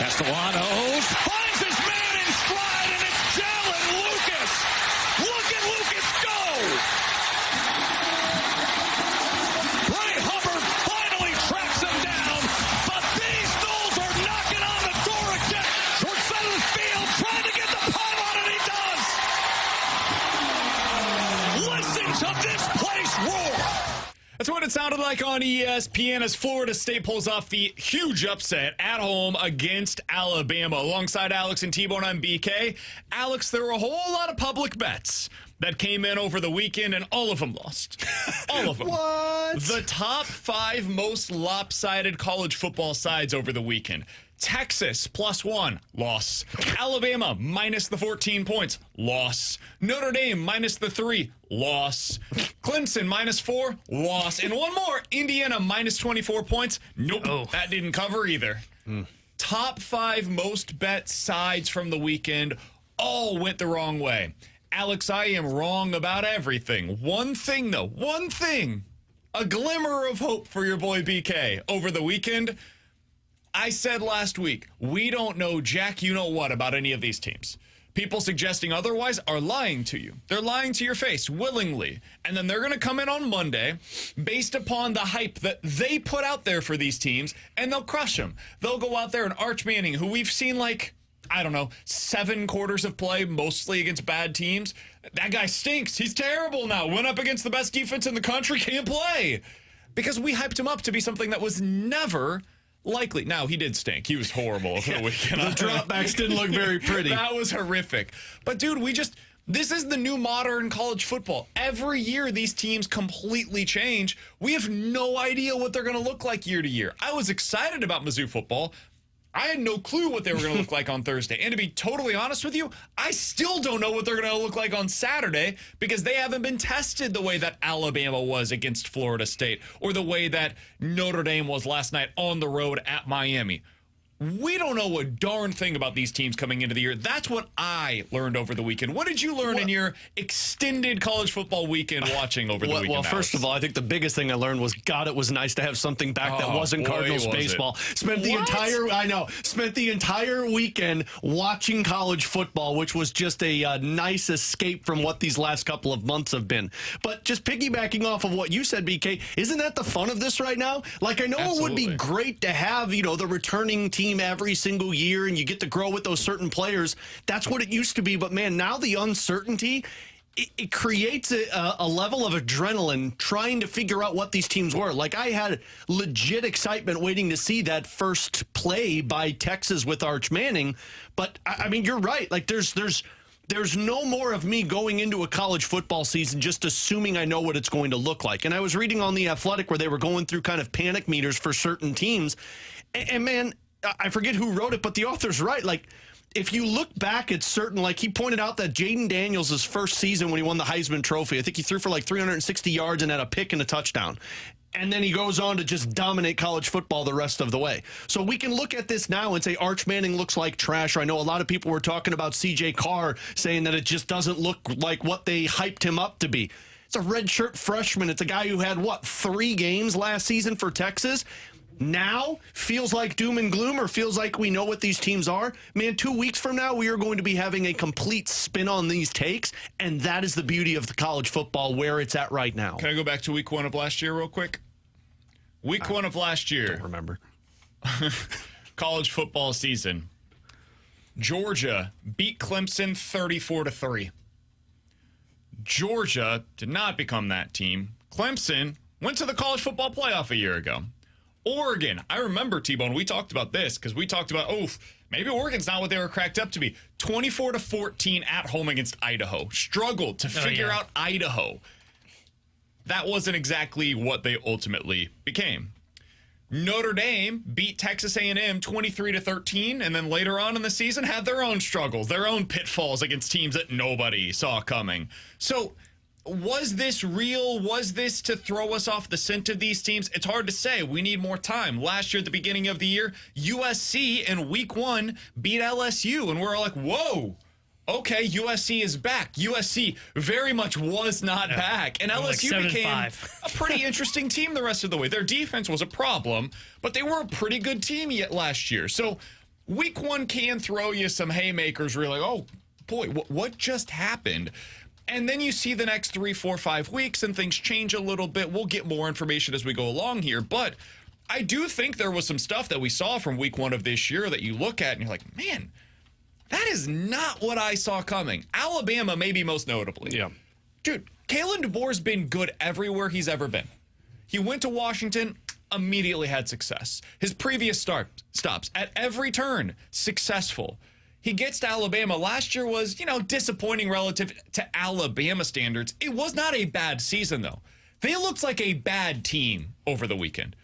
Castellanos finds his man in stride, and it's Jalen Lucas. Look at Lucas go! Bryant Hubbard finally tracks him down, but these Knolls are knocking on the door again. Short side of the field, trying to get the punt on it. He does. Listen to this place roar. That's what it sounded like on ESPN as Florida State pulls off the huge upset at home against Alabama. Alongside Alex and T-Bone on BK. Alex, there were a whole lot of public bets that came in over the weekend, and all of them lost. All of them. What? The top 5 most lopsided college football sides over the weekend. Texas, +1, loss. Alabama, minus the 14 points, loss. Notre Dame, minus the 3, loss. Clemson, -4, loss. And one more, Indiana, minus 24 points. Nope, that didn't cover either. Top 5 most bet sides from the weekend all went the wrong way. Alex, I am wrong about everything. One thing, though, one thing, a glimmer of hope for your boy BK over the weekend. I said last week, we don't know jack you know what about any of these teams. People suggesting otherwise are lying to you. They're lying to your face willingly. And then they're going to come in on Monday based upon the hype that they put out there for these teams, and they'll crush them. They'll go out there and Arch Manning, who we've seen 7 quarters of play, mostly against bad teams. That guy stinks. He's terrible now. Went up against the best defense in the country, can't play. Because we hyped him up to be something that was never likely. Now, he did stink. He was horrible over the weekend. The dropbacks didn't look very pretty. That was horrific. But, dude, this is the new modern college football. Every year, these teams completely change. We have no idea what they're going to look like year to year. I was excited about Mizzou football. I had no clue what they were going to look like on Thursday. And to be totally honest with you, I still don't know what they're going to look like on Saturday because they haven't been tested the way that Alabama was against Florida State or the way that Notre Dame was last night on the road at Miami. We don't know a darn thing about these teams coming into the year. That's what I learned over the weekend. What did you learn in your extended college football weekend watching over the weekend? Well, first of all, I think the biggest thing I learned was, God, it was nice to have something back that wasn't Cardinals baseball. Spent the entire weekend watching college football, which was just a nice escape from what these last couple of months have been. But just piggybacking off of what you said, BK, isn't that the fun of this right now? Like, I know It would be great to have, the returning team every single year and you get to grow with those certain players. That's what it used to be. But, man, now the uncertainty, it creates a level of adrenaline trying to figure out what these teams were. Like, I had legit excitement waiting to see that first play by Texas with Arch Manning. But, I mean, you're right. Like, there's no more of me going into a college football season just assuming I know what it's going to look like. And I was reading on The Athletic where they were going through kind of panic meters for certain teams. And man, I forget who wrote it, but the author's right. Like, if you look back at certain, like he pointed out that Jaden Daniels' first season when he won the Heisman Trophy, I think he threw for 360 yards and had a pick and a touchdown. And then he goes on to just dominate college football the rest of the way. So we can look at this now and say Arch Manning looks like trash. I know a lot of people were talking about C.J. Carr, saying that it just doesn't look like what they hyped him up to be. It's a redshirt freshman. It's a guy who had, 3 games last season for Texas. Now feels like doom and gloom, or feels like we know what these teams are. Man, 2 weeks from now, we are going to be having a complete spin on these takes, and that is the beauty of the college football where it's at right now. Can I go back to week 1 of last year real quick? Week 1 of last year. Don't remember. College football season. Georgia beat Clemson 34-3. Georgia did not become that team. Clemson went to the college football playoff a year ago. Oregon, I remember, T-Bone, we talked about this because we talked about, maybe Oregon's not what they were cracked up to be. 24-14 at home against Idaho. Struggled to figure out Idaho. That wasn't exactly what they ultimately became. Notre Dame beat Texas A&M 23-13, and then later on in the season had their own struggles, their own pitfalls against teams that nobody saw coming. So, was this real? Was this to throw us off the scent of these teams? It's hard to say. We need more time. Last year at the beginning of the year, USC in week 1 beat LSU, and we're like, whoa, okay, USC is back. USC very much was not back, and LSU became a pretty interesting team the rest of the way. Their defense was a problem, but they were a pretty good team yet last year. So week one can throw you some haymakers where you're like, oh, boy, what just happened? And then you see the next 3, 4, 5 weeks and things change a little bit. We'll get more information as we go along here. But I do think there was some stuff that we saw from week one of this year that you look at and you're like, man, that is not what I saw coming. Alabama, maybe most notably. Yeah. Dude, Kalen DeBoer's been good everywhere he's ever been. He went to Washington, immediately had success. His previous stops at every turn, successful. He gets to Alabama. Last year was, disappointing relative to Alabama standards. It was not a bad season, though. They looked like a bad team over the weekend.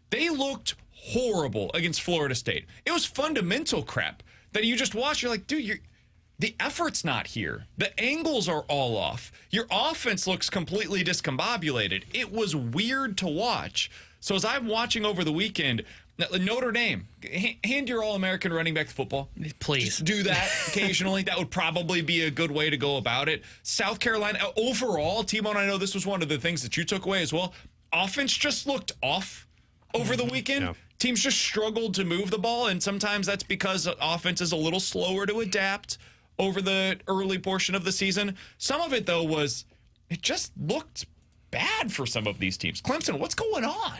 They looked horrible against Florida State. It was fundamental crap that you just watch. You're like, dude, the effort's not here. The angles are all off. Your offense looks completely discombobulated. It was weird to watch. So as I'm watching over the weekend, Notre Dame, hand your All-American running back the football. Please. Just do that occasionally. That would probably be a good way to go about it. South Carolina, overall, T-Bone, I know this was one of the things that you took away as well. Offense just looked off over the weekend. Yeah. Teams just struggled to move the ball, and sometimes that's because offense is a little slower to adapt over the early portion of the season. Some of it, though, it just looked bad for some of these teams. Clemson, what's going on?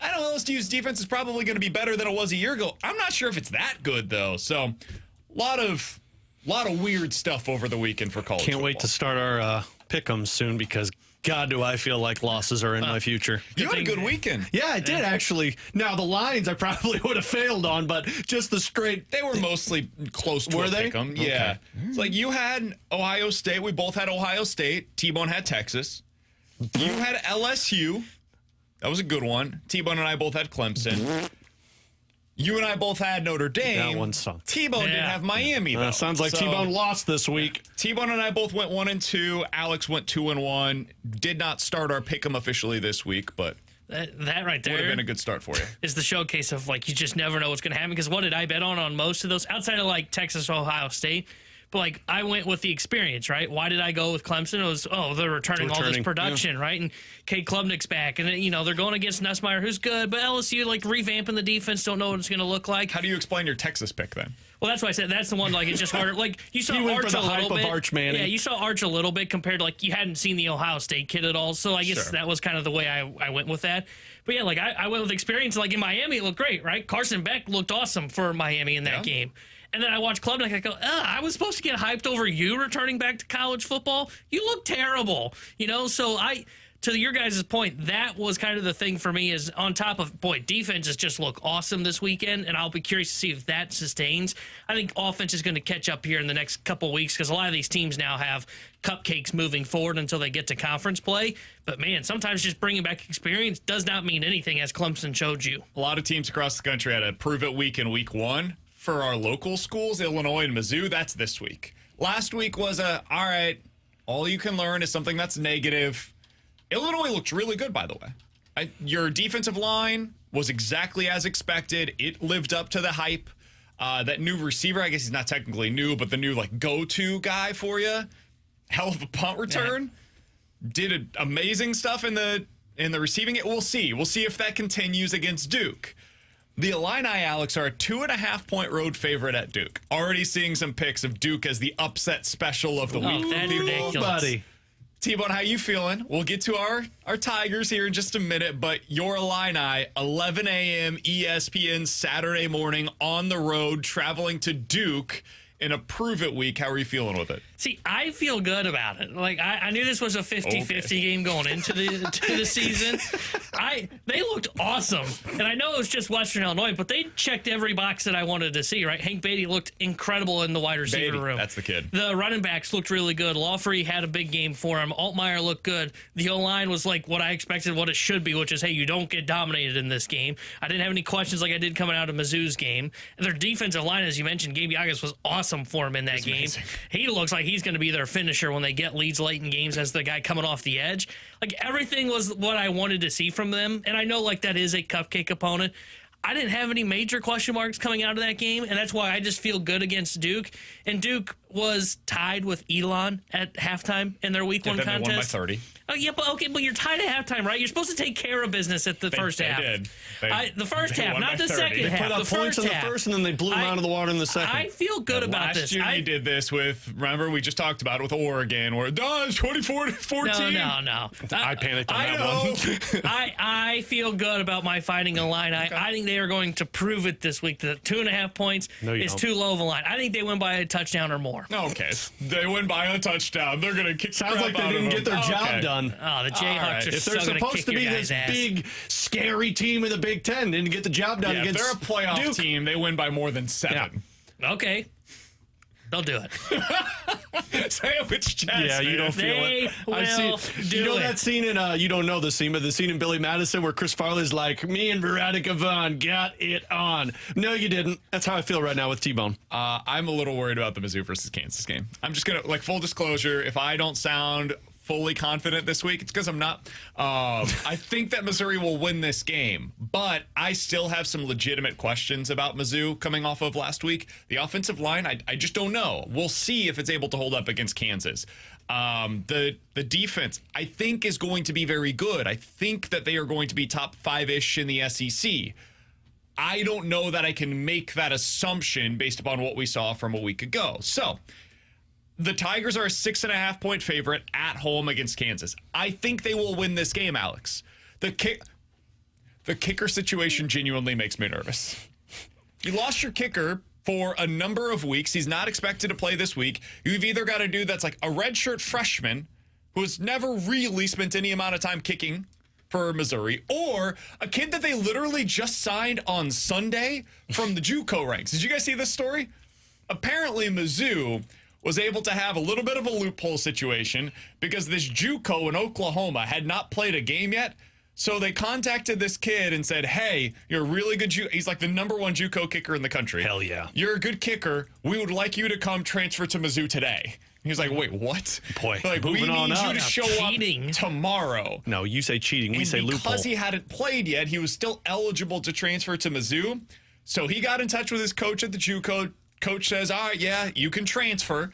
I know LSU's defense is probably going to be better than it was a year ago. I'm not sure if it's that good, though. So, a lot of weird stuff over the weekend for college football. Can't wait to start our pick'ems soon because, God, do I feel like losses are in my future. You had a good weekend. Yeah, I did, actually. Now, the lines I probably would have failed on, but just the straight... They were mostly close to were they? Pick'em. Yeah. Okay. It's like you had Ohio State. We both had Ohio State. T-Bone had Texas. You had LSU. That was a good one. T-Bone and I both had Clemson. You and I both had Notre Dame. That one sucked. T-Bone didn't have Miami, though. Sounds like T-Bone lost this week. T-Bone and I both went 1-2. Alex went 2-1. Did not start our pick'em officially this week, but that right there would have been a good start for you. Is the showcase of, you just never know what's going to happen. Because what did I bet on most of those? Outside of, Texas, Ohio State. But, I went with the experience, right? Why did I go with Clemson? It was, they're returning all this production, right? And Cade Klubnik's back. And, they're going against Nussmeier, who's good. But LSU, revamping the defense, don't know what it's going to look like. How do you explain your Texas pick, then? Well, that's why I said that's the one, it's just harder. You saw Arch a little bit. Arch Manning. Yeah, you saw Arch a little bit compared to, you hadn't seen the Ohio State kid at all. So I guess that was kind of the way I went with that. But, yeah, I went with experience. In Miami, it looked great, right? Carson Beck looked awesome for Miami in that game. And then I watched Klubnik, I go, I was supposed to get hyped over you returning back to college football. You look terrible, So to your guys' point, that was kind of the thing for me is on top of, defenses just look awesome this weekend, and I'll be curious to see if that sustains. I think offense is going to catch up here in the next couple weeks because a lot of these teams now have cupcakes moving forward until they get to conference play. But, man, sometimes just bringing back experience does not mean anything, as Clemson showed you. A lot of teams across the country had a prove-it week in week one. For our local schools, Illinois and Mizzou, that's this week. Last week was all right, all you can learn is something that's negative. Illinois looked really good, by the way. Your defensive line was exactly as expected. It lived up to the hype. That new receiver, I guess he's not technically new, but the new go-to guy for you, hell of a punt return. Yeah. Did amazing stuff in the receiving it. We'll see. We'll see if that continues against Duke. The Illini, Alex, are a 2.5-point road favorite at Duke. Already seeing some pics of Duke as the upset special of the week. That's ridiculous. Buddy. T-Bone, how you feeling? We'll get to our Tigers here in just a minute, but your Illini, 11 a.m. ESPN Saturday morning on the road, traveling to Duke in a prove-it week. How are you feeling with it? See, I feel good about it. I knew this was a 50-50 game going into the season. They looked awesome. And I know it was just Western Illinois, but they checked every box that I wanted to see, right? Hank Beatty looked incredible in the wide receiver room. That's the kid. The running backs looked really good. Lawfrey had a big game for him. Altmaier looked good. The O-line was what I expected, what it should be, which is, hey, you don't get dominated in this game. I didn't have any questions like I did coming out of Mizzou's game. And their defensive line, as you mentioned, Gabe Yagas was awesome for him in that game. Amazing. He looks like he's going to be their finisher when they get leads late in games as the guy coming off the edge. Everything was what I wanted to see from them. And I know that is a cupcake opponent. I didn't have any major question marks coming out of that game, and that's why I just feel good against Duke. And Duke, was tied with Elon at halftime in their week 1 then contest. They won by 30. Oh yeah, but you're tied at halftime, right? You're supposed to take care of business at the first half. They did. The first they half, won not by the 30. second They half. Put up the points first in the half. first, and then they blew them out of the water in the second. I feel good about this. Last year you did this with, remember, we just talked about it with Oregon, where it's 24-14. No. I panicked on I that know. one. I feel good about my Fighting Illini. I think they are going to prove it this week. The 2.5 points is too low of a line. I think they win by a touchdown or more. Okay, they win by a touchdown. They're gonna kick. Sounds like they didn't get their job done. Oh, the Jayhawks right. are If so they're going to supposed kick to your be guys' this ass. big, scary team in the Big Ten, didn't get the job done Yeah, if against they're a playoff Duke. team, they win by more than 7. Okay. They'll do it. Say it with chest. Yeah, you don't feel They it. will do you know it. that scene in you don't know the scene, but the scene in Billy Madison where Chris Farley's like, "Me and Veronica Vaughn got it on." No, you didn't. That's how I feel right now with T-Bone. I'm a little worried about the Mizzou versus Kansas game. I'm just gonna, like, full disclosure, if I don't sound fully confident this week, it's because I'm not. I think that Missouri will win this game, but I still have some legitimate questions about Mizzou coming off of last week. The offensive line, I just don't know. We'll see if it's able to hold up against Kansas. The defense, I think, is going to be very good. I think that they are going to be top 5-ish in the SEC. I don't know that I can make that assumption based upon what we saw from a week ago. So the Tigers are a 6.5-point favorite at home against Kansas. I think they will win this game, Alex. The kicker situation genuinely makes me nervous. You lost your kicker for a number of weeks. He's not expected to play this week. You've either got a dude that's like a redshirt freshman who has never really spent any amount of time kicking for Missouri, or a kid that they literally just signed on Sunday from the JUCO ranks. Did you guys see this story? Apparently, Mizzou was able to have a little bit of a loophole situation because this JUCO in Oklahoma had not played a game yet. So they contacted this kid and said, "Hey, you're a really good he's like the #1 JUCO kicker in the country. Hell yeah. You're a good kicker. We would like you to come transfer to Mizzou today." He was like, "Wait, what?" Boy, like, we moving on need you up. to show Cheating. up tomorrow. No, you say cheating. We And say loophole. because he hadn't played yet, he was still eligible to transfer to Mizzou. So he got in touch with his coach at the JUCO. Coach says, "All right, yeah, you can transfer."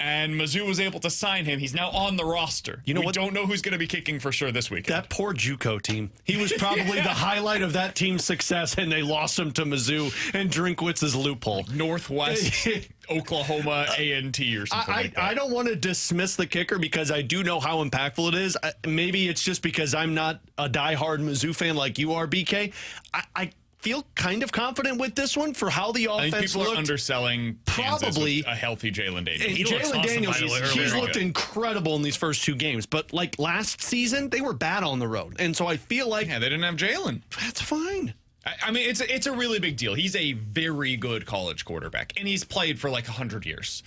And Mizzou was able to sign him. He's now on the roster. You know we what? don't know who's going to be kicking for sure this weekend. That poor JUCO team. He was probably the highlight of that team's success, and they lost him to Mizzou and Drinkwitz's loophole. Northwest Oklahoma A&T or something like that. I don't want to dismiss the kicker because I do know how impactful it is. Maybe it's just because I'm not a diehard Mizzou fan like you are, BK. I feel kind of confident with this one for how the I offense think people looked. are underselling Kansas Probably. with a healthy Jalen Daniels. Hey, He looks Jalen awesome, Daniels, by the way, he's earlier. looked incredible in these first 2 games. But like last season, they were bad on the road. And so I feel like Yeah, they didn't have Jalen. that's fine. I mean, it's a really big deal. He's a very good college quarterback, and he's played for like 100 years.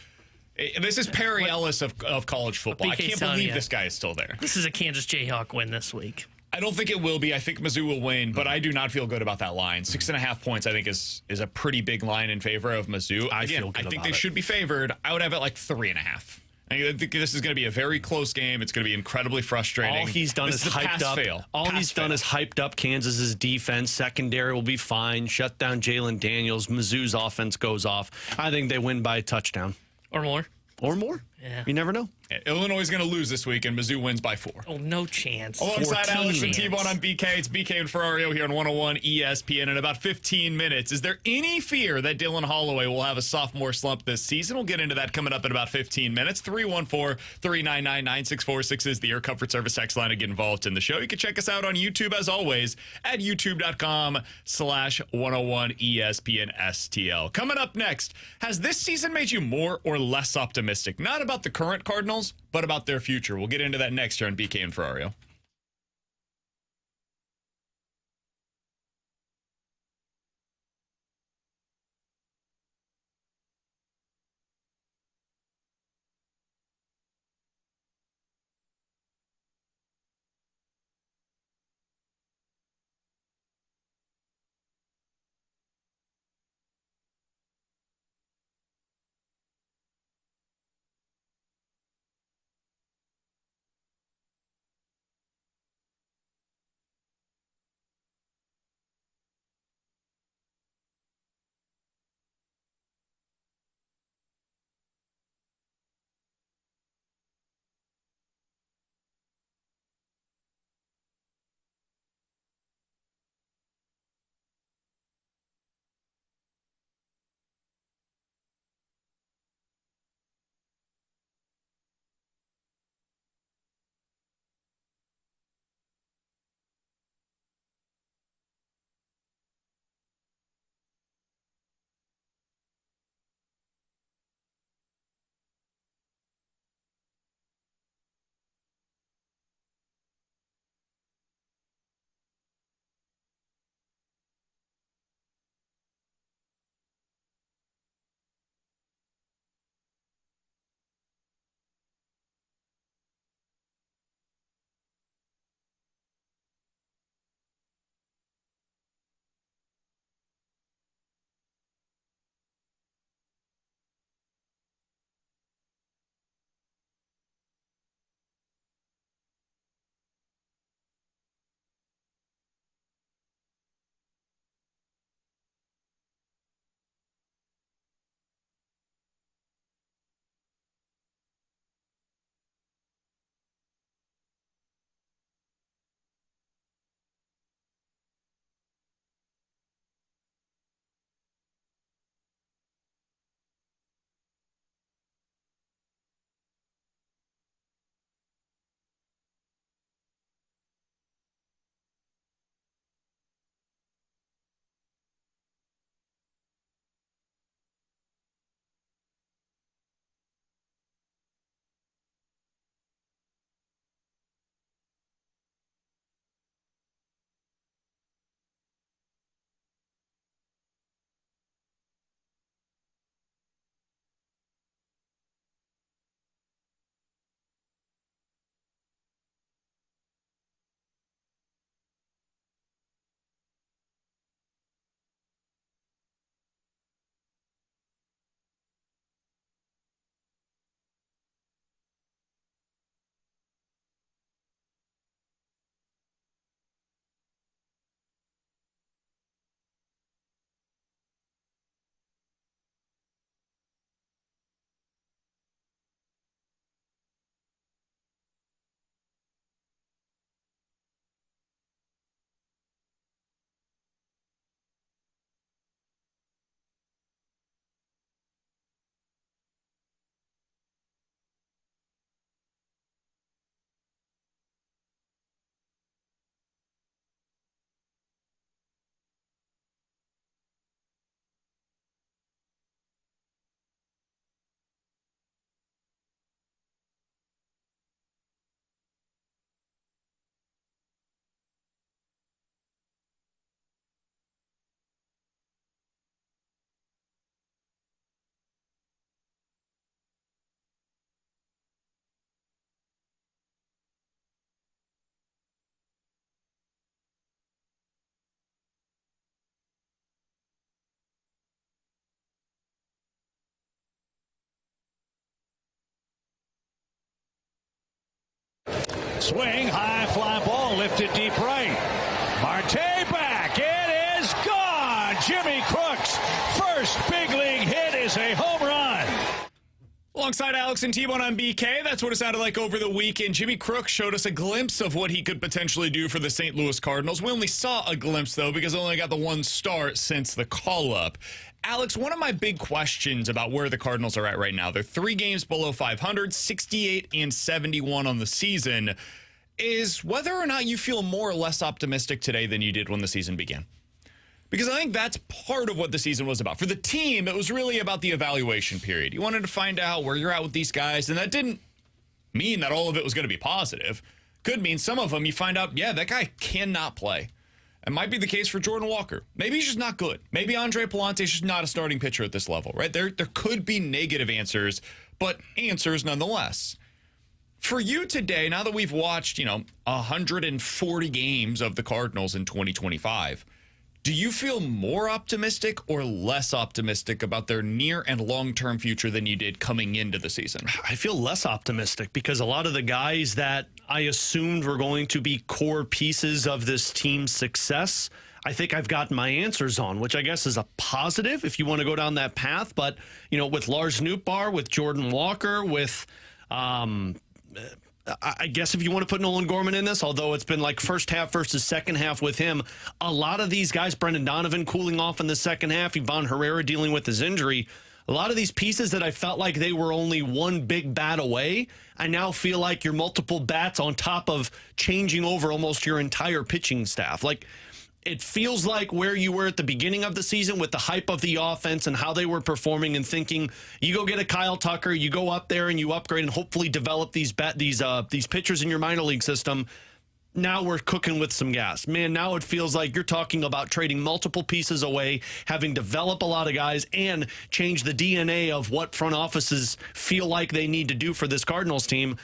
This is Perry Ellis of college football. I BK's can't telling believe you. this guy is still there. This is a Kansas Jayhawk win this week. I don't think it will be. I think Mizzou will win, but I do not feel good about that line. 6.5 points, I think, is a pretty big line in favor of Mizzou. I Again, feel good I think about they it. should be favored. I would have it like 3.5. I think this is going to be a very close game. It's going to be incredibly frustrating. All he's done This is a hyped pass up. fail. All Pass he's done fail. is hyped up Kansas's defense. Secondary will be fine. Shut down Jalen Daniels. Mizzou's offense goes off. I think they win by a touchdown Or more. or more. Yeah. You never know. Illinois is going to lose this week, and Mizzou wins by 4. Oh, no chance. Alongside 14 Alex and chance. T-Bone on BK, it's BK and Ferrario here on 101 ESPN in about 15 minutes. Is there any fear that Dylan Holloway will have a sophomore slump this season? We'll get into that coming up in about 15 minutes. 314-399-9646 is the Air Comfort Service text line to get involved in the show. You can check us out on YouTube, as always, at youtube.com/101ESPN STL. Coming up next, has this season made you more or less optimistic? Not about the current Cardinals, but about their future. We'll get into that next year on BK and Ferrario. Swing, high fly ball, lifted deep right. Marte back, it is gone! Jimmy Crooks' first big league hit is a home run. Alongside Alex and T-Bone on BK, that's what it sounded like over the weekend. Jimmy Crooks showed us a glimpse of what he could potentially do for the St. Louis Cardinals. We only saw a glimpse, though, because I only got the one start since the call-up. Alex, one of my big questions about where the Cardinals are at right now, they're 3 games below 500, 68 and 71 on the season, is whether or not you feel more or less optimistic today than you did when the season began. Because I think that's part of what the season was about. For the team, it was really about the evaluation period. You wanted to find out where you're at with these guys, and that didn't mean that all of it was going to be positive. Could mean some of them you find out, yeah, that guy cannot play. It might be the case for Jordan Walker. Maybe he's just not good. Maybe Andre Palante is just not a starting pitcher at this level, right? There could be negative answers, but answers nonetheless. For you today, now that we've watched, 140 games of the Cardinals in 2025, do you feel more optimistic or less optimistic about their near and long-term future than you did coming into the season? I feel less optimistic because a lot of the guys that I assumed were going to be core pieces of this team's success, I think I've gotten my answers on, which I guess is a positive if you want to go down that path. But, with Lars Nootbaar, with Jordan Walker, with I guess if you want to put Nolan Gorman in this, although it's been like first half versus second half with him, a lot of these guys, Brendan Donovan cooling off in the second half, Ivan Herrera dealing with his injury, a lot of these pieces that I felt like they were only one big bat away, I now feel like you're multiple bats on top of changing over almost your entire pitching staff. Like, it feels like where you were at the beginning of the season with the hype of the offense and how they were performing and thinking, you go get a Kyle Tucker, you go up there and you upgrade and hopefully develop these pitchers in your minor league system. Now we're cooking with some gas. Man, now it feels like you're talking about trading multiple pieces away, having developed a lot of guys, and change the DNA of what front offices feel like they need to do for this Cardinals team.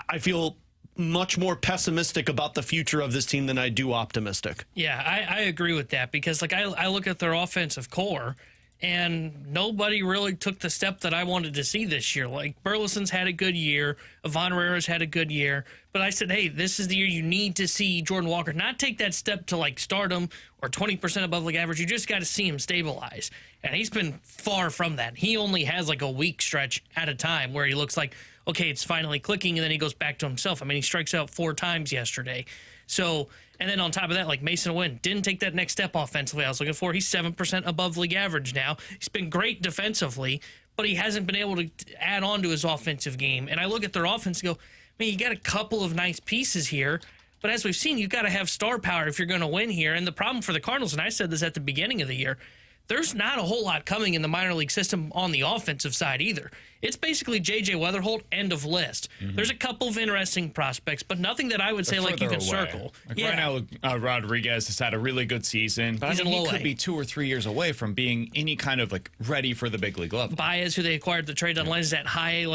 I feel much more pessimistic about the future of this team than I do optimistic. Yeah, I agree with that because I look at their offensive core and nobody really took the step that I wanted to see this year. Like Burleson's had a good year, Ivan Herrera's had a good year, but I said, hey, this is the year you need to see Jordan Walker not take that step to stardom or 20% above league average. You just got to see him stabilize. And he's been far from that. He only has a week stretch at a time where he looks like, okay, it's finally clicking, and then he goes back to himself. I mean, he strikes out 4 times yesterday. So, and then on top of that, Mason Wynn didn't take that next step offensively I was looking for. He's 7% above league average now. He's been great defensively, but he hasn't been able to add on to his offensive game. And I look at their offense and go, man, you got a couple of nice pieces here, but as we've seen, you got to have star power if you're going to win here. And the problem for the Cardinals, and I said this at the beginning of the year, there's not a whole lot coming in the minor league system on the offensive side either. It's basically J.J. Weatherholt, end of list. Mm-hmm. There's a couple of interesting prospects, but nothing that I would say you can circle. Right now, Rodriguez has had a really good season, but he could be 2 or 3 years away from being any kind of ready for the big league level. Baez, who they acquired the trade deadline, is at high.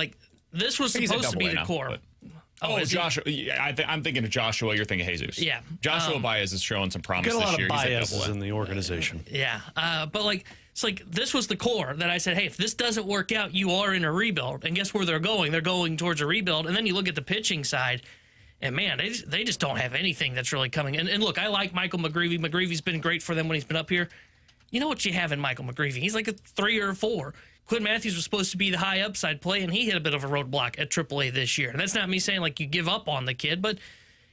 This was supposed to be the core. Joshua. I'm thinking of Joshua. You're thinking Jesus. Yeah. Joshua Baez is showing some promise this year. Got a lot of Baez's in the organization. Yeah. But it's this was the core that I said, hey, if this doesn't work out, you are in a rebuild. And guess where they're going? They're going towards a rebuild. And then you look at the pitching side, and man, they just don't have anything that's really coming. And look, I like Michael McGreevy. McGreevy's been great for them when he's been up here. You know what you have in Michael McGreevy? He's like a 3 or a 4. Quinn Matthews was supposed to be the high upside play, and he hit a bit of a roadblock at AAA this year. And that's not me saying you give up on the kid, but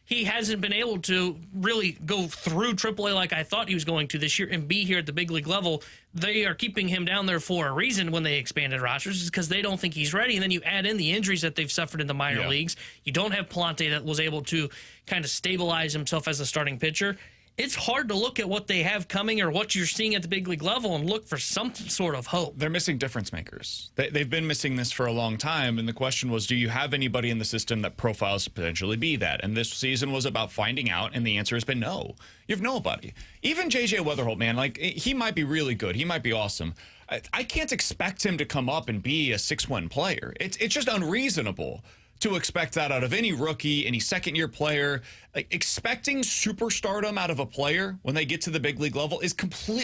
he hasn't been able to really go through AAA like I thought he was going to this year and be here at the big league level. They are keeping him down there for a reason when they expanded rosters, is because they don't think he's ready. And then you add in the injuries that they've suffered in the minor leagues. You don't have Palante that was able to kind of stabilize himself as a starting pitcher. It's hard to look at what they have coming or what you're seeing at the big league level and look for some sort of hope. They're missing difference makers. They've been missing this for a long time, and the question was, do you have anybody in the system that profiles to potentially be that? And this season was about finding out, and the answer has been no. You have nobody. Even J.J. Weatherholt, man, he might be really good. He might be awesome. I can't expect him to come up and be a 6-win player. It's just unreasonable to expect that out of any rookie, any second-year player. Expecting superstardom out of a player when they get to the big league level is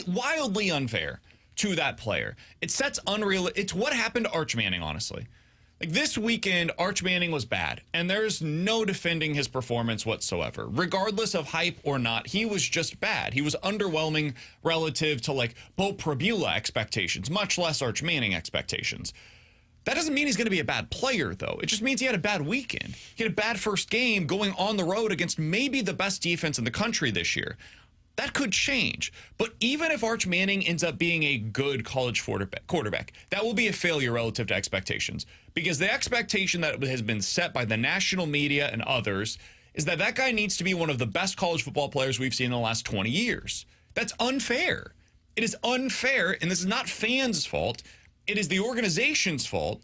wildly unfair to that player. It sets unreal. It's what happened to Arch Manning, honestly. Like this weekend, Arch Manning was bad, and there's no defending his performance whatsoever. Regardless of hype or not, he was just bad. He was underwhelming relative to like Bo Prabula expectations, much less Arch Manning expectations. That doesn't mean he's going to be a bad player, though. It just means he had a bad weekend. He had a bad first game going on the road against maybe the best defense in the country this year. That could change. But even if Arch Manning ends up being a good college quarterback, that will be a failure relative to expectations. Because the expectation that has been set by the national media and others is that that guy needs to be one of the best college football players we've seen in the last 20 years. That's unfair. It is unfair, and this is not fans' fault. It is the organization's fault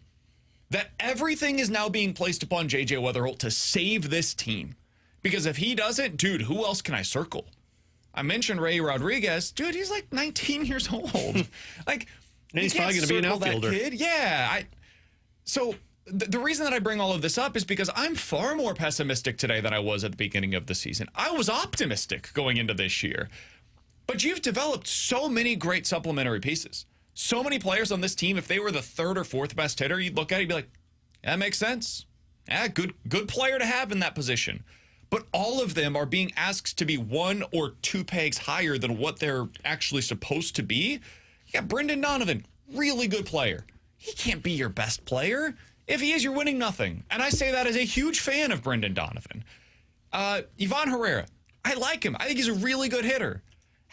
that everything is now being placed upon J.J. Weatherholt to save this team. Because if he doesn't, dude, who else can I circle? I mentioned Ray Rodriguez. Dude, he's like 19 years old. Like, and he's probably going to be an outfielder. That kid. Yeah. So the reason that I bring all of this up is because I'm far more pessimistic today than I was at the beginning of the season. I was optimistic going into this year. But you've developed so many great supplementary pieces. So many players on this team, if they were the third or fourth best hitter, you'd look at it and be like, that makes sense. Yeah, good player to have in that position. But all of them are being asked to be 1 or 2 pegs higher than what they're actually supposed to be. You got Brendan Donovan, really good player. He can't be your best player. If he is, you're winning nothing. And I say that as a huge fan of Brendan Donovan. Ivan Herrera, I like him. I think he's a really good hitter.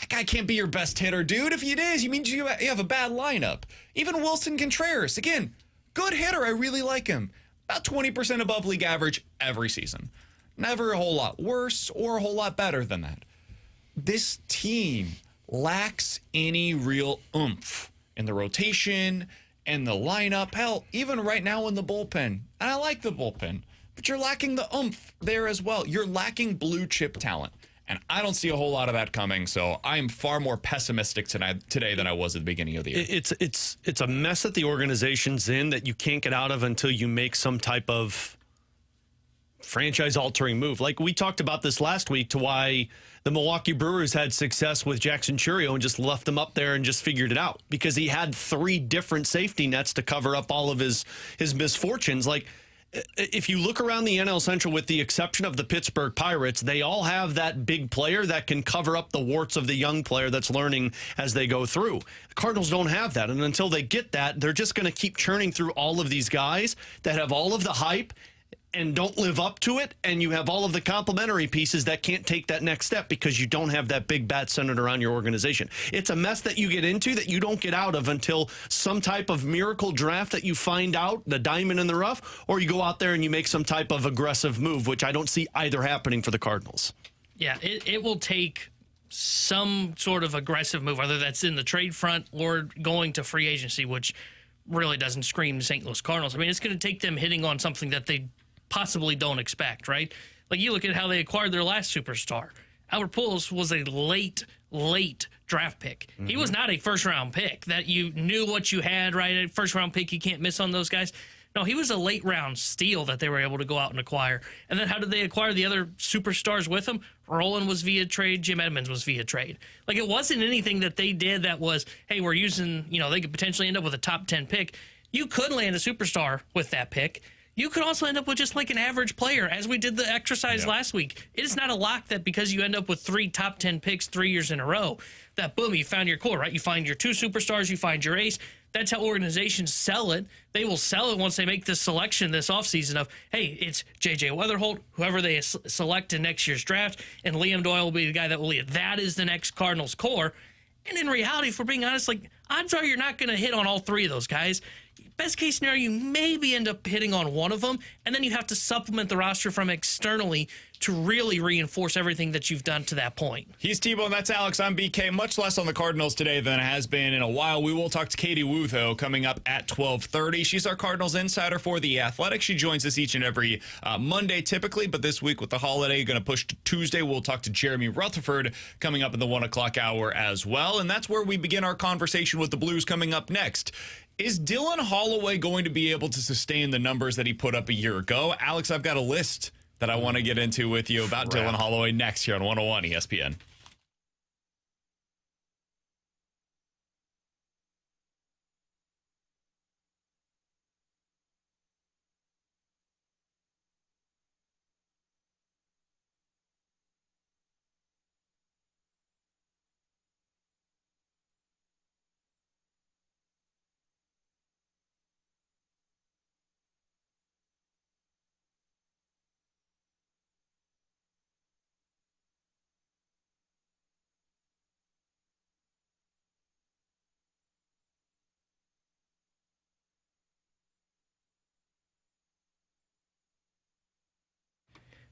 That guy can't be your best hitter, dude. If it is, you mean you have a bad lineup. Even Wilson Contreras, again, good hitter. I really like him. About 20% above league average every season. Never a whole lot worse or a whole lot better than that. This team lacks any real oomph in the rotation and the lineup. Hell, even right now in the bullpen. And I like the bullpen, but you're lacking the oomph there as well. You're lacking blue chip talent. And I don't see a whole lot of that coming, so I am far more pessimistic today than I was at the beginning of the year. It's a mess that the organization's in that you can't get out of until you make some type of franchise-altering move. Like we talked about this last week to why the Milwaukee Brewers had success with Jackson Churio and just left him up there and just figured it out because he had 3 different safety nets to cover up all of his misfortunes. Like, if you look around the NL Central, with the exception of the Pittsburgh Pirates, they all have that big player that can cover up the warts of the young player that's learning as they go through. The Cardinals don't have that, and until they get that, they're just going to keep churning through all of these guys that have all of the hype and don't live up to it, and you have all of the complementary pieces that can't take that next step because you don't have that big bat centered around your organization. It's a mess that you get into that you don't get out of until some type of miracle draft that you find out, the diamond in the rough, or you go out there and you make some type of aggressive move, which I don't see either happening for the Cardinals. Yeah, it will take some sort of aggressive move, whether that's in the trade front or going to free agency, which really doesn't scream St. Louis Cardinals. I mean, it's going to take them hitting on something that they possibly don't expect, right? Like you look at how they acquired their last superstar. Albert Pujols was a late draft pick. Mm-hmm. He was not a first-round pick that you knew what you had, right? A first-round pick, you can't miss on those guys. No, he was a late-round steal that they were able to go out and acquire. And then how did they acquire the other superstars with him? Roland was via trade. Jim Edmonds was via trade. Like, it wasn't anything that they did that was, hey, we're using, they could potentially end up with a top 10 pick. You could land a superstar with that pick. You could also end up with just like an average player, as we did the exercise last week. It is not a lock that because you end up with 3 top 10 picks 3 years in a row, that boom, you found your core, right? You find your 2 superstars, you find your ace. That's how organizations sell it. They will sell it once they make this selection this offseason of, hey, it's J.J. Weatherholt, whoever they select in next year's draft, and Liam Doyle will be the guy that will lead it. That is the next Cardinals core. And in reality, if we're being honest, like, odds are you're not going to hit on all 3 of those guys. Best case scenario, you maybe end up hitting on one of them, and then you have to supplement the roster from externally to really reinforce everything that you've done to that point. He's Tebow, and that's Alex. I'm BK. Much less on the Cardinals today than it has been in a while. We will talk to Katie Wu, though, coming up at 12:30. She's our Cardinals insider for The Athletic. She joins us each and every Monday, typically, but this week with the holiday, going to push to Tuesday. We'll talk to Jeremy Rutherford coming up in the 1 o'clock hour as well, and that's where we begin our conversation with the Blues coming up next. Is Dylan Holloway going to be able to sustain the numbers that he put up a year ago? Alex, I've got a list that I want to get into with you about Dylan Holloway next here on 101 ESPN.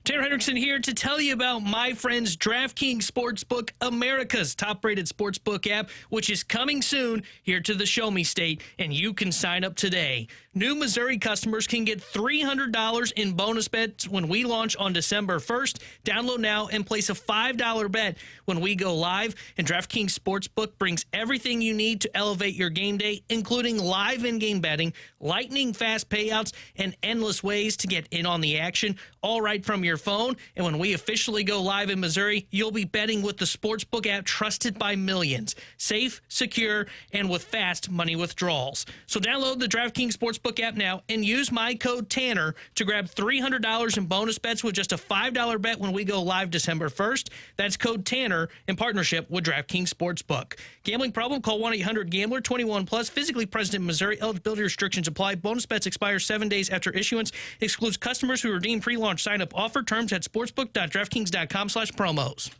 Tanner Hendrickson here to tell you about my friends DraftKings Sportsbook, America's top-rated sportsbook app, which is coming soon here to the Show Me State, and you can sign up today. New Missouri customers can get $300 in bonus bets when we launch on December 1st. Download now and place a $5 bet when we go live. And DraftKings Sportsbook brings everything you need to elevate your game day, including live in-game betting, lightning-fast payouts, and endless ways to get in on the action, all right from your phone. And when we officially go live in Missouri, you'll be betting with the Sportsbook app trusted by millions. Safe, secure, and with fast money withdrawals. So download the DraftKings Sportsbook app now and use my code TANNER to grab $300 in bonus bets with just a $5 bet when we go live December 1st. That's code TANNER in partnership with DraftKings Sportsbook. Gambling problem? Call 1-800-GAMBLER. 21 plus. Physically present in Missouri. Eligibility restrictions apply. Bonus bets expire 7 days after issuance. Excludes customers who redeem pre-launch sign-up offer. Terms at sportsbook.draftkings.com/promos.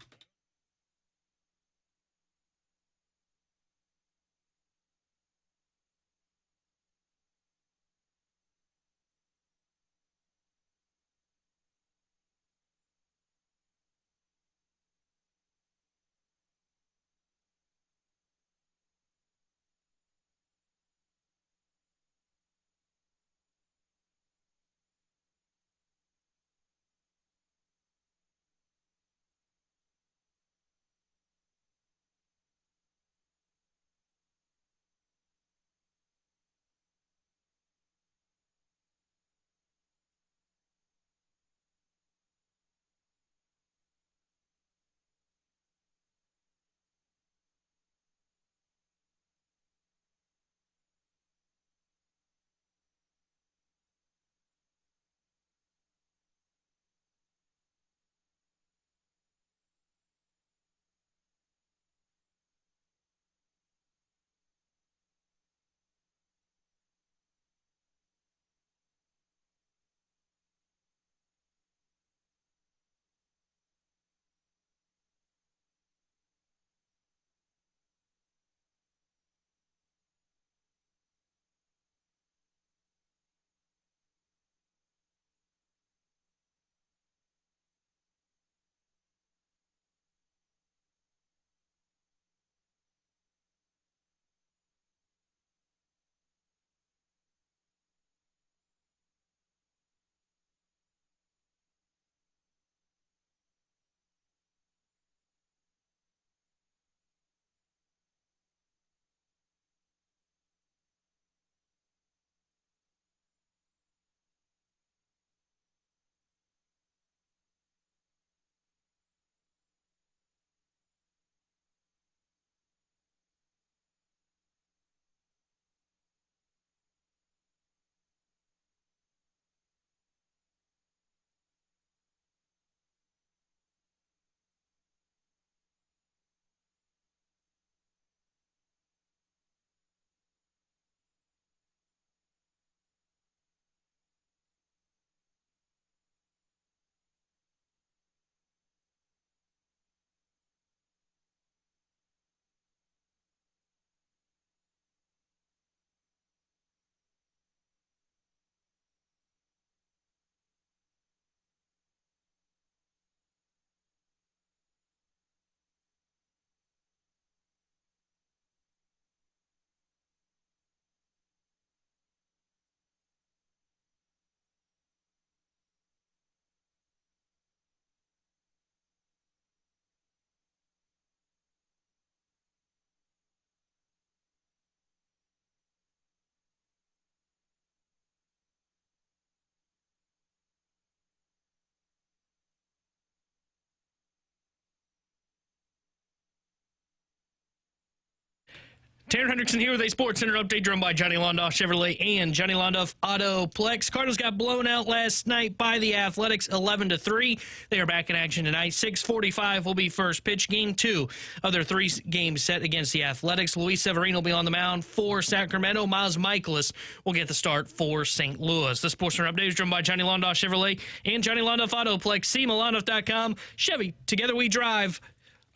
Tanner Hendrickson here with a Sports Center update driven by Johnny Londoff Chevrolet and Johnny Londoff Autoplex. Cardinals got blown out last night by the Athletics 11-3. They are back in action tonight. 6:45 will be first pitch. Game 2 of their 3 games set against the Athletics. Luis Severino will be on the mound for Sacramento. Miles Michaelis will get the start for St. Louis. The Sports Center update is driven by Johnny Londoff Chevrolet and Johnny Londoff Autoplex. See Londoff.com. Chevy, together we drive.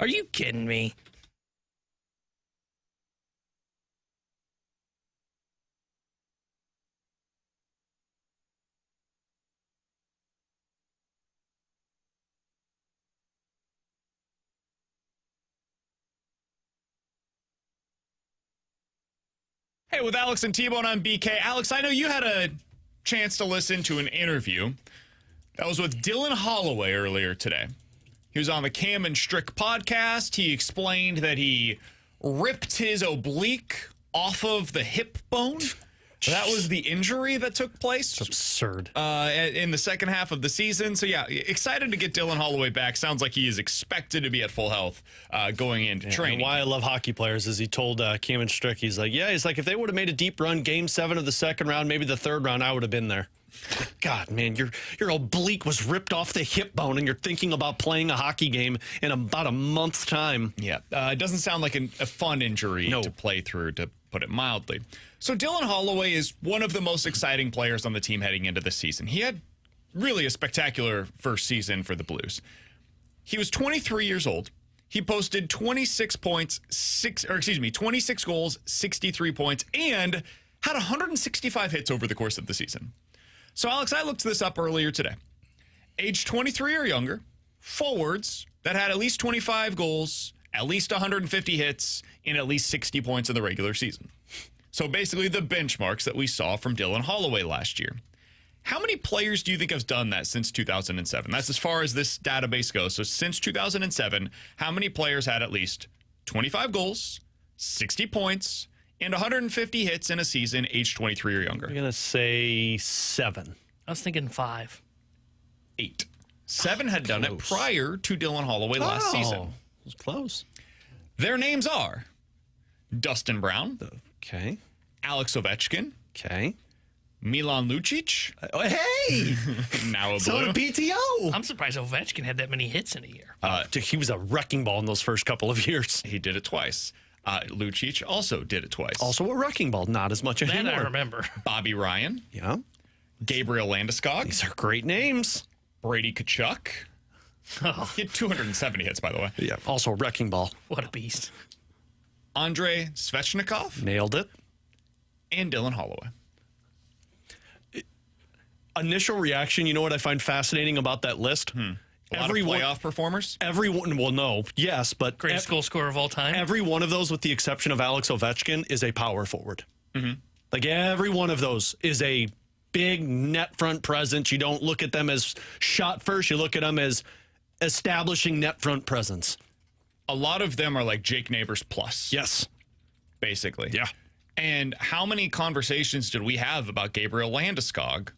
Are you kidding me? Hey, with Alex and T-Bone on BK. Alex, I know you had a chance to listen to an interview that was with Dylan Holloway earlier today. He was on the Cam and Strick podcast. He explained that he ripped his oblique off of the hip bone. That was the injury that took place. It's absurd. In the second half of the season. So, yeah, excited to get Dylan Holloway back. Sounds like he is expected to be at full health going into training. And why I love hockey players is he told Cam and Strick, he's like, if they would have made a deep run, game 7 of the second round, maybe the third round, I would have been there. God, man, your oblique was ripped off the hip bone, and you're thinking about playing a hockey game in about a month's time. Yeah, it doesn't sound like a fun injury to play through, to put it mildly. So Dylan Holloway is one of the most exciting players on the team heading into this season. He had really a spectacular first season for the Blues. He was 23 years old. He posted 26 goals, 63 points, and had 165 hits over the course of the season. So, Alex, I looked this up earlier today. Age 23 or younger, forwards that had at least 25 goals, at least 150 hits, and at least 60 points in the regular season. So basically the benchmarks that we saw from Dylan Holloway last year. How many players do you think have done that since 2007? That's as far as this database goes. So since 2007, how many players had at least 25 goals, 60 points, and 150 hits in a season age 23 or younger? I'm going to say 7. I was thinking 5. 8. 7 had done it prior to Dylan Holloway last season. It was close. Their names are Dustin Brown. Okay. Alex Ovechkin. Okay. Milan Lucic. Hey! Now a So Blue. did PTO. I'm surprised Ovechkin had that many hits in a year. Dude, he was a wrecking ball in those first couple of years. He did it twice. Lucic also did it twice. Also a wrecking ball, not as much anymore. That I remember. Bobby Ryan. Yeah. Gabriel Landeskog. These are great names. Brady Tkachuk. Oh, He had 270 hits, by the way. Yeah. Also a wrecking ball. what a beast. Andrei Svechnikov. Nailed it. And Dylan Holloway. Initial reaction, you know what I find fascinating about that list? A lot of playoff performers. Everyone, well, no, yes, but Greatest goal scorer of all time. every one of those, with the exception of Alex Ovechkin, is a power forward. Like every one of those is a big net front presence. You don't look at them as shot first. You look at them as establishing net front presence. A lot of them are like Jake Neighbors plus. Yes. Basically. Yeah. And how many conversations did we have about Gabriel Landeskog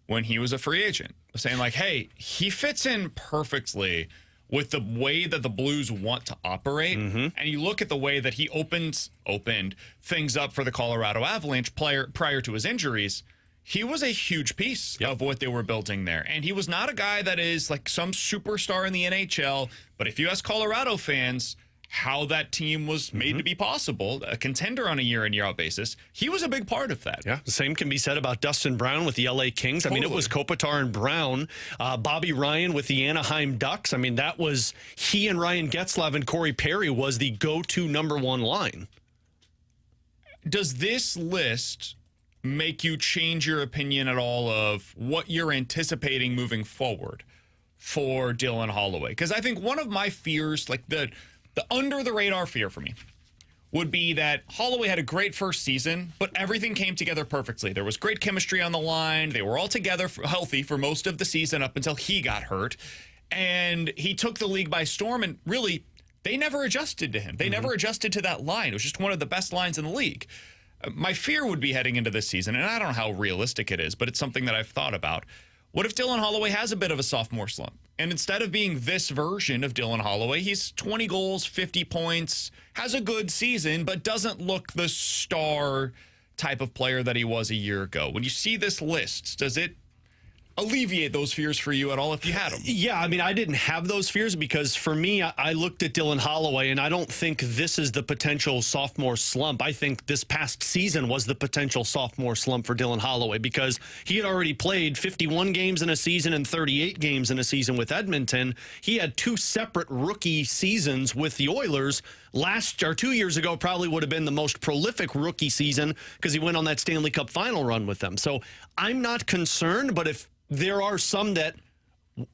when he was a free agent? Saying like, hey, he fits in perfectly with the way that the Blues want to operate. And you look at the way that he opened things up for the Colorado Avalanche prior to his injuries. He was a huge piece of what they were building there. And he was not a guy that is like some superstar in the NHL. But if you ask Colorado fans how that team was made to be possible, a contender on a year-in, year-out basis, he was a big part of that. Yeah, the same can be said about Dustin Brown with the LA Kings. I mean, it was Kopitar and Brown. Bobby Ryan with the Anaheim Ducks. I mean, that was he and Ryan Getzlaf and Corey Perry was the go-to number one line. Does this list make you change your opinion at all of what you're anticipating moving forward for Dylan Holloway? Because I think one of my fears, like the under-the-radar fear for me, would be that Holloway had a great first season, but everything came together perfectly. There was great chemistry on the line. They were all together healthy for most of the season up until he got hurt. And he took the league by storm, and really, they never adjusted to him. They never adjusted to that line. It was just one of the best lines in the league. My fear would be heading into this season, and I don't know how realistic it is, but it's something that I've thought about. What if Dylan Holloway has a bit of a sophomore slump? And instead of being this version of Dylan Holloway, he's 20 goals, 50 points, has a good season, but doesn't look the star type of player that he was a year ago. When you see this list, does it alleviate those fears for you at all if you had them? Yeah, I mean, I didn't have those fears because for me, I looked at Dylan Holloway, and I don't think this is the potential sophomore slump. I think this past season was the potential sophomore slump for Dylan Holloway because he had already played 51 games in a season and 38 games in a season with Edmonton. He had 2 separate rookie seasons with the Oilers. 2 years ago probably would have been the most prolific rookie season because he went on that Stanley Cup final run with them. So I'm not concerned, but if there are some that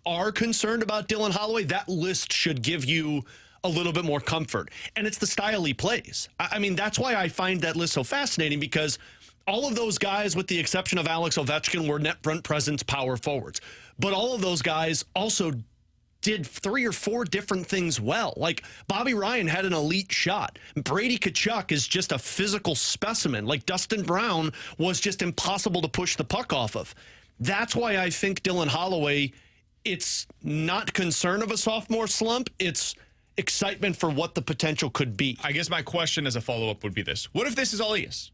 are concerned about Dylan Holloway, that list should give you a little bit more comfort. And it's the style he plays. I mean, that's why I find that list so fascinating, because all of those guys, with the exception of Alex Ovechkin, were net front presence power forwards. But all of those guys also did 3 or 4 different things well. Like, Bobby Ryan had an elite shot. Brady Tkachuk is just a physical specimen. Like, Dustin Brown was just impossible to push the puck off of. That's why I think Dylan Holloway, it's not concern of a sophomore slump. It's excitement for what the potential could be. I guess my question as a follow-up would be this. What if this is all he is?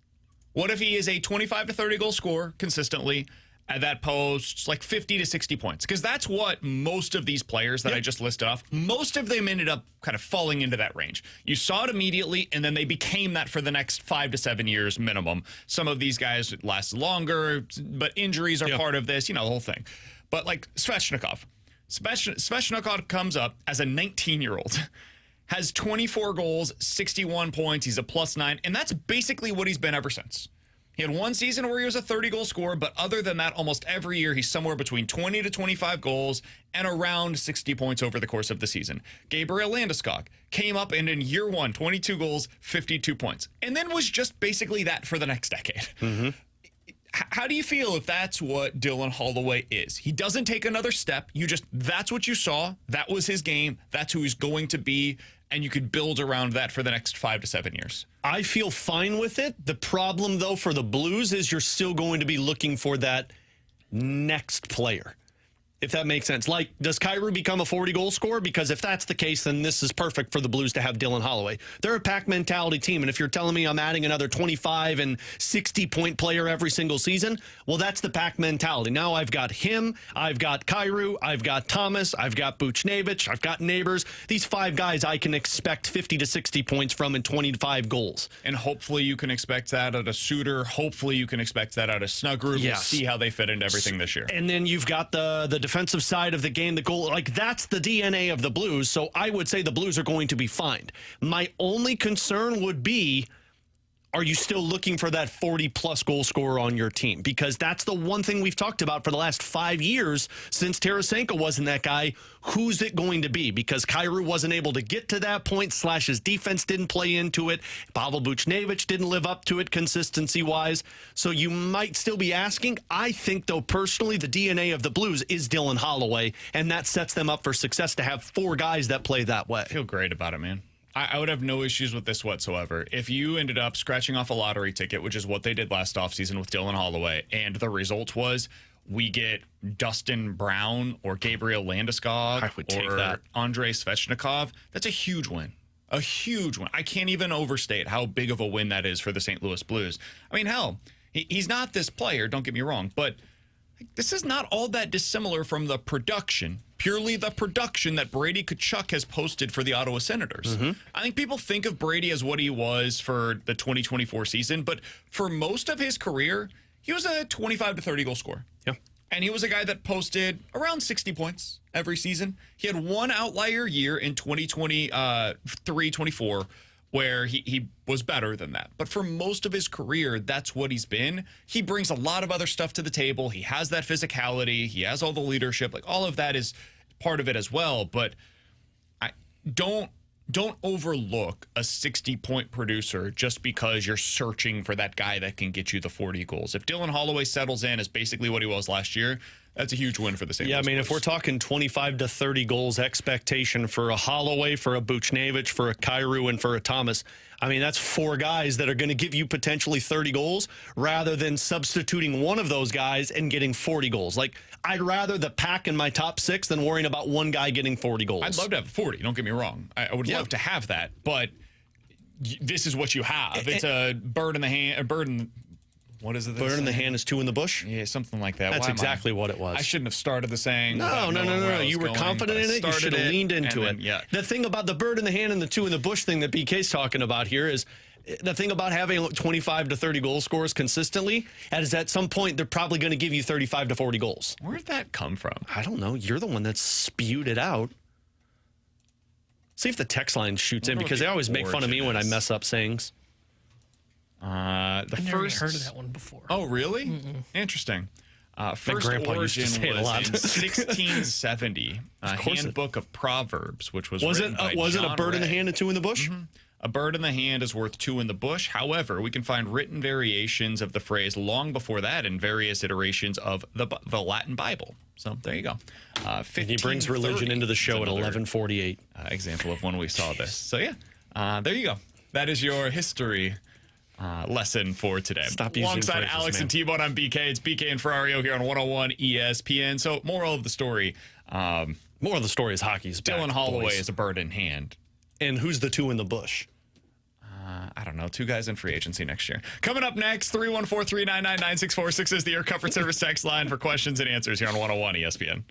What if he is a 25 to 30 goal scorer consistently at that post, like 50 to 60 points? Because that's what most of these players that I just listed off, most of them ended up kind of falling into that range. You saw it immediately, and then they became that for the next 5 to 7 years minimum. Some of these guys last longer, but injuries are part of this, the whole thing. But like Svechnikov comes up as a 19-year-old. Has 24 goals, 61 points. He's a +9, and that's basically what he's been ever since. He had one season where he was a 30-goal scorer, but other than that, almost every year he's somewhere between 20 to 25 goals and around 60 points over the course of the season. Gabriel Landeskog came up and in year 1, 22 goals, 52 points, and then was just basically that for the next decade. Mm-hmm. How do you feel if that's what Dylan Holloway is? He doesn't take another step. That's what you saw. That was his game. That's who he's going to be. And you could build around that for the next 5 to 7 years. I feel fine with it. The problem, though, for the Blues is you're still going to be looking for that next player, if that makes sense. Like, does Kyrou become a 40-goal scorer? Because if that's the case, then this is perfect for the Blues to have Dylan Holloway. They're a pack mentality team, and if you're telling me I'm adding another 25 and 60-point player every single season, well, that's the pack mentality. Now I've got him, I've got Kyrou, I've got Thomas, I've got Buchnevich, I've got Neighbors. These 5 guys I can expect 50 to 60 points from and 25 goals. And hopefully you can expect that out of Suter. Hopefully you can expect that out of Snuggerud. Yes. We'll see how they fit into everything this year. And then you've got the defensive side of the game, the goal, like that's the DNA of the Blues. So I would say the Blues are going to be fine. My only concern would be, are you still looking for that 40-plus goal scorer on your team? Because that's the one thing we've talked about for the last 5 years since Tarasenko wasn't that guy. Who's it going to be? Because Kyrou wasn't able to get to that point, / his defense didn't play into it. Pavel Buchnevich didn't live up to it consistency-wise. So you might still be asking. I think, though, personally, the DNA of the Blues is Dylan Holloway, and that sets them up for success to have 4 guys that play that way. I feel great about it, man. I would have no issues with this whatsoever. If you ended up scratching off a lottery ticket, which is what they did last offseason with Dylan Holloway, and the result was we get Dustin Brown or Gabriel Landeskog or Andrei Svechnikov, that's a huge win. A huge win. I can't even overstate how big of a win that is for the St. Louis Blues. I mean, hell, he's not this player, don't get me wrong, but this is not all that dissimilar from the production, purely the production that Brady Tkachuk has posted for the Ottawa Senators. Mm-hmm. I think people think of Brady as what he was for the 2024 season, but for most of his career, he was a 25 to 30 goal scorer. Yeah. And he was a guy that posted around 60 points every season. He had one outlier year in 2023-24 where he was better than that. But for most of his career, that's what he's been. He brings a lot of other stuff to the table. He has that physicality. He has all the leadership. Like, all of that is part of it as well. But don't overlook a 60-point producer just because you're searching for that guy that can get you the 40 goals. If Dylan Holloway settles in as basically what he was last year, that's a huge win for the St. Louis Blues. If we're talking 25 to 30 goals expectation for a Holloway, for a Buchnevich, for a Kyrou, and for a Thomas, that's 4 guys that are going to give you potentially 30 goals rather than substituting one of those guys and getting 40 goals. Like, I'd rather the pack in my top 6 than worrying about one guy getting 40 goals. I'd love to have 40, don't get me wrong. I would love to have that, but this is what you have. It's a bird in the hand, what is it? Bird in the hand is 2 in the bush? Yeah, something like that. That's exactly what it was. I shouldn't have started the saying. No. You were confident in it. You should have leaned into it. Yeah. The thing about the bird in the hand and the 2 in the bush thing that BK's talking about here is the thing about having 25 to 30 goal scorers consistently is at some point they're probably going to give you 35 to 40 goals. Where did that come from? I don't know. You're the one that spewed it out. See if the text line shoots in, because they always make fun of me when I mess up sayings. I've never heard of that one before. Oh, really? Mm-mm. Interesting. First grandpa used to origin say it a was lot. in 1670. course it- Handbook of Proverbs, which was Was written it by was it a John bird in the Ray. hand and two in the bush? A bird in the hand is worth two in the bush. However, we can find written variations of the phrase long before that in various iterations of the Latin Bible. So there you go. He brings religion into the show at 11:48. Example of when we saw this. So yeah, there you go. That is your history lesson for today. Stop using Alongside phrases, Alex man. and T-Bone, I'm BK. It's BK and Ferrario here on 101 ESPN. So moral of the story, More of the story is hockey's back, Dylan Holloway boys. is a bird in hand. And who's the two in the bush? I don't know, 2 guys in free agency next year. Coming up next, 314-399-9646 is the Air Comfort Service text line for questions and answers here on 101 ESPN.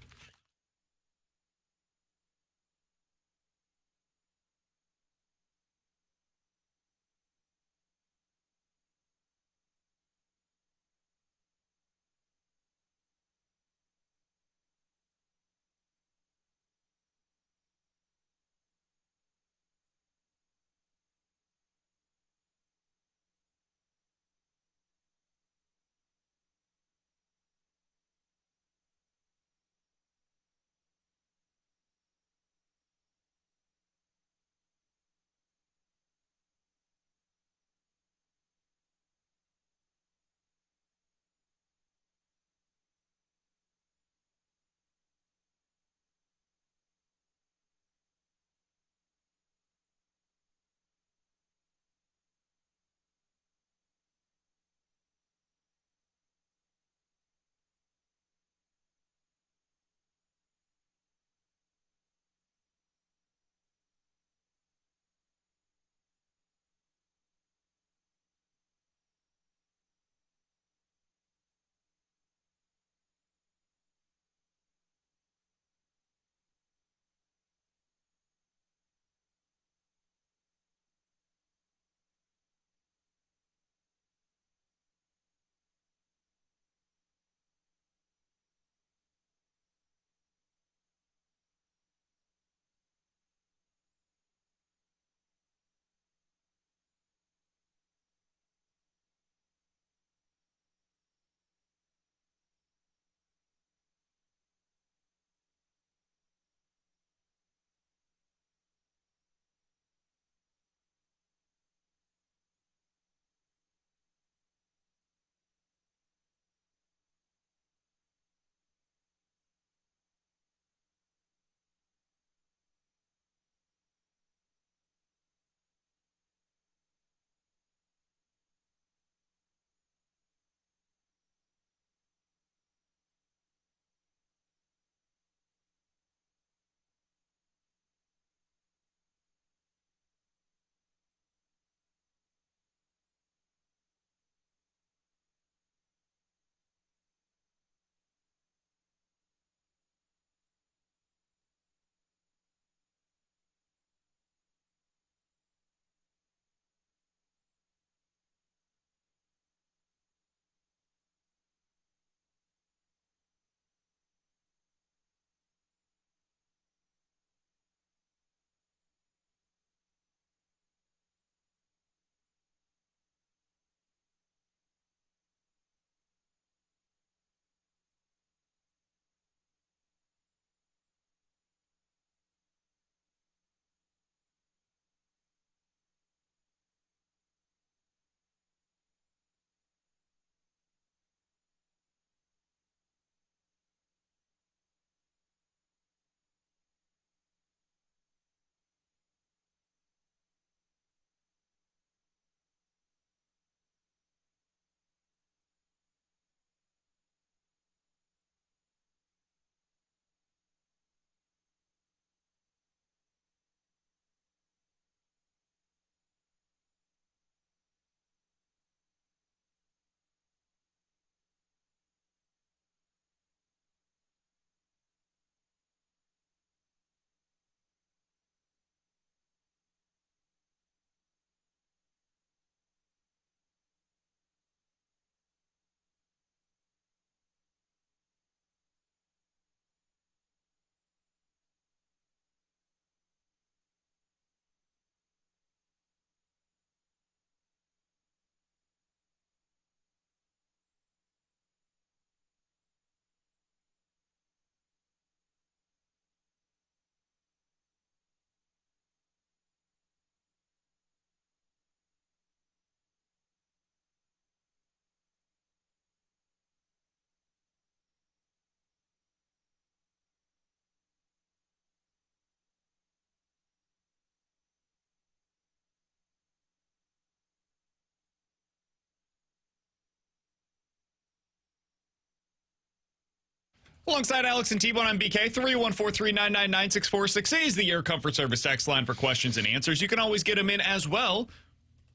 Alongside Alex and T-Bone, I'm BK. 314-399-9646 is the Air Comfort Service text line for questions and answers. You can always get them in as well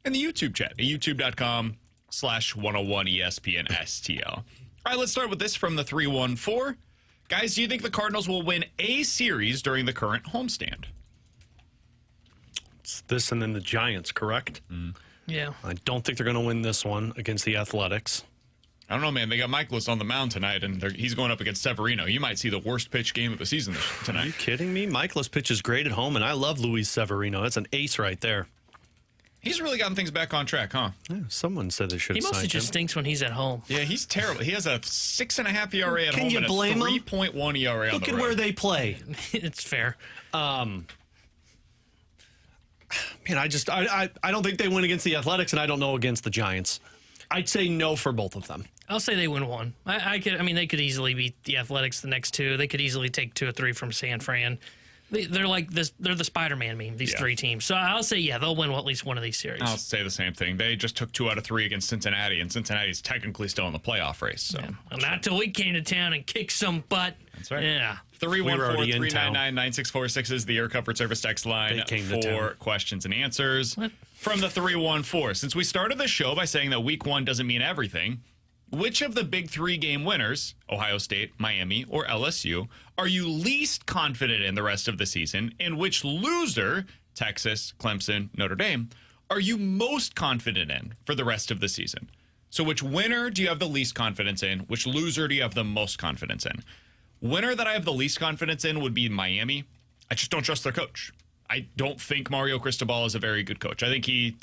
in the YouTube chat at youtube.com/101ESPNSTL. All right, let's start with this from the 314. Guys, do you think the Cardinals will win a series during the current homestand? It's this and then the Giants, correct? Yeah. I don't think they're going to win this one against the Athletics. I don't know, man. They got Michaelis on the mound tonight, and he's going up against Severino. You might see the worst pitch game of the season tonight. Are you kidding me? Michaelis pitches great at home, and I love Luis Severino. That's an ace right there. He's really gotten things back on track, huh? Yeah, someone said they should have He mostly signed just him. stinks when he's at home. Yeah, he's terrible. He has a 6.5 ERA at Can home you and a blame him? 3.1 ERA on Look the at road. where they play. It's fair. Man, I don't think they win against the Athletics, and I don't know against the Giants. I'd say no for both of them. I'll say they win one. I mean, they could easily beat the Athletics the next two. They could easily take 2 or 3 from San Fran. They're like this. They're the Spider-Man meme. These 3 teams. So I'll say they'll win at least one of these series. I'll say the same thing. They just took 2 out of 3 against Cincinnati, and Cincinnati's technically still in the playoff race. So Well, not till we came to town and kicked some butt. That's right. Yeah. 314-399-9646 is the Air Comfort Service text line They came to for town. questions and answers. What? From the 314. Since we started the show by saying that week 1 doesn't mean everything, which of the big 3 game winners, Ohio State, Miami, or LSU, are you least confident in the rest of the season? And which loser, Texas, Clemson, Notre Dame, are you most confident in for the rest of the season? So which winner do you have the least confidence in? Which loser do you have the most confidence in? Winner that I have the least confidence in would be Miami. I just don't trust their coach. I don't think Mario Cristobal is a very good coach. I think he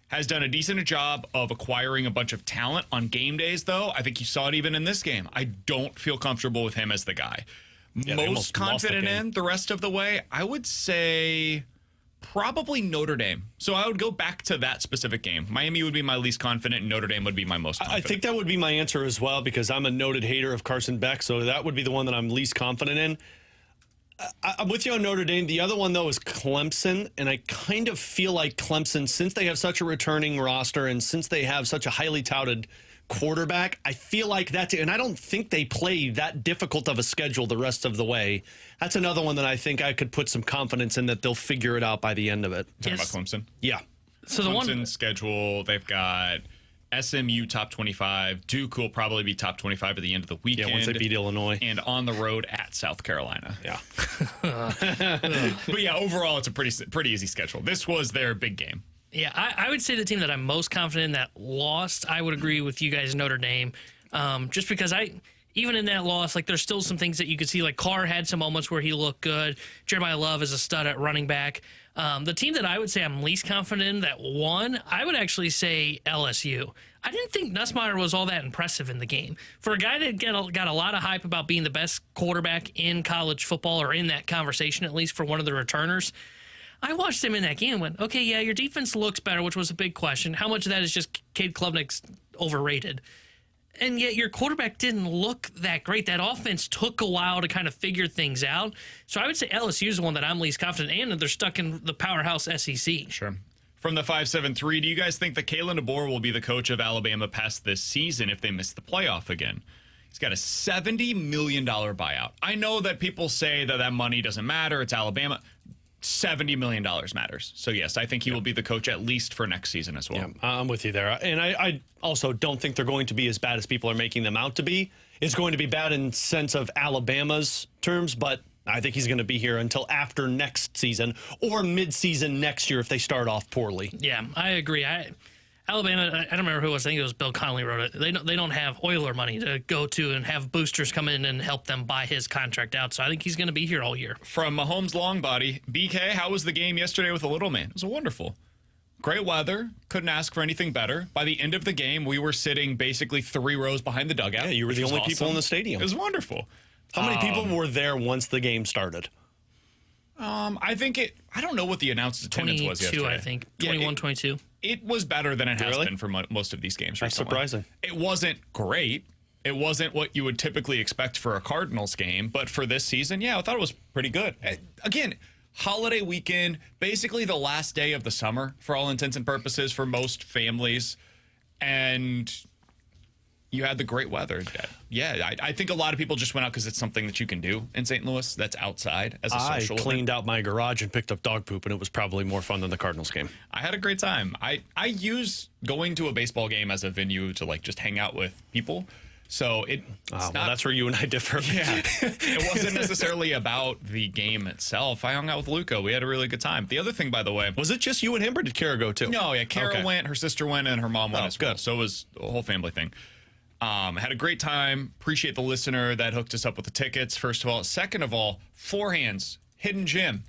has done a decent job of acquiring a bunch of talent on game days, though. I think you saw it even in this game. I don't feel comfortable with him as the guy. they Most almost lost the confident game. in the rest of the way, I would say probably Notre Dame. So I would go back to that specific game. Miami would be my least confident, and Notre Dame would be my most confident. I think that would be my answer as well, because I'm a noted hater of Carson Beck, so that would be the one that I'm least confident in. I'm with you on Notre Dame. The other one, though, is Clemson, and I kind of feel like Clemson, since they have such a returning roster and since they have such a highly touted quarterback, I feel like that's it. And I don't think they play that difficult of a schedule the rest of the way. That's another one that I think I could put some confidence in that they'll figure it out by the end of it. Talking Yes. about Clemson. Yeah. So the Clemson one. schedule, they've got SMU top 25. Duke will probably be top 25 at the end of the weekend. Yeah, once they beat Illinois. And on the road at South Carolina. Yeah. But yeah, overall, it's a pretty easy schedule. This was their big game. Yeah, I would say the team that I'm most confident in that lost, I would agree with you guys, Notre Dame. Just because even in that loss, like there's still some things that you could see. Like Carr had some moments where he looked good. Jeremiah Love is a stud at running back. The team that I would say I'm least confident in that won, I would actually say LSU. I didn't think Nussmeier was all that impressive in the game. For a guy that got a lot of hype about being the best quarterback in college football, or in that conversation at least for one of the returners, I watched him in that game and went, okay, yeah, your defense looks better, which was a big question. How much of that is just Cade Klubnik's overrated? And yet your quarterback didn't look that great. That offense took a while to kind of figure things out. So I would say LSU is the one that I'm least confident in, and they're stuck in the powerhouse SEC. Sure. From the 573, do you guys think that Kalen DeBoer will be the coach of Alabama past this season if they miss the playoff again? He's got a $70 million buyout. I know that people say that money doesn't matter. It's Alabama. $70 million matters. So, yes, I think he will be the coach at least for next season as well. Yeah, I'm with you there. And I also don't think they're going to be as bad as people are making them out to be. It's going to be bad in sense of Alabama's terms, but I think he's going to be here until after next season or mid-season next year if they start off poorly. Yeah, I agree. Alabama, I don't remember who it was. I think it was Bill Connolly wrote it. They don't have Euler money to go to and have boosters come in and help them buy his contract out. So I think he's going to be here all year. From Mahomes' long body, BK, how was the game yesterday with the little man? It was wonderful. Great weather. Couldn't ask for anything better. By the end of the game, we were sitting basically 3 rows behind the dugout. Yeah, you were which the was only people awesome. in the stadium. It was wonderful. How many people were there once the game started? I think I don't know what the announced attendance was 22, yesterday. I think. Yeah, 21, 22. It was better than it has Really? been for most of these games That's recently. surprising. It wasn't great. It wasn't what you would typically expect for a Cardinals game, but for this season, yeah, I thought it was pretty good. Again, holiday weekend, basically the last day of the summer for all intents and purposes for most families. And You had the great weather. Yeah, I think a lot of people just went out because it's something that you can do in St. Louis that's outside as a social I cleaned out my garage and picked up dog poop, and it was probably more fun than the Cardinals game. I had a great time. I use going to a baseball game as a venue to like just hang out with people. So well, that's where you and I differ. Yeah, it wasn't necessarily about the game itself. I hung out with Luca. We had a really good time. The other thing, by the way, was it just you and him, or did Kara go too? No, yeah, Kara went, her sister went, and her mom went as well. Good. So it was a whole family thing. Had a great time. Appreciate the listener that hooked us up with the tickets, first of all. Second of all, Four Hands, hidden gym.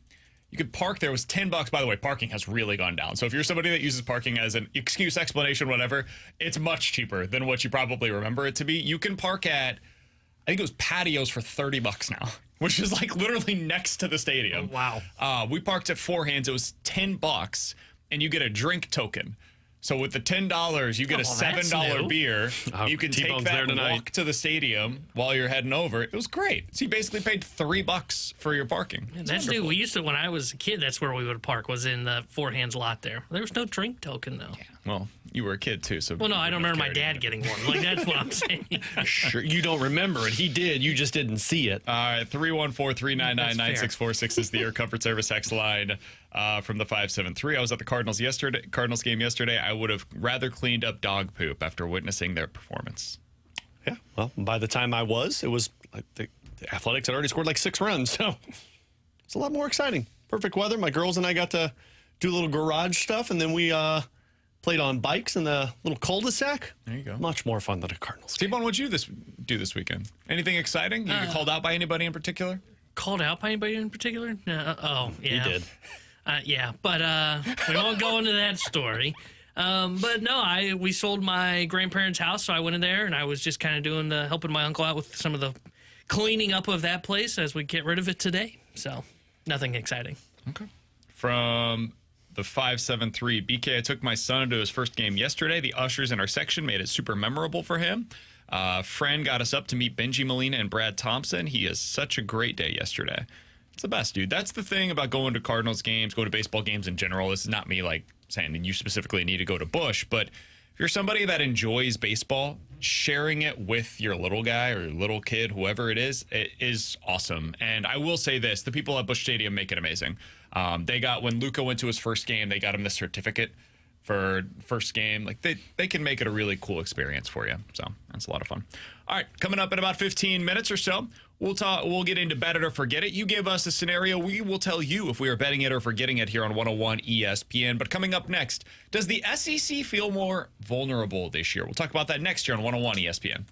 You could park there. It was $10. By the way, parking has really gone down. So if you're somebody that uses parking as an excuse, explanation, whatever, it's much cheaper than what you probably remember it to be. You can park at, I think it was patios for $30 now, which is like literally next to the stadium. Oh, wow. We parked at Four Hands. It was $10, and you get a drink token. So with the $10, you get a $7 beer. You can take that and walk to the stadium while you're heading over. It was great. So you basically paid $3 for your parking. That's new. We used to, when I was a kid, that's where we would park, was in the Four Hands lot there. There was no drink token, though. Yeah. Well, you were a kid, too. So well, no, I don't remember my dad getting one. Like, that's what I'm saying. Sure, you don't remember it. He did. You just didn't see it. All right, 314-399-9646 is the Air Comfort Service text line from the 573. I was at the Cardinals game yesterday. I would have rather cleaned up dog poop after witnessing their performance. Yeah, well, by the time I was, it was like the Athletics had already scored like 6 runs, so it's a lot more exciting. Perfect weather. My girls and I got to do a little garage stuff, and then we played on bikes in the little cul-de-sac. There you go. Much more fun than a Cardinals game. T-Bone, what'd you do this weekend? Anything exciting? You get called out by anybody in particular? Called out by anybody in particular? No. Oh, yeah. He did. Yeah, but we won't go into that story. But no, we sold my grandparents' house, so I went in there and I was just kind of helping my uncle out with some of the cleaning up of that place as we get rid of it today. So nothing exciting. Okay. From the 573, BK, I took my son to his first game yesterday. The ushers in our section made it super memorable for him. Friend got us up to meet Benji Molina and Brad Thompson. He has such a great day yesterday. It's the best, dude. That's the thing about going to Cardinals games, going to baseball games in general. This is not me like saying that you specifically need to go to Busch, but if you're somebody that enjoys baseball, sharing it with your little guy or your little kid, whoever it is awesome. And I will say this, the people at Busch Stadium make it amazing. When Luca went to his first game, they got him the certificate for first game. Like they can make it a really cool experience for you. So that's a lot of fun. All right, coming up in about 15 minutes or so, we'll get into bet it or forget it. You give us a scenario, we will tell you if we are betting it or forgetting it here on 101 ESPN. But coming up next, does the SEC feel more vulnerable this year? We'll talk about that next year on 101 ESPN.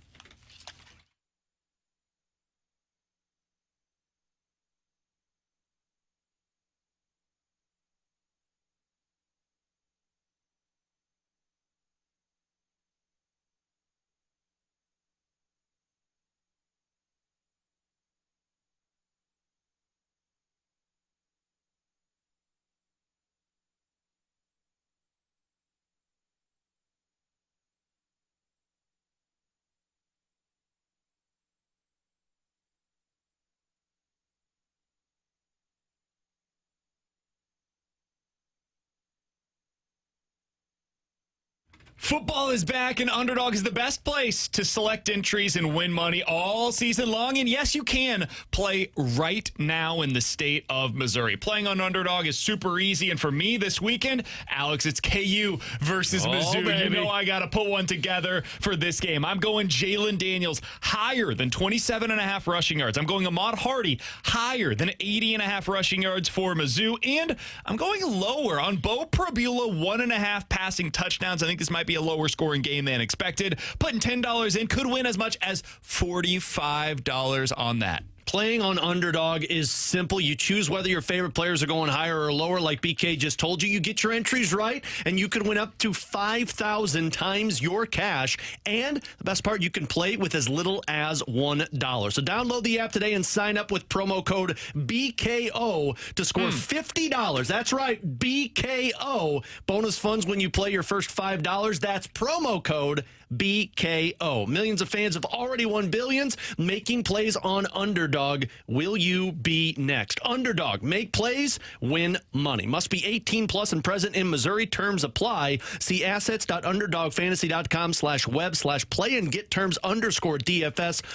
Football is back, and Underdog is the best place to select entries and win money all season long. And yes, you can play right now in the state of Missouri. Playing on Underdog is super easy. And for me this weekend, Alex, it's KU versus Mizzou. Baby. You know I got to put one together for this game. I'm going Jalen Daniels higher than 27.5 rushing yards. I'm going Ahmad Hardy higher than 80.5 rushing yards for Mizzou. And I'm going lower on Bo Prabula, 1.5 passing touchdowns. I think this might be a lower scoring game than expected. Putting $10 in, could win as much as $45 on that. Playing on Underdog is simple. You choose whether your favorite players are going higher or lower, like BK just told you. You get your entries right, and you can win up to 5,000 times your cash. And the best part, you can play with as little as $1. So download the app today and sign up with promo code BKO to score $50. That's right, BKO. Bonus funds when you play your first $5. That's promo code BKO. Millions of fans have already won billions making plays on Underdog. Will you be next? Underdog. Make plays, win money. Must be 18 plus and present in Missouri. Terms apply. See assets.underdogfantasy.com/web/play and get terms _DFS_.html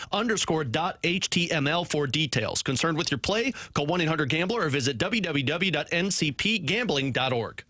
for details. Concerned with your play? Call 1-800-GAMBLER or visit www.ncpgambling.org.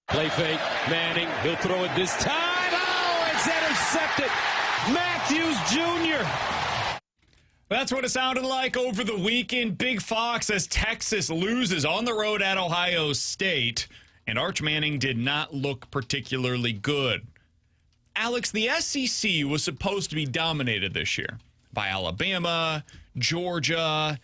Play fake, Manning, he'll throw it this time. Oh, it's intercepted. Matthews Jr. That's what it sounded like over the weekend. Big Fox as Texas loses on the road at Ohio State. And Arch Manning did not look particularly good. Alex, the SEC was supposed to be dominated this year by Alabama, Georgia,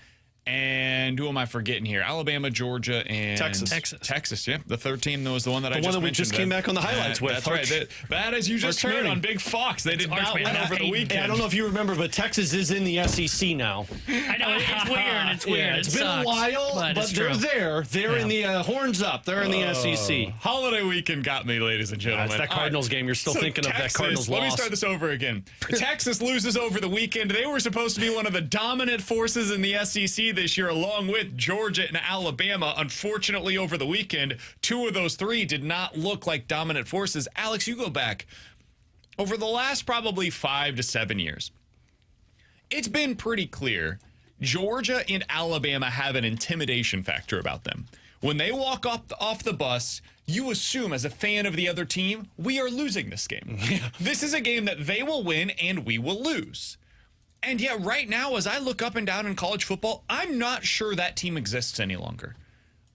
and who am I forgetting here? Alabama, Georgia, and Texas, yeah. The third team was the one that I just mentioned. The one that we just came back on the highlights with. That's right. That, as you just heard on Big Fox, they did not win over the weekend. I don't know if you remember, but Texas is in the SEC now. I know, it's weird. It's weird. Yeah, it's been a while, but they're there. They're in the horns up. They're in the SEC. Holiday weekend got me, ladies and gentlemen. It's that Cardinals game. You're still thinking Texas, of that Cardinals loss. Let me start this over again. Texas loses over the weekend. They were supposed to be one of the dominant forces in the SEC this year, along with Georgia and Alabama. Unfortunately, over the weekend, two of those three did not look like dominant forces. Alex, you go back over the last probably 5 to 7 years. It's been pretty clear Georgia and Alabama have an intimidation factor about them. When they walk off the bus, you assume as a fan of the other team, we are losing this game. This is a game that they will win and we will lose. And yet right now, as I look up and down in college football, I'm not sure that team exists any longer.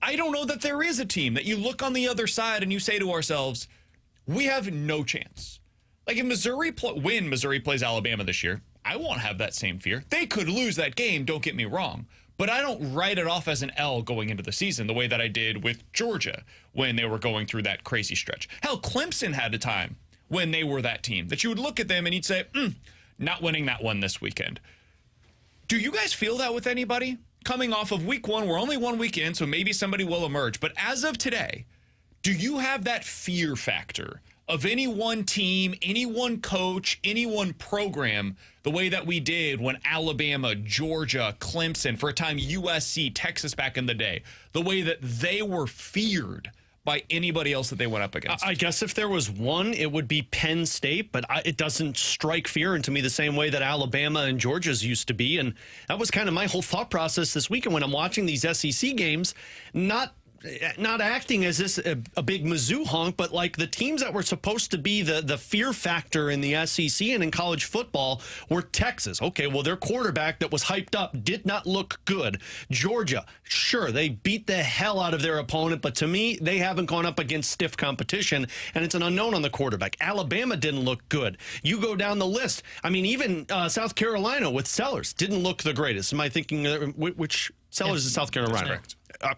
I don't know that there is a team that you look on the other side and you say to ourselves, we have no chance. Like if Missouri plays Alabama this year, I won't have that same fear. They could lose that game, don't get me wrong. But I don't write it off as an L going into the season the way that I did with Georgia when they were going through that crazy stretch. Hell, Clemson had a time when they were that team that you would look at them and you'd say, not winning that one this weekend. Do you guys feel that with anybody? Coming off of week one, we're only 1 week in, so maybe somebody will emerge. But as of today, do you have that fear factor of any one team, any one coach, any one program, the way that we did when Alabama, Georgia, Clemson, for a time USC, Texas back in the day, the way that they were feared by anybody else that they went up against. I guess if there was one, it would be Penn State, but it doesn't strike fear into me the same way that Alabama and Georgia's used to be. And that was kind of my whole thought process this weekend when I'm watching these SEC games, not acting as this a big Mizzou honk, but like the teams that were supposed to be the fear factor in the SEC and in college football were Texas. Okay, well, their quarterback that was hyped up did not look good. Georgia, sure, they beat the hell out of their opponent, but to me, they haven't gone up against stiff competition, and it's an unknown on the quarterback. Alabama didn't look good. You go down the list. I mean, even South Carolina with Sellers didn't look the greatest. Am I thinking which Sellers is South Carolina? Correct.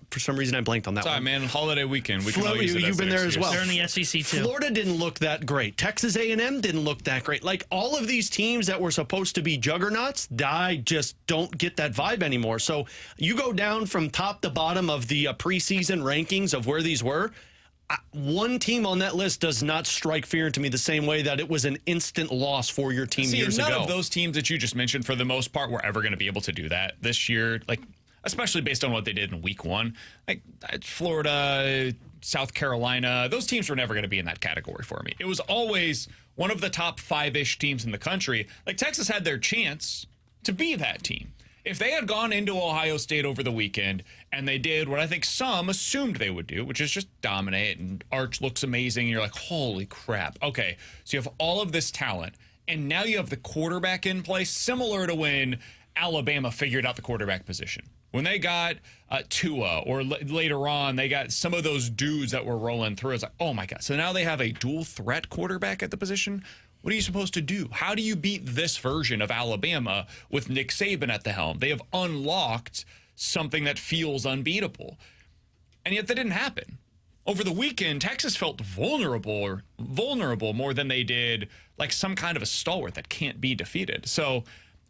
For some reason, I blanked on that Sorry, one. man. Holiday weekend. We can all use it You've been there as well. They're in the SEC too. Florida didn't look that great. Texas A&M didn't look that great. Like all of these teams that were supposed to be juggernauts, I just don't get that vibe anymore. So you go down from top to bottom of the preseason rankings of where these were. One team on that list does not strike fear into me the same way that it was an instant loss for your team years ago. None of those teams that you just mentioned, for the most part, were ever going to be able to do that this year. Like, especially based on what they did in week one. Like Florida, South Carolina, those teams were never going to be in that category for me. It was always one of the top 5-ish teams in the country. Like Texas had their chance to be that team. If they had gone into Ohio State over the weekend and they did what I think some assumed they would do, which is just dominate, and Arch looks amazing, and you're like, holy crap. Okay, so you have all of this talent, and now you have the quarterback in place, similar to when Alabama figured out the quarterback position. When they got Tua, or later on, they got some of those dudes that were rolling through. It's like, oh my God. So now they have a dual threat quarterback at the position. What are you supposed to do? How do you beat this version of Alabama with Nick Saban at the helm? They have unlocked something that feels unbeatable. And yet that didn't happen. Over the weekend, Texas felt vulnerable more than they did like some kind of a stalwart that can't be defeated. So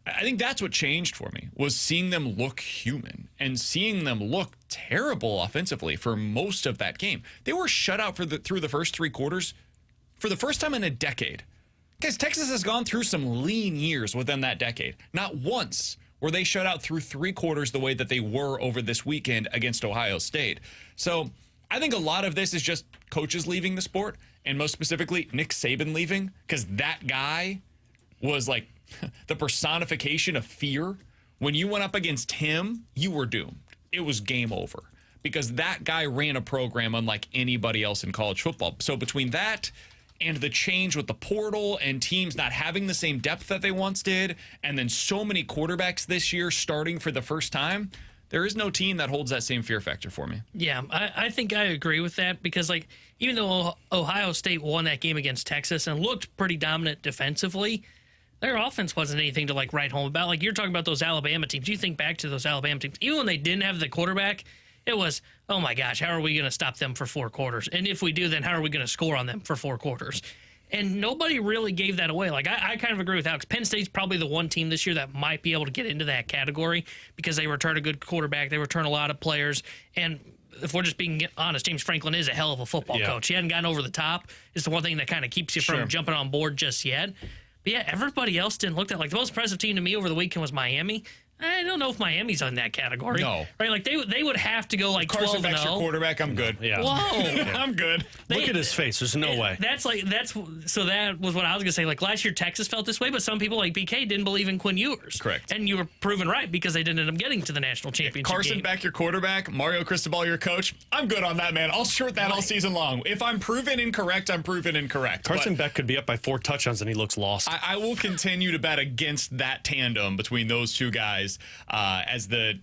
I think that's what changed for me, was seeing them look human and seeing them look terrible offensively for most of that game. They were shut out through the first 3 quarters for the first time in a decade. Guys, Texas has gone through some lean years within that decade. Not once were they shut out through 3 quarters the way that they were over this weekend against Ohio State. So I think a lot of this is just coaches leaving the sport, and most specifically Nick Saban leaving, because that guy was like the personification of fear. When you went up against him, you were doomed. It was game over, because that guy ran a program unlike anybody else in college football. So between that and the change with the portal and teams not having the same depth that they once did, and then so many quarterbacks this year starting for the first time, there is no team that holds that same fear factor for me. Yeah, I think I agree with that, because like even though Ohio State won that game against Texas and looked pretty dominant defensively, their offense wasn't anything to like write home about. Like you're talking about those Alabama teams. You think back to those Alabama teams, even when they didn't have the quarterback, it was, oh my gosh, how are we going to stop them for 4 quarters? And if we do, then how are we going to score on them for 4 quarters? And nobody really gave that away. Like I kind of agree with Alex. Penn State's probably the one team this year that might be able to get into that category, because they return a good quarterback. They return a lot of players. And if we're just being honest, James Franklin is a hell of a football coach. He hadn't gotten over the top. It's the one thing that kind of keeps you from jumping on board just yet. But yeah, everybody else didn't look that. Like the most impressive team to me over the weekend was Miami. I don't know if Miami's on that category. No. Right? Like they would have to go like 12-0. Carson Beck's your quarterback, I'm good. Yeah. Whoa. I'm good. Look at his face. There's no way. So that was what I was gonna say. Like last year, Texas felt this way, but some people like BK didn't believe in Quinn Ewers. Correct. And you were proven right, because they didn't end up getting to the national championship Carson game. Beck, your quarterback, Mario Cristobal, your coach. I'm good on that, man. I'll short that all season long. If I'm proven incorrect, I'm proven incorrect. Carson Beck could be up by 4 touchdowns and he looks lost. I will continue to bet against that tandem between those two guys as the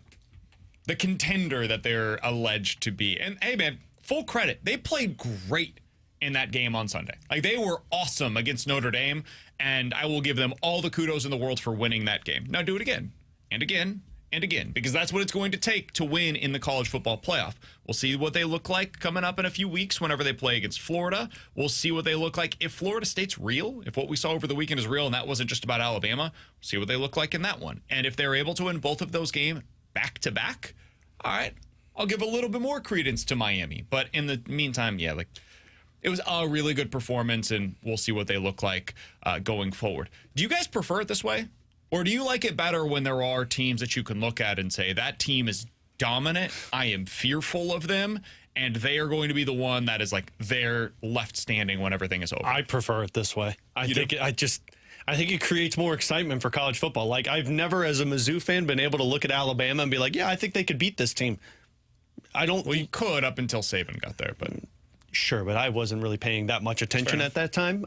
contender that they're alleged to be. And hey, man, full credit. They played great in that game on Sunday. Like, they were awesome against Notre Dame, and I will give them all the kudos in the world for winning that game. Now do it again and again and again, because that's what it's going to take to win in the college football playoff. We'll see what they look like coming up in a few weeks whenever they play against Florida. We'll see what they look like if Florida State's real, if what we saw over the weekend is real and that wasn't just about Alabama. We'll see what they look like in that one. And if they're able to win both of those games back-to-back, all right, I'll give a little bit more credence to Miami. But in the meantime, yeah, like, it was a really good performance, and we'll see what they look like going forward. Do you guys prefer it this way? Or do you like it better when there are teams that you can look at and say, that team is dominant, I am fearful of them, and they are going to be the one that is like they're left standing when everything is over. I prefer it this way. I think it creates more excitement for college football. Like, I've never, as a Mizzou fan, been able to look at Alabama and be like, yeah, I think they could beat this team. Well, you could up until Saban got there, but sure, but I wasn't really paying that much attention at that time.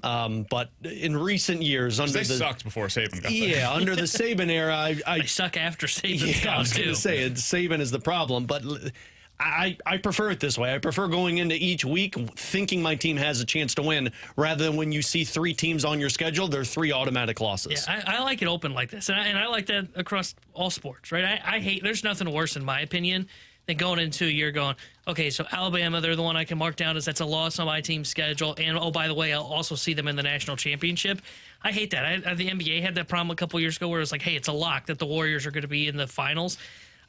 But in recent years, under they sucked before Saban got there. Yeah, under the Saban era, They suck after Saban's I gone, was going too. to say Saban is the problem, but I prefer it this way. I prefer going into each week thinking my team has a chance to win, rather than when you see 3 teams on your schedule, there are 3 automatic losses. Yeah, I like it open like this, and I like that across all sports, right? I hate, there's nothing worse, in my opinion, than going into a year going, okay, so Alabama, they're the one I can mark down as that's a loss on my team's schedule, and oh, by the way, I'll also see them in the national championship. I hate that. The NBA had that problem a couple years ago where it's like, hey, it's a lock that the Warriors are going to be in the finals.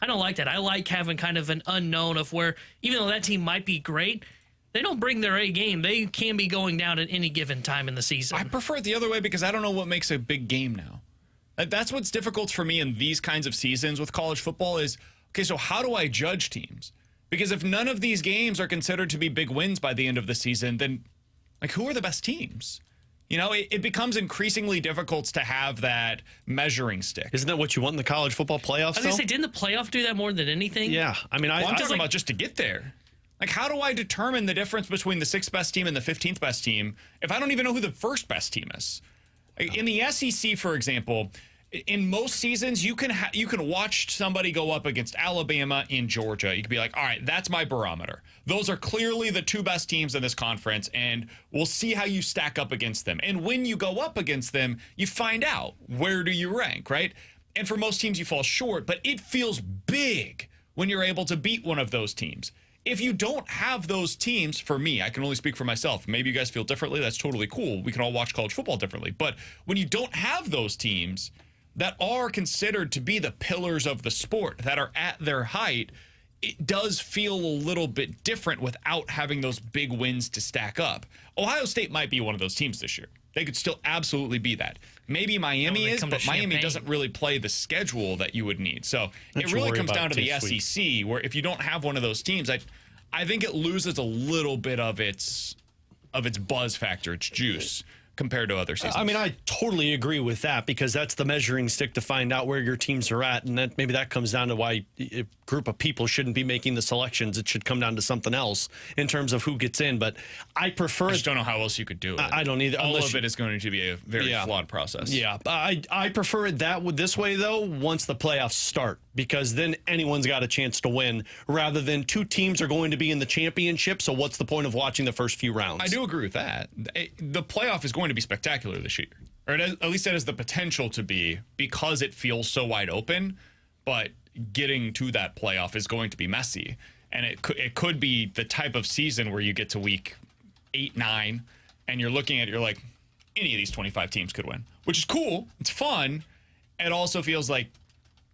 I don't like that. I like having kind of an unknown of where, even though that team might be great, they don't bring their A game. They can be going down at any given time in the season. I prefer it the other way because I don't know what makes a big game now. That's what's difficult for me in these kinds of seasons with college football is, okay, so how do I judge teams? Because if none of these games are considered to be big wins by the end of the season, then, like, who are the best teams? You know, it becomes increasingly difficult to have that measuring stick. Isn't that what you want in the college football playoffs, I was going to say, didn't the playoff do that more than anything? Yeah. I mean, I'm talking about just to get there. Like, how do I determine the difference between the 6th best team and the 15th best team if I don't even know who the first best team is? In the SEC, for example, in most seasons, you can watch somebody go up against Alabama in Georgia. You can be like, all right, that's my barometer. Those are clearly the 2 best teams in this conference, and we'll see how you stack up against them. And when you go up against them, you find out where do you rank, right? And for most teams, you fall short, but it feels big when you're able to beat one of those teams. If you don't have those teams, for me, I can only speak for myself. Maybe you guys feel differently. That's totally cool. We can all watch college football differently. But when you don't have those teams that are considered to be the pillars of the sport, that are at their height, it does feel a little bit different without having those big wins to stack up. Ohio State might be one of those teams this year. They could still absolutely be that. Maybe Miami is, but Miami doesn't really play the schedule that you would need. So it really comes down to the SEC, where if you don't have one of those teams, I think it loses a little bit of its buzz factor, its juice, compared to other seasons. I mean, I totally agree with that, because that's the measuring stick to find out where your teams are at, and that maybe that comes down to why a group of people shouldn't be making the selections. It should come down to something else in terms of who gets in. But I prefer. I just don't know how else you could do it. I don't either. All of it is going to be a very flawed process. Yeah, I prefer it this way though. Once the playoffs start, because then anyone's got a chance to win, rather than 2 teams are going to be in the championship. So what's the point of watching the first few rounds? I do agree with that. The playoff is going to be spectacular this year, or at least it has the potential to be, because it feels so wide open. But getting to that playoff is going to be messy, and it could be the type of season where you get to week 8, 9, and you're looking at it, you're like, any of these 25 teams could win, which is cool. It's fun. It also feels like,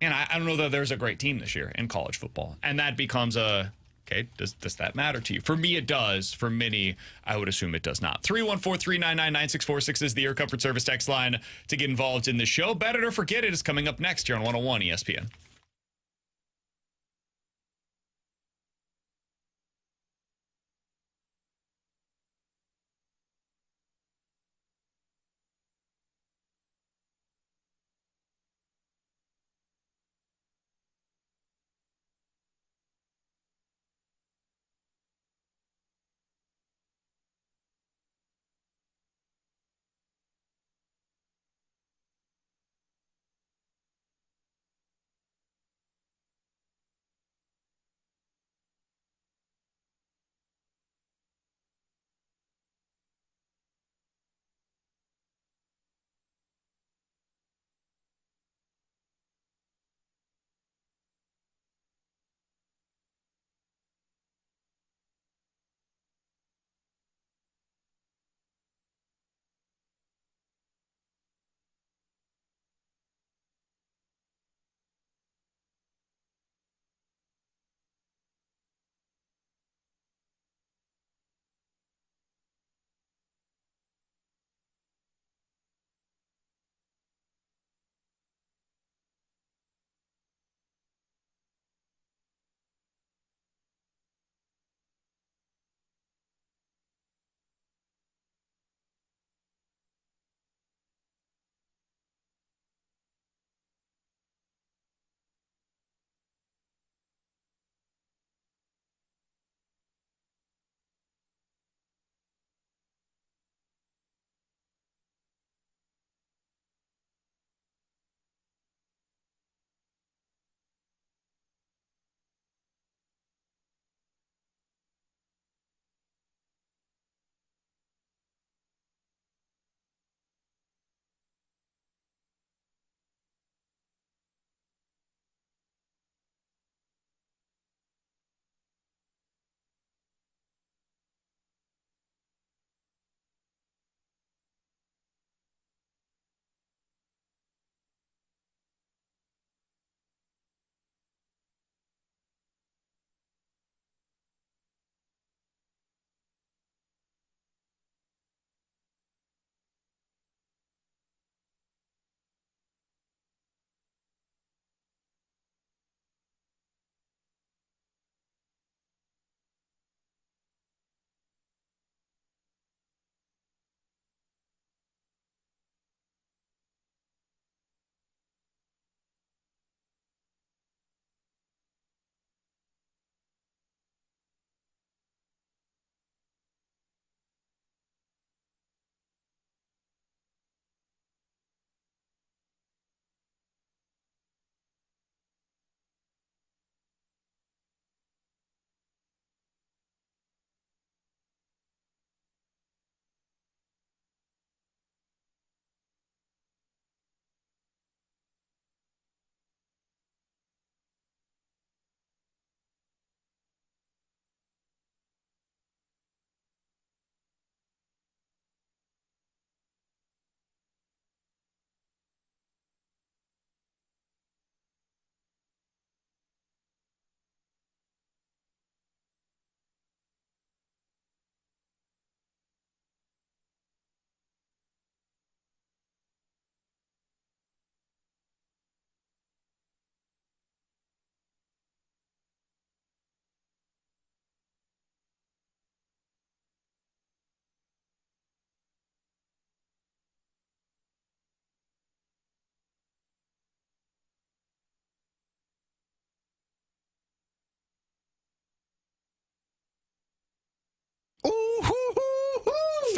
and I don't know that there's a great team this year in college football, and that becomes okay, does that matter to you? For me, it does. For many, I would assume it does not. 314-399-9646 is the Air Comfort Service text line to get involved in the show. Bet It or Forget It is coming up next here on 101 ESPN.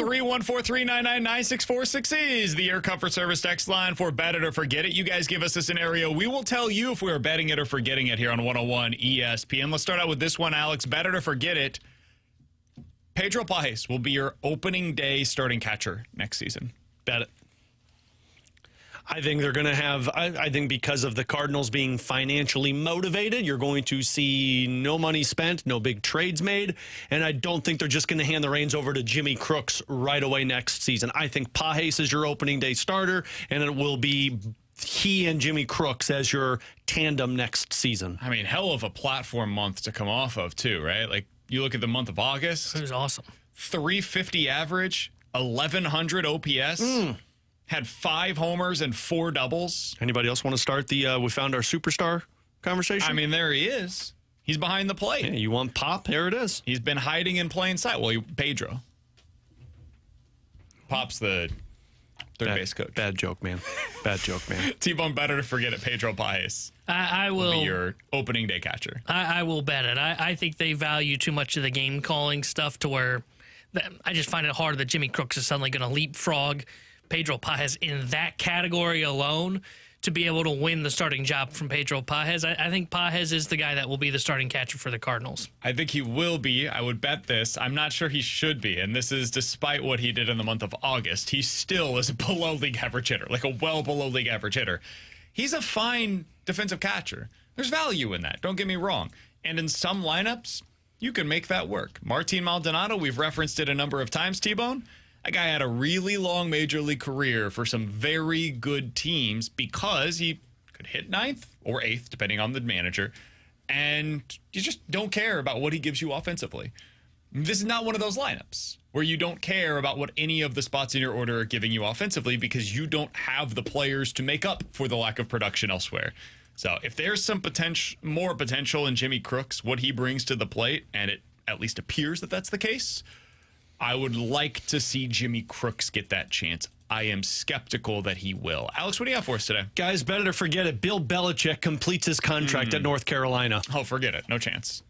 314-399-9646 is the Air Comfort Service text line for Bet It or Forget It. You guys give us a scenario. We will tell you if we're betting it or forgetting it here on 101 ESPN. Let's start out with this one, Alex. Bet it or forget it. Pedro Pajes will be your opening day starting catcher next season. Bet it. I think they're going to have, I think because of the Cardinals being financially motivated, you're going to see no money spent, no big trades made, and I don't think they're just going to hand the reins over to Jimmy Crooks right away next season. I think Pajes is your opening day starter, and it will be he and Jimmy Crooks as your tandem next season. I mean, hell of a platform month to come off of, too, right? Like, you look at the month of August. It was awesome. 350 average, 1,100 OPS. Had 5 homers and 4 doubles. Anybody else want to start the we found our superstar conversation? I mean, there he is. He's behind the plate. Yeah, you want Pop? Here it is. He's been hiding in plain sight. Well, Pedro. Pop's the third base coach. Bad joke, man. Bad joke, man. T-Bone, better to forget it. Pedro Pajes. I will be your opening day catcher. I will bet it. I think they value too much of the game calling stuff to where I just find it hard that Jimmy Crooks is suddenly going to leapfrog Pedro Pajes in that category alone to be able to win the starting job from Pedro Pajes. I think Pajes is the guy that will be the starting catcher for the Cardinals. I think he will be. I would bet this. I'm not sure he should be, and this is despite what he did in the month of August. He still is a below league average hitter, like a well below league average hitter. He's a fine defensive catcher. There's value in that. Don't get me wrong. And in some lineups, you can make that work. Martin Maldonado, we've referenced it a number of times, T-Bone. That guy had a really long major league career for some very good teams because he could hit 9th or 8th, depending on the manager, and you just don't care about what he gives you offensively. This is not one of those lineups where you don't care about what any of the spots in your order are giving you offensively because you don't have the players to make up for the lack of production elsewhere. So if there's some more potential in Jimmy Crooks, what he brings to the plate, and it at least appears that that's the case, I would like to see Jimmy Crooks get that chance. I am skeptical that he will. Alex, what do you have for us today? Guys, better to forget it. Bill Belichick completes his contract at North Carolina. Oh, forget it. No chance.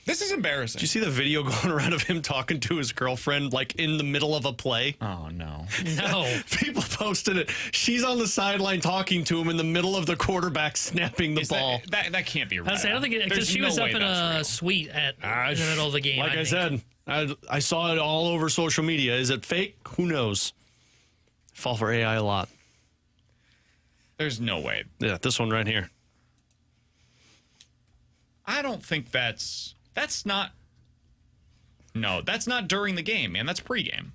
This is embarrassing. Did you see the video going around of him talking to his girlfriend, like in the middle of a play? Oh, no. No. People posted it. She's on the sideline talking to him in the middle of the quarterback snapping the ball. That can't be right. I don't think because she was up in a suite in the middle of the game. Like I said, I saw it all over social media. Is it fake? Who knows? Fall for AI a lot. There's no way. Yeah, this one right here. I don't think that's not during the game, man. That's pregame.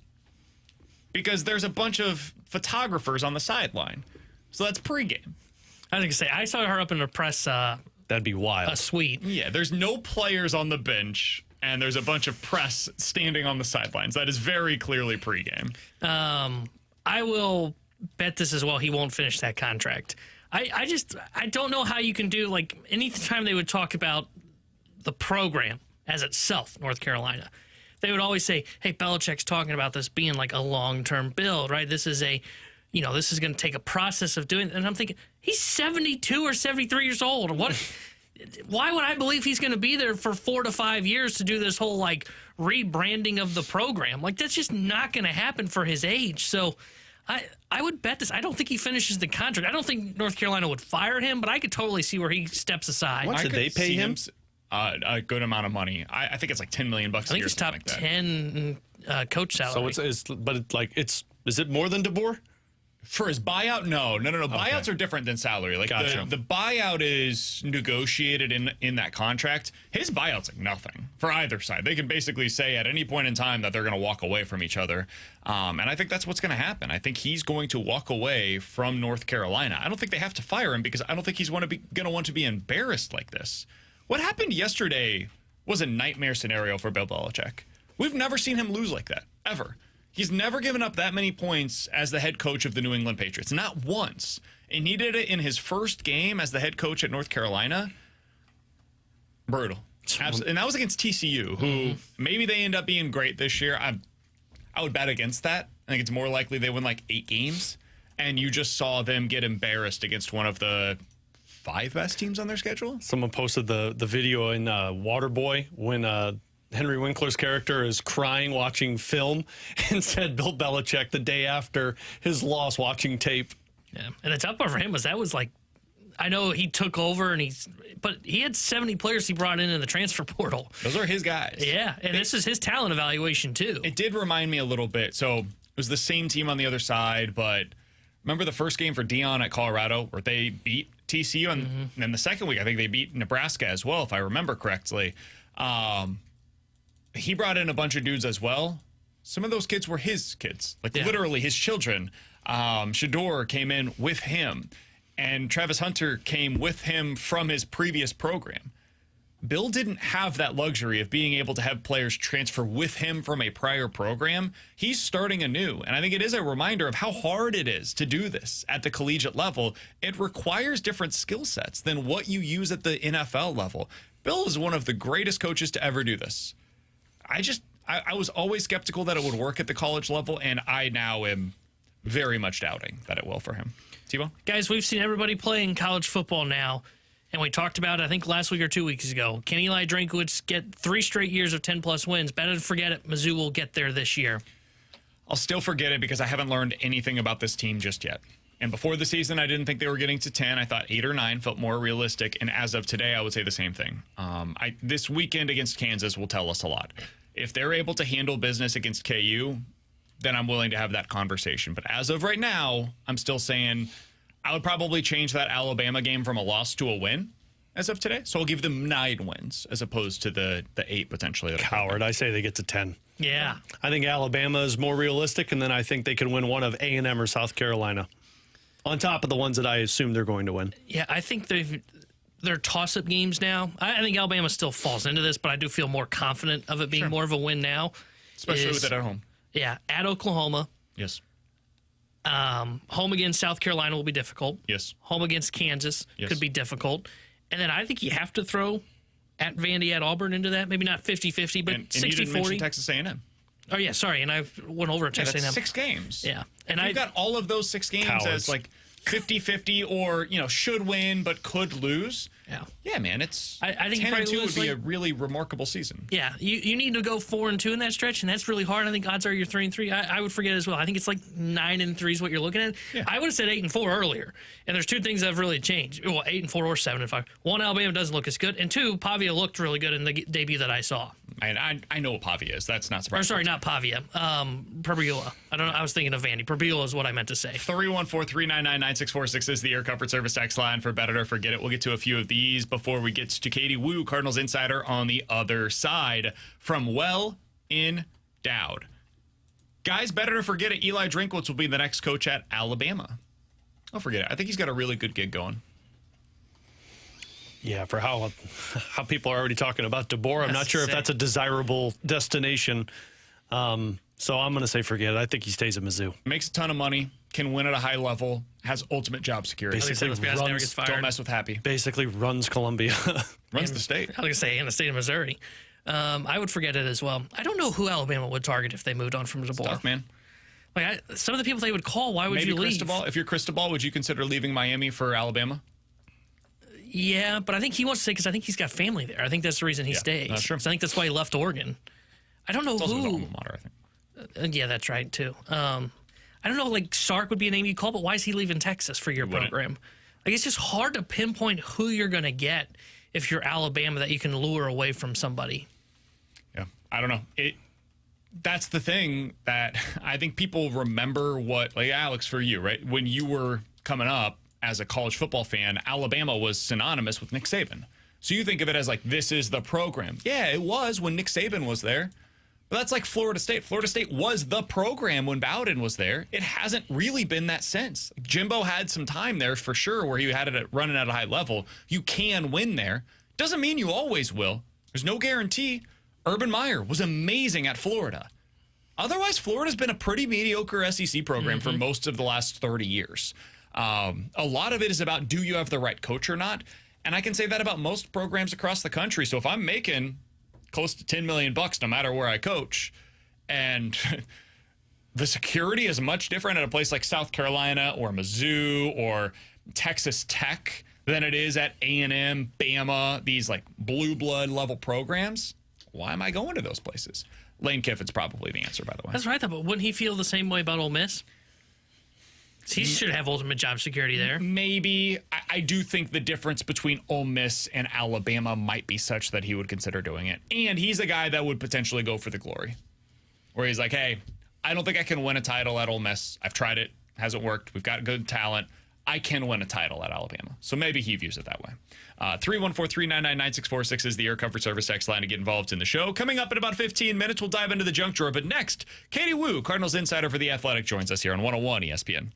Because there's a bunch of photographers on the sideline. So that's pregame. I was going to say, I saw her up in a press That'd be wild. a suite. Yeah, there's no players on the bench, and there's a bunch of press standing on the sidelines. That is very clearly pregame. I will bet this as well. He won't finish that contract. I don't know how you can do, like, anytime they would talk about the program as itself, North Carolina, they would always say, hey, Belichick's talking about this being like a long-term build, right? This is this is going to take a process of doing it. And I'm thinking, he's 72 or 73 years old. Why would I believe he's going to be there for 4 to 5 years to do this whole, like, rebranding of the program? Like, that's just not going to happen for his age. So I would bet this. I don't think he finishes the contract. I don't think North Carolina would fire him, but I could totally see where he steps aside. What did they pay him? A good amount of money. I think it's like $10 million a year. I think it's top like that. 10 coach salary. So is it more than DeBoer? For his buyout, no. Okay. Buyouts are different than salary. Like Gotcha. the buyout is negotiated in that contract. His buyout's like nothing for either side. They can basically say at any point in time that they're going to walk away from each other. And I think that's what's going to happen. I think he's going to walk away from North Carolina. I don't think they have to fire him because I don't think he's going to want to be embarrassed like this. What happened yesterday was a nightmare scenario for Bill Belichick. We've never seen him lose like that, ever. He's never given up that many points as the head coach of the New England Patriots. Not once. And he did it in his first game as the head coach at North Carolina. Brutal. And that was against TCU, who maybe they end up being great this year. I would bet against that. I think it's more likely they win like 8 games. And you just saw them get embarrassed against one of the 5 best teams on their schedule. Someone posted the video in Waterboy when Henry Winkler's character is crying watching film and said Bill Belichick the day after his loss watching tape. Yeah, and the tough part for him was I know he took over but he had 70 players he brought in the transfer portal. Those are his guys. Yeah, and this is his talent evaluation too. It did remind me a little bit. So it was the same team on the other side, but remember the first game for Dion at Colorado where they beat TCU, and then the second week I think they beat Nebraska as well, if I remember correctly. He brought in a bunch of dudes as well. Some of those kids were his kids, literally his children. Shador came in with him, and Travis Hunter came with him from his previous program. Bill didn't have that luxury of being able to have players transfer with him from a prior program. He's starting anew, and I think it is a reminder of how hard it is to do this at the collegiate level. It requires different skill sets than what you use at the NFL level. Bill is one of the greatest coaches to ever do this. I was always skeptical that it would work at the college level, and I now am very much doubting that it will for him. T-Bone? Guys, we've seen everybody play in college football now, and we talked about, I think last week or 2 weeks ago, can Eli Drinkwitz get 3 straight years of 10-plus wins? Better to forget it. Mizzou will get there this year. I'll still forget it because I haven't learned anything about this team just yet. And before the season, I didn't think they were getting to 10. I thought 8 or 9 felt more realistic. And as of today, I would say the same thing. This weekend against Kansas will tell us a lot. If they're able to handle business against KU, then I'm willing to have that conversation. But as of right now, I'm still saying I would probably change that Alabama game from a loss to a win as of today. So I'll give them 9 wins as opposed to the 8 potentially. Coward. I say they get to 10. Yeah. I think Alabama is more realistic, and then I think they could win one of A&M or South Carolina on top of the ones that I assume they're going to win. Yeah, I think they're toss-up games now. I think Alabama still falls into this, but I do feel more confident of it being more of a win now. Especially with it at home. Yeah, at Oklahoma. Yes. Home against South Carolina will be difficult. Yes. Home against Kansas could be difficult. And then I think you have to throw at Vandy, at Auburn into that. Maybe not 50-50, but 60-40. You didn't mention Texas A&M. Oh, yeah, sorry. And I went over at Texas A&M. 6 games. Yeah. And I've got all of those 6 games as like 50-50 or, should win but could lose. Yeah. Yeah, man, it's I think 10-2 would be a really remarkable season. Yeah, you need to go 4-2 in that stretch, and that's really hard. I think odds are you're 3-3. I would forget as well. I think it's like 9-3 is what you're looking at. Yeah. I would have said 8-4 earlier, and there's 2 things that have really changed. Well, 8-4 or 7-5. 1, Alabama doesn't look as good, and 2, Pavia looked really good in the debut that I saw. And I know what Pavia is. That's not surprising. Or sorry, not Pavia. Perbula. I don't know. I was thinking of Vandy. Perbula is what I meant to say. 314-399-9646 is the Air Comfort Service text line for Bet It or Forget It. We'll get to a few of these before we get to Katie Wu, Cardinals insider, on the other side from Well Endowed. Guys, Bet It or Forget It, Eli Drinkwitz will be the next coach at Alabama. I'll forget it. I think he's got a really good gig going. Yeah, for how people are already talking about DeBoer, I'm not sure if that's a desirable destination. So I'm going to say forget it. I think he stays at Mizzou. Makes a ton of money, can win at a high level, has ultimate job security. Basically never gets fired. Don't mess with Happy. Basically runs Columbia. Runs the state. I was going to say, in the state of Missouri. I would forget it as well. I don't know who Alabama would target if they moved on from DeBoer. Tough, man. Like some of the people they would call, why would Maybe you leave? Cristobal. If you're Cristobal, would you consider leaving Miami for Alabama? Yeah, but I think he wants to stay because I think he's got family there. I think that's the reason he stays. That's true. So I think that's why he left Oregon. I don't know it's who. Also his alma mater, I think. Yeah, that's right, too. I don't know, like Sark would be a name you call, but why is he leaving Texas for your program? Like, it's just hard to pinpoint who you're going to get if you're Alabama that you can lure away from somebody. Yeah, I don't know. That's the thing that I think people remember what, like Alex, for you, right? When you were coming up as a college football fan, Alabama was synonymous with Nick Saban. So you think of it as like, this is the program. Yeah, it was when Nick Saban was there. But that's like Florida State. Florida State was the program when Bowden was there. It hasn't really been that since. Jimbo had some time there for sure where he had it running at a high level. You can win there. Doesn't mean you always will. There's no guarantee. Urban Meyer was amazing at Florida. Otherwise, Florida's been a pretty mediocre SEC program for most of the last 30 years. A lot of it is about, do you have the right coach or not? And I can say that about most programs across the country. So if I'm making close to $10 million no matter where I coach, and the security is much different at a place like South Carolina or Mizzou or Texas Tech than it is at A&M, Bama, these like blue blood level programs, why am I going to those places? Lane Kiffin's probably the answer, by the way. That's right, but wouldn't he feel the same way about Ole Miss? He should have ultimate job security there. Maybe. I do think the difference between Ole Miss and Alabama might be such that he would consider doing it. And he's a guy that would potentially go for the glory. Where he's like, hey, I don't think I can win a title at Ole Miss. I've tried it. Hasn't worked. We've got good talent. I can win a title at Alabama. So maybe he views it that way. 314-399-9646 is the Air Comfort Service text line to get involved in the show. Coming up in about 15 minutes, we'll dive into the junk drawer. But next, Katie Woo, Cardinals insider for The Athletic, joins us here on 101 ESPN.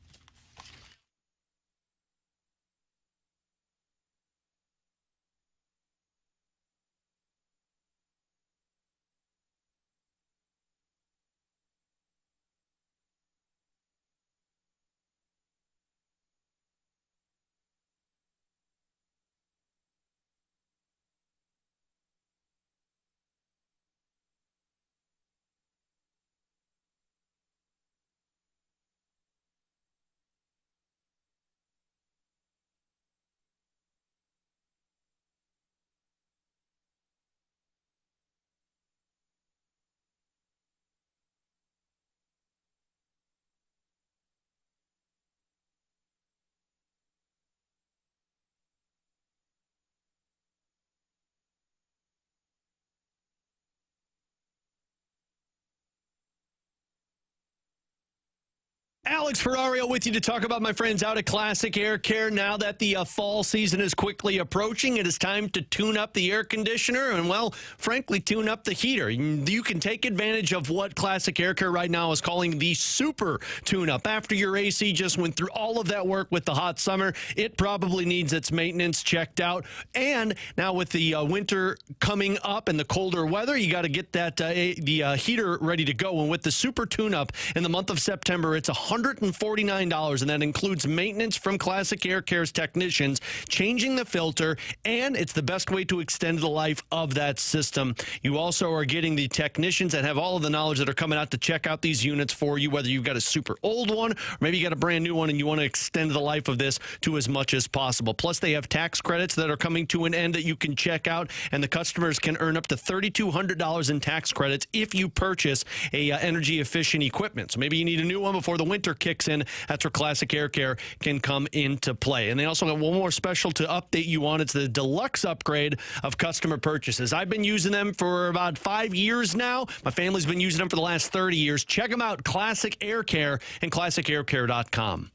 Alex Ferrario with you to talk about my friends out at Classic Air Care. Now that the fall season is quickly approaching, it is time to tune up the air conditioner and, well, frankly, tune up the heater. You can take advantage of what Classic Air Care right now is calling the super tune-up. After your AC just went through all of that work with the hot summer, it probably needs its maintenance checked out. And now with the winter coming up and the colder weather, you got to get that the heater ready to go. And with the super tune-up in the month of September, it's $149, and that includes maintenance from Classic Air Care's technicians, changing the filter, and it's the best way to extend the life of that system. You also are getting the technicians that have all of the knowledge that are coming out to check out these units for you, whether you've got a super old one or maybe you got a brand new one and you want to extend the life of this to as much as possible. Plus, they have tax credits that are coming to an end that you can check out, and the customers can earn up to $3,200 in tax credits if you purchase a energy-efficient equipment. So maybe you need a new one before the winter kicks in. That's where Classic Air Care can come into play. And they also got one more special to update you on. It's the deluxe upgrade of customer purchases. I've been using them for about 5 years now. My family's been using them for the last 30 years. Check them out, Classic Air Care and classicaircare.com.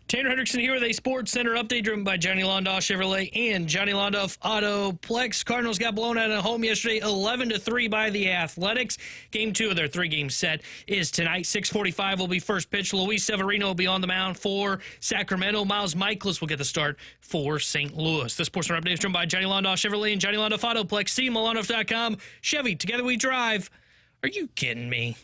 Tanner Hendrickson here with a Sports Center update driven by Johnny Londoff Chevrolet and Johnny Londoff Autoplex. Cardinals got blown out at home yesterday 11-3 by the Athletics. Game 2 of their 3-game set is tonight. 6:45 will be first pitch. Luis Severino will be on the mound for Sacramento. Miles Michaelis will get the start for St. Louis. The Sports Center update is driven by Johnny Londoff Chevrolet and Johnny Londoff Autoplex. See him at Londoff.com. Chevy, together we drive. Are you kidding me?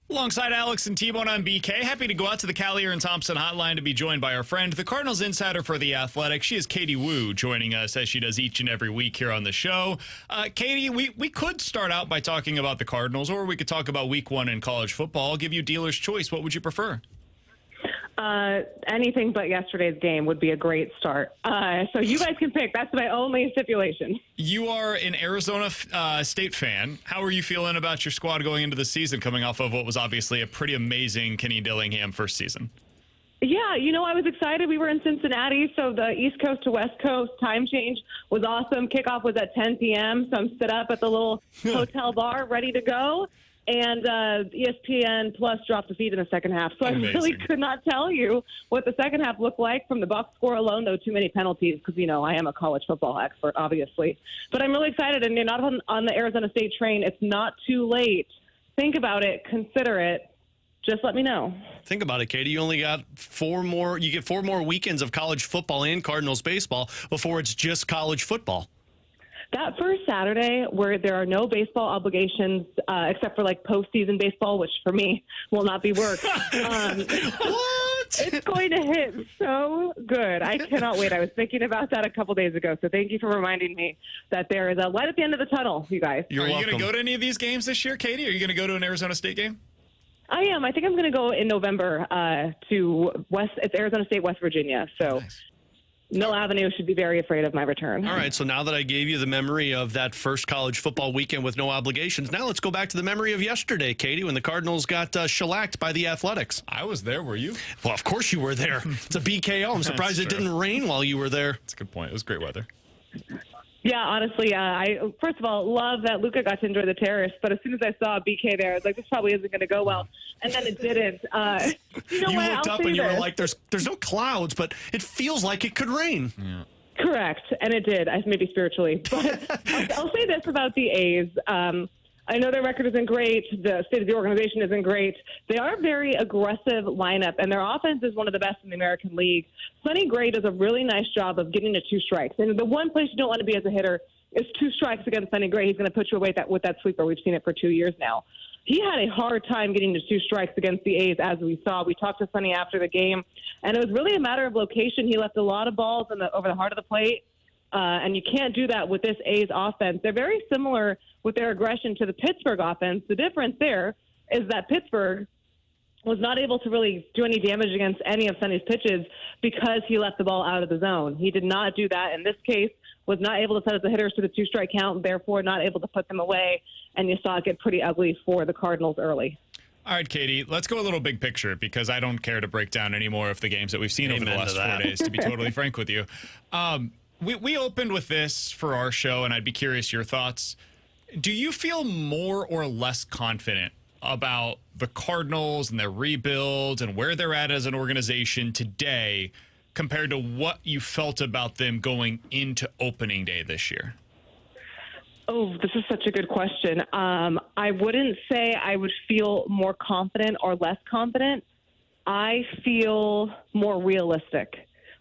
Alongside Alex and T-Bone on BK, happy to go out to the Callier and Thompson hotline to be joined by our friend, the Cardinals insider for the Athletic. She is Katie Wu, joining us as she does each and every week here on the show. Katie, we could start out by talking about the Cardinals, or we could talk about week 1 in college football. I'll give you dealer's choice. What would you prefer? Anything but yesterday's game would be a great start. So you guys can pick. That's my only stipulation. You are an Arizona State fan. How are you feeling about your squad going into the season, coming off of what was obviously a pretty amazing Kenny Dillingham first season? Yeah, I was excited. We were in Cincinnati, so the East Coast to West Coast time change was awesome. Kickoff was at 10 p.m., so I'm set up at the little hotel bar ready to go. And ESPN Plus dropped the feed in the second half. So amazing. I really could not tell you what the second half looked like from the box score alone, though too many penalties because, I am a college football expert, obviously. But I'm really excited, and you're not on the Arizona State train. It's not too late. Think about it. Consider it. Just let me know. Think about it, Katie. You only got 4 more. You get 4 more weekends of college football and Cardinals baseball before it's just college football. That first Saturday, where there are no baseball obligations except for like postseason baseball, which for me will not be work. What? It's going to hit so good. I cannot wait. I was thinking about that a couple days ago, so thank you for reminding me that there is a light at the end of the tunnel, you guys. Are you going to go to any of these games this year, Katie? Are you going to go to an Arizona State game? I am. I think I'm going to go in November to It's Arizona State, West Virginia. So. Nice. Mill Avenue should be very afraid of my return. All right, so now that I gave you the memory of that first college football weekend with no obligations, now let's go back to the memory of yesterday, Katie, when the Cardinals got shellacked by the Athletics. I was there. Were you? Well, of course you were there. It's a BKO. I'm surprised it didn't rain while you were there. That's a good point. It was great weather. Yeah, honestly, I first of all love that Luka got to enjoy the terrace, but as soon as I saw BK there, I was like, this probably isn't going to go well, and then it didn't. You looked up and you were like, there's no clouds, but it feels like it could rain. Yeah. Correct, and it did, maybe spiritually. But I'll say this about the A's. I know their record isn't great. The state of the organization isn't great. They are a very aggressive lineup, and their offense is one of the best in the American League. Sonny Gray does a really nice job of getting to 2 strikes. And the one place you don't want to be as a hitter is 2 strikes against Sonny Gray. He's going to put you away with that sweeper. We've seen it for 2 years now. He had a hard time getting to 2 strikes against the A's, as we saw. We talked to Sonny after the game, and it was really a matter of location. He left a lot of balls over the heart of the plate. And you can't do that with this A's offense. They're very similar with their aggression to the Pittsburgh offense. The difference there is that Pittsburgh was not able to really do any damage against any of Sonny's pitches because he left the ball out of the zone. He did not do that in this case, was not able to set up the hitters to the 2-strike count, therefore not able to put them away, and you saw it get pretty ugly for the Cardinals early. All right, Katie, let's go a little big picture because I don't care to break down any more of the games that we've seen over the last 4 days, to be totally frank with you. We opened with this for our show, and I'd be curious your thoughts. Do you feel more or less confident about the Cardinals and their rebuild and where they're at as an organization today compared to what you felt about them going into opening day this year? Oh, this is such a good question. I wouldn't say I would feel more confident or less confident. I feel more realistic.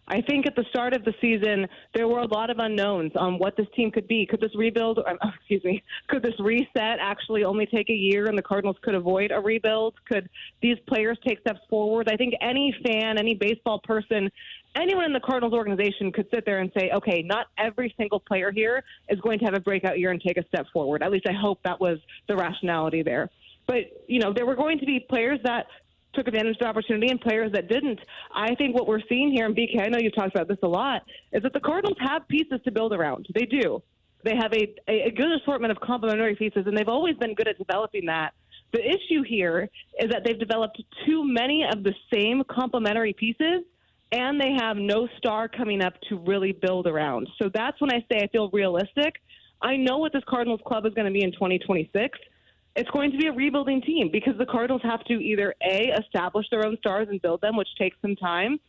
I think at the start of the season, there were a lot of unknowns on what this team could be. Could this could this reset actually only take a year and the Cardinals could avoid a rebuild? Could these players take steps forward? I think any fan, any baseball person, anyone in the Cardinals organization could sit there and say, okay, not every single player here is going to have a breakout year and take a step forward. At least I hope that was the rationality there. But, there were going to be players that took advantage of the opportunity and players that didn't. I think what we're seeing here in BK, I know you've talked about this a lot, is that the Cardinals have pieces to build around. They do. They have a good assortment of complementary pieces, and they've always been good at developing that. The issue here is that they've developed too many of the same complementary pieces and they have no star coming up to really build around. So that's when I say I feel realistic. I know what this Cardinals club is going to be in 2026. It's going to be a rebuilding team because the Cardinals have to either A, establish their own stars and build them, which takes some time,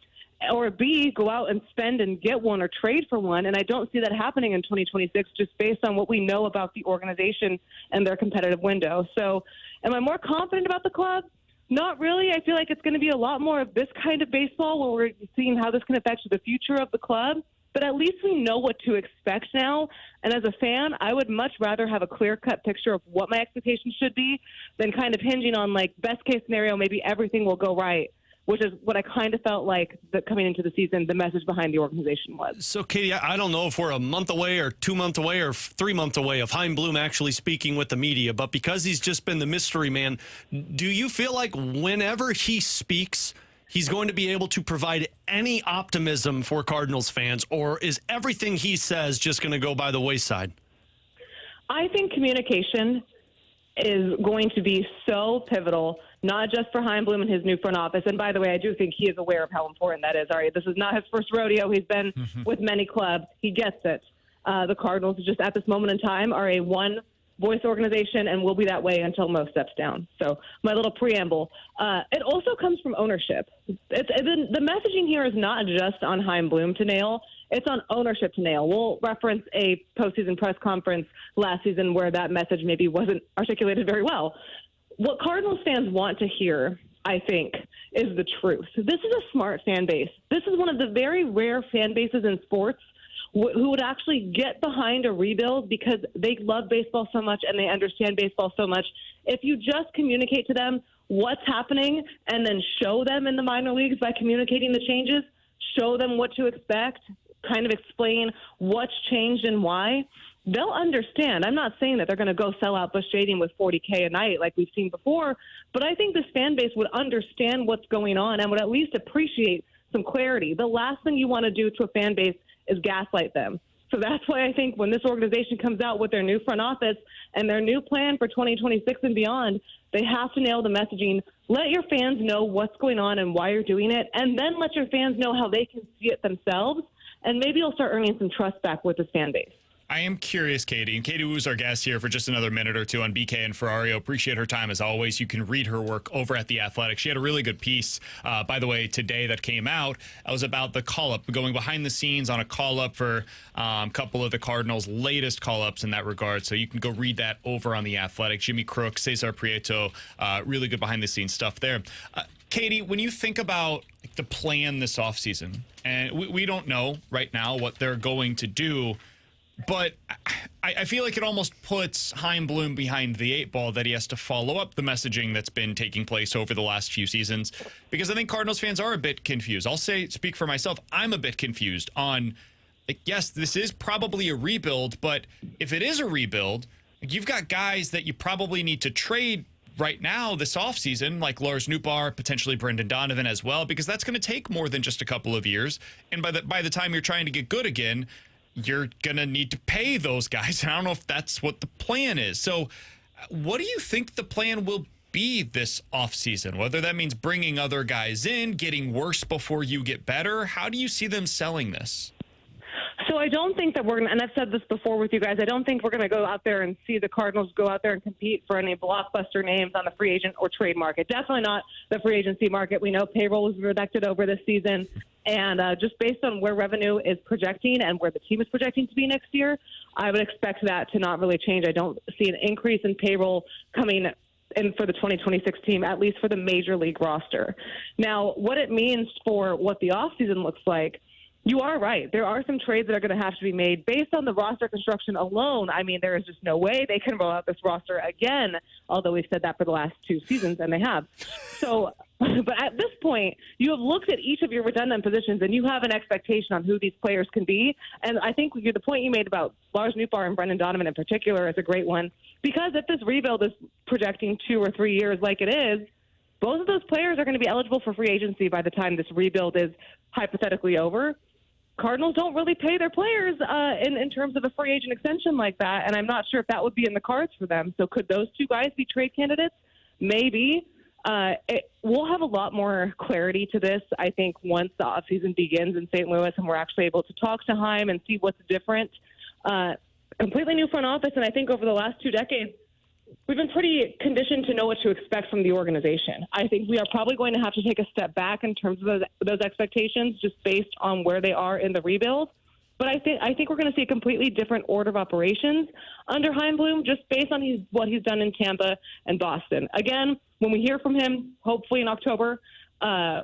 or B, go out and spend and get one or trade for one. And I don't see that happening in 2026 just based on what we know about the organization and their competitive window. So am I more confident about the club? Not really. I feel like it's going to be a lot more of this kind of baseball where we're seeing how this can affect the future of the club. But at least we know what to expect now. And as a fan, I would much rather have a clear-cut picture of what my expectations should be than kind of hinging on, like, best-case scenario, maybe everything will go right, which is what I kind of felt like that coming into the season, the message behind the organization was. So, Katie, I don't know if we're a month away or 2 months away or 3 months away of Chaim Bloom actually speaking with the media, but because he's just been the mystery man, do you feel like whenever he speaks, he's going to be able to provide any optimism for Cardinals fans, or is everything he says just going to go by the wayside? I think communication is going to be so pivotal, not just for Chaim Bloom and his new front office. And by the way, I do think he is aware of how important that is. All right, this is not his first rodeo. He's been with many clubs. He gets it. The Cardinals, just at this moment in time, are a one-voice organization and will be that way until Mo steps down. So my little preamble. It also comes from ownership. The messaging here is not just on Chaim Bloom to nail. It's on ownership to nail. We'll reference a postseason press conference last season where that message maybe wasn't articulated very well. What Cardinals fans want to hear, I think, is the truth. This is a smart fan base. This is one of the very rare fan bases in sports who would actually get behind a rebuild because they love baseball so much and they understand baseball so much. If you just communicate to them what's happening and then show them in the minor leagues by communicating the changes, show them what to expect, kind of explain what's changed and why, they'll understand. I'm not saying that they're going to go sell out Busch Stadium with $40K a night like we've seen before, but I think this fan base would understand what's going on and would at least appreciate some clarity. The last thing you want to do to a fan base is gaslight them. So that's why I think when this organization comes out with their new front office and their new plan for 2026 and beyond, they have to nail the messaging. Let your fans know what's going on and why you're doing it, and then let your fans know how they can see it themselves, and maybe you'll start earning some trust back with this fan base. I am curious, Katie, and Katie Wu's our guest here for just another minute or two on BK and Ferrario. Appreciate her time as always. You can read her work over at The Athletic. She had a really good piece, by the way, today that came out. It was about the call-up, going behind the scenes on a call-up for a couple of the Cardinals' latest call-ups in that regard. So you can go read that over on The Athletic. Jimmy Crook, Cesar Prieto, really good behind-the-scenes stuff there. Katie, when you think about the plan this offseason, and we don't know right now what they're going to do, but I feel like it almost puts Chaim Bloom behind the eight ball that he has to follow up the messaging that's been taking place over the last few seasons, because I think Cardinals fans are a bit confused. I'll speak for myself. I'm a bit confused on, like, yes, this is probably a rebuild, but if it is a rebuild, you've got guys that you probably need to trade right now this offseason, like Lars Nootbaar, potentially Brendan Donovan as well, because that's going to take more than just a couple of years. And by the time you're trying to get good again, you're going to need to pay those guys. I don't know if that's what the plan is. So what do you think the plan will be this offseason? Whether that means bringing other guys in, getting worse before you get better? How do you see them selling this? So I don't think that we're going to, and I've said this before with you guys, I don't think we're going to go out there and see the Cardinals go out there and compete for any blockbuster names on the free agent or trade market. Definitely not the free agency market. We know payroll was reducted over this season. And just based on where revenue is projecting and where the team is projecting to be next year, I would expect that to not really change. I don't see an increase in payroll coming in for the 2026 team, at least for the major league roster. Now, what it means for what the offseason looks like, you are right. There are some trades that are going to have to be made based on the roster construction alone. I mean, there is just no way they can roll out this roster again, although we've said that for the last 2 seasons, and they have. So, but at this point, you have looked at each of your redundant positions, and you have an expectation on who these players can be. And I think the point you made about Lars Nootbaar and Brendan Donovan in particular is a great one, because if this rebuild is projecting 2 or 3 years like it is, both of those players are going to be eligible for free agency by the time this rebuild is hypothetically over. Cardinals don't really pay their players in terms of a free agent extension like that, and I'm not sure if that would be in the cards for them. So could those two guys be trade candidates? Maybe. We'll have a lot more clarity to this, I think, once the offseason begins in St. Louis and we're actually able to talk to Heim and see what's different. Completely new front office, and I think over the last 2 decades, we've been pretty conditioned to know what to expect from the organization. I think we are probably going to have to take a step back in terms of those expectations just based on where they are in the rebuild. But I think we're going to see a completely different order of operations under Heimblum just based on what he's done in Tampa and Boston. Again, when we hear from him, hopefully in October,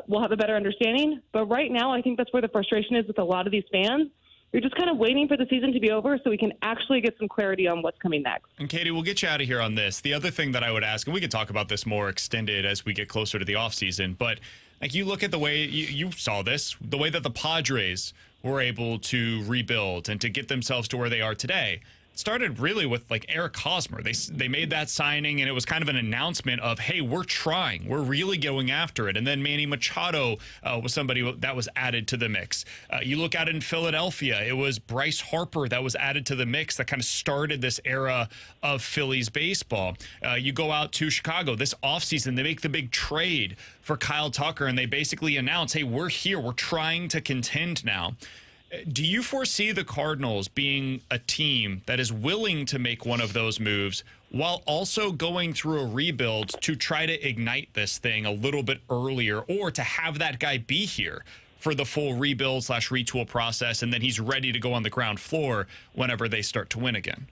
we'll have a better understanding. But right now, I think that's where the frustration is with a lot of these fans. We're just kind of waiting for the season to be over so we can actually get some clarity on what's coming next. And Katie, we'll get you out of here on this. The other thing that I would ask, and we can talk about this more extended as we get closer to the offseason, but like you look at the way you saw this, the way that the Padres were able to rebuild and to get themselves to where they are today. It started really with like Eric Hosmer. They made that signing, and it was kind of an announcement of, hey, we're trying. We're really going after it. And then Manny Machado was somebody that was added to the mix. You look at it in Philadelphia, it was Bryce Harper that was added to the mix that kind of started this era of Phillies baseball. You go out to Chicago this offseason, they make the big trade for Kyle Tucker, and they basically announce, hey, we're here. We're trying to contend now. Do you foresee the Cardinals being a team that is willing to make one of those moves while also going through a rebuild to try to ignite this thing a little bit earlier, or to have that guy be here for the full rebuild / retool process, and then he's ready to go on the ground floor whenever they start to win again?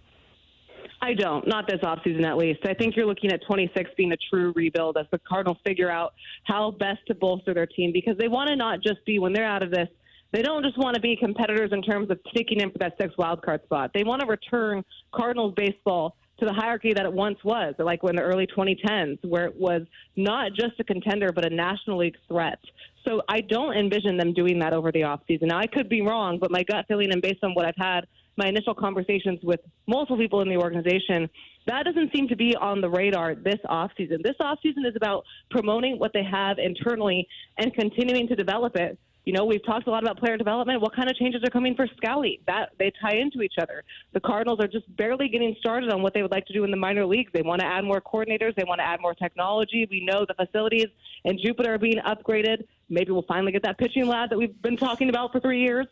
I don't. Not this offseason, at least. I think you're looking at 26 being a true rebuild as the Cardinals figure out how best to bolster their team, because they want to not just be, when they're out of this, they don't just want to be competitors in terms of sneaking in for that 6th wildcard spot. They want to return Cardinals baseball to the hierarchy that it once was, like in the early 2010s, where it was not just a contender but a National League threat. So I don't envision them doing that over the offseason. Now, I could be wrong, but my gut feeling, and based on what I've had, my initial conversations with multiple people in the organization, that doesn't seem to be on the radar this offseason. This offseason is about promoting what they have internally and continuing to develop it. You know, we've talked a lot about player development. What kind of changes are coming for scouting? That they tie into each other. The Cardinals are just barely getting started on what they would like to do in the minor leagues. They want to add more coordinators. They want to add more technology. We know the facilities in Jupiter are being upgraded. Maybe we'll finally get that pitching lab that we've been talking about for 3 years.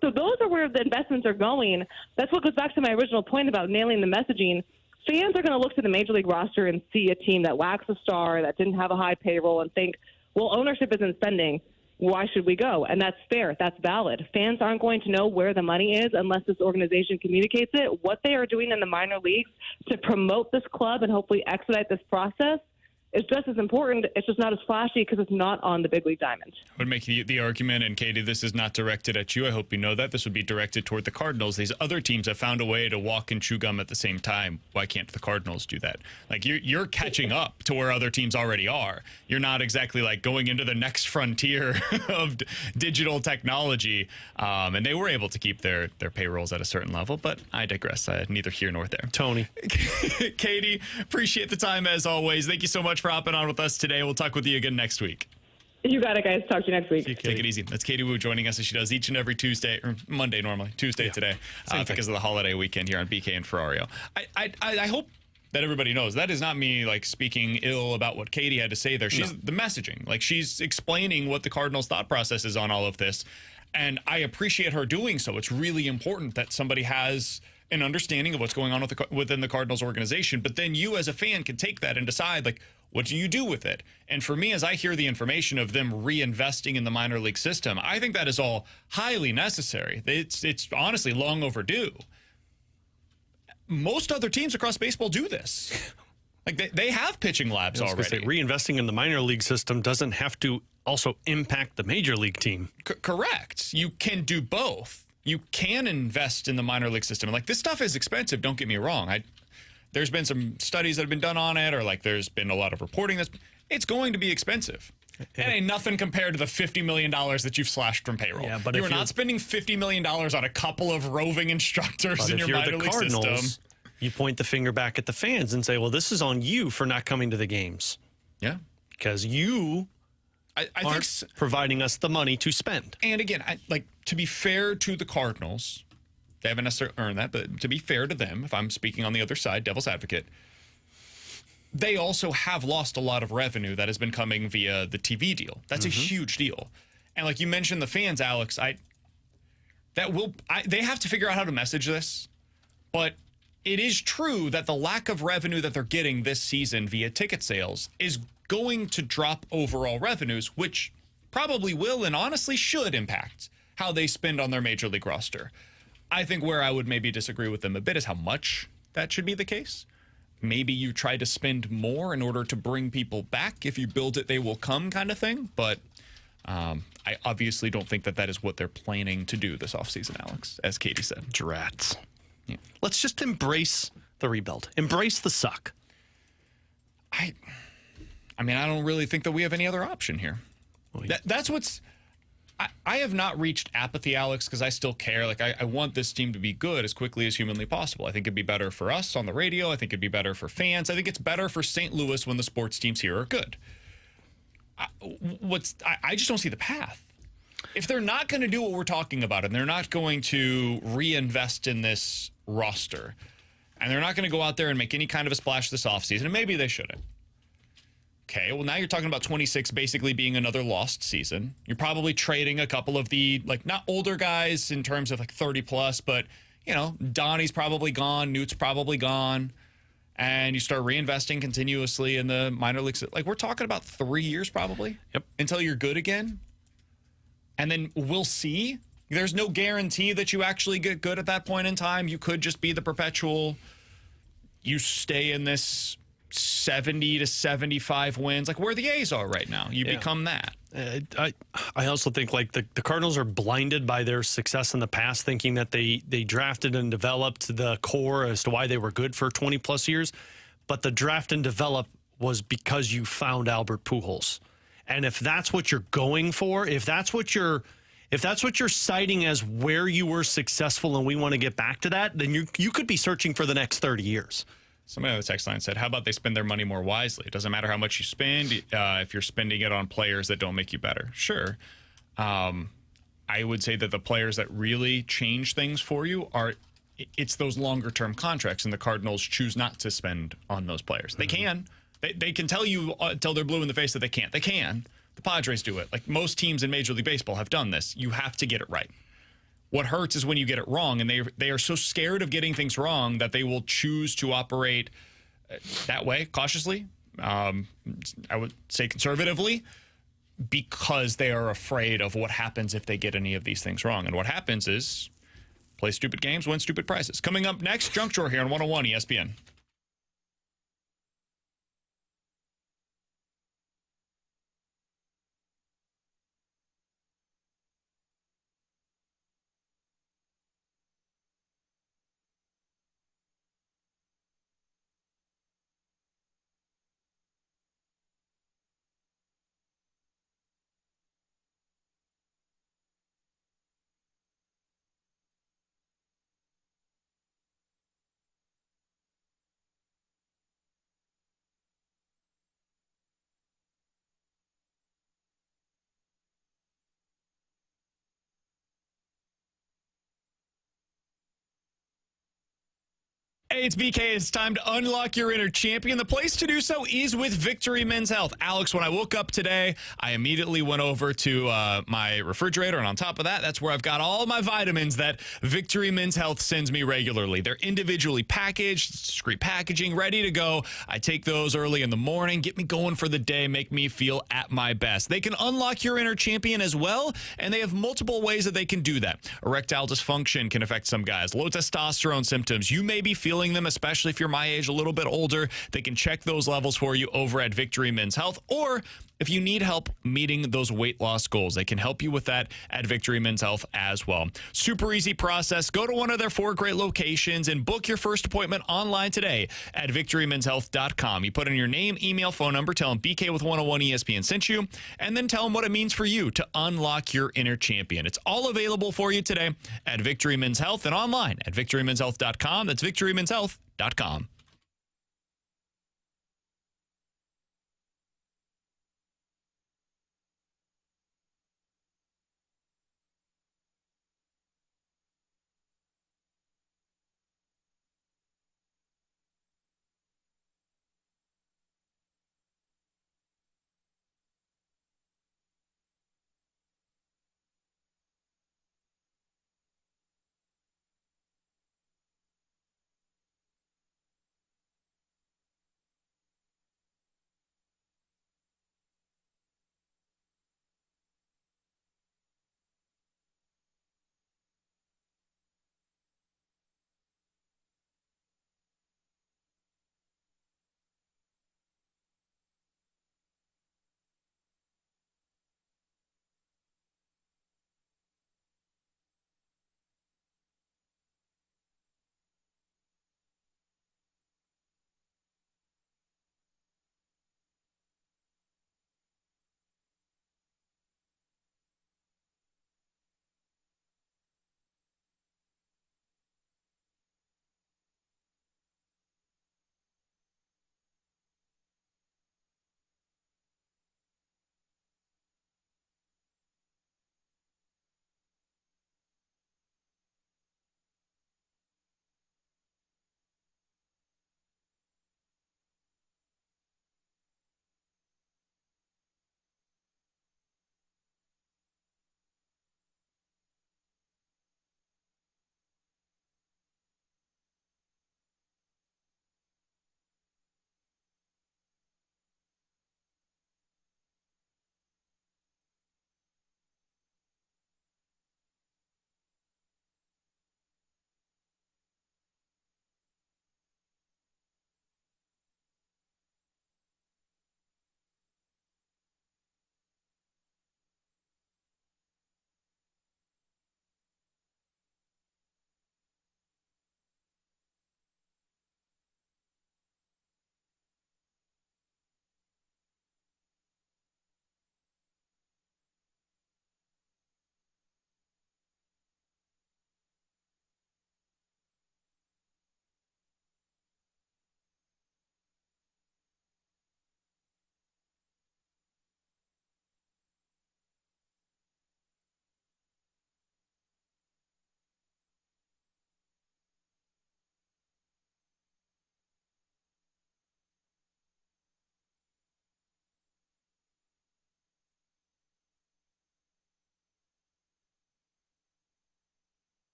So those are where the investments are going. That's what goes back to my original point about nailing the messaging. Fans are going to look to the major league roster and see a team that lacks a star, that didn't have a high payroll, and think, well, ownership isn't spending. Why should we go? And that's fair. That's valid. Fans aren't going to know where the money is unless this organization communicates it. What they are doing in the minor leagues to promote this club and hopefully expedite this process is just as important. It's just not as flashy because it's not on the big league diamond. I would make the argument, and Katie, this is not directed at you. I hope you know that. This would be directed toward the Cardinals. These other teams have found a way to walk and chew gum at the same time. Why can't the Cardinals do that? Like, you're catching up to where other teams already are. You're not exactly like going into the next frontier of digital technology. And they were able to keep their payrolls at a certain level, but I digress. Neither here nor there. Tony. Katie, appreciate the time as always. Thank you so much for hopping on with us today. We'll talk with you again next week. You got it, guys. Talk to you next week. Take it easy. That's Katie Wu joining us as she does each and every Tuesday, or Monday normally, Tuesday today, because of the holiday weekend here on BK and Ferrario. I hope that everybody knows that is not me like speaking ill about what Katie had to say there. She's the messaging. Like, she's explaining what the Cardinals' thought process is on all of this. And I appreciate her doing so. It's really important that somebody has an understanding of what's going on within the Cardinals organization. But then you as a fan can take that and decide, like, what do you do with it? And for me, as I hear the information of them reinvesting in the minor league system, I think that is all highly necessary. It's honestly long overdue. Most other teams across baseball do this. Like, they have pitching labs already. Say, reinvesting in the minor league system doesn't have to also impact the major league team. Correct. You can do both. You can invest in the minor league system. Like, this stuff is expensive, don't get me wrong. There's been some studies that have been done on it, or like there's been a lot of reporting it's going to be be It ain't nothing compared to the $50 million that you've slashed from payroll. Yeah, but you're not spending $50 million on a couple of roving instructors in your minor league system. You point the finger back at the fans and say, well, this is on you for not coming to the games. Yeah. Because you aren't providing us the money to spend. And again, to be fair to the Cardinals, they haven't necessarily earned that, but to be fair to them, if I'm speaking on the other side, devil's advocate, they also have lost a lot of revenue that has been coming via the TV deal. That's a huge deal. And like you mentioned, the fans, Alex, they have to figure out how to message this. But it is true that the lack of revenue that they're getting this season via ticket sales is going to drop overall revenues, which probably will and honestly should impact how they spend on their major league roster. I think where I would maybe disagree with them a bit is how much that should be the case. Maybe you try to spend more in order to bring people back. If you build it, they will come kind of thing. But I obviously don't think that is what they're planning to do this offseason, Alex, as Katie said. Drats. Yeah. Let's just embrace the rebuild. Embrace the suck. I mean, I don't really think that we have any other option here. Well, yeah. That's what's... I have not reached apathy, Alex, because I still care. Like, I want this team to be good as quickly as humanly possible. I think it'd be better for us on the radio. I think it'd be better for fans. I think it's better for St. Louis when the sports teams here are good. I just don't see the path. If they're not going to do what we're talking about, and they're not going to reinvest in this roster, and they're not going to go out there and make any kind of a splash this offseason, and maybe they shouldn't. Okay, well, now you're talking about 26 basically being another lost season. You're probably trading a couple of the, like, not older guys in terms of, like, 30 plus, but, you know, Donnie's probably gone, Newt's probably gone, and you start reinvesting continuously in the minor leagues. Like, we're talking about 3 years probably. Yep. Until you're good again. And then we'll see. There's no guarantee that you actually get good at that point in time. You could just be the perpetual, you stay in this 70 to 75 wins, like where the A's are right now. You become that. I also think like the Cardinals are blinded by their success in the past, thinking that they drafted and developed the core as to why they were good for 20 plus years. But the draft and develop was because you found Albert Pujols. And if that's what you're going for, if that's what you're citing as where you were successful and we want to get back to that, then you could be searching for the next 30 years. Somebody on the text line said, how about they spend their money more wisely? It doesn't matter how much you spend if you're spending it on players that don't make you better. Sure. I would say that the players that really change things for you it's those longer term contracts, and the Cardinals choose not to spend on those players. They can. They can tell you until they're blue in the face that they can't. They can. The Padres do it. Like most teams in Major League Baseball have done this. You have to get it right. What hurts is when you get it wrong, and they are so scared of getting things wrong that they will choose to operate that way, cautiously. I would say conservatively, because they are afraid of what happens if they get any of these things wrong. And what happens is play stupid games, win stupid prizes. Coming up next, Junk Drawer here on 101 ESPN. Hey, it's BK. It's time to unlock your inner champion. The place to do so is with Victory Men's Health. Alex, when I woke up today, I immediately went over to my refrigerator, and on top of that, that's where I've got all my vitamins that Victory Men's Health sends me regularly. They're individually packaged, discreet packaging, ready to go. I take those early in the morning, get me going for the day, make me feel at my best. They can unlock your inner champion as well, and they have multiple ways that they can do that. Erectile dysfunction can affect some guys. Low testosterone symptoms. You may be feeling them, especially if you're my age, a little bit older. They can check those levels for you over at Victory Men's Health. Or if you need help meeting those weight loss goals, they can help you with that at Victory Men's Health as well. Super easy process. Go to one of their 4 great locations and book your first appointment online today at victorymenshealth.com. You put in your name, email, phone number, tell them BK with 101 ESPN sent you, and then tell them what it means for you to unlock your inner champion. It's all available for you today at Victory Men's Health and online at victorymenshealth.com. That's victorymenshealth.com.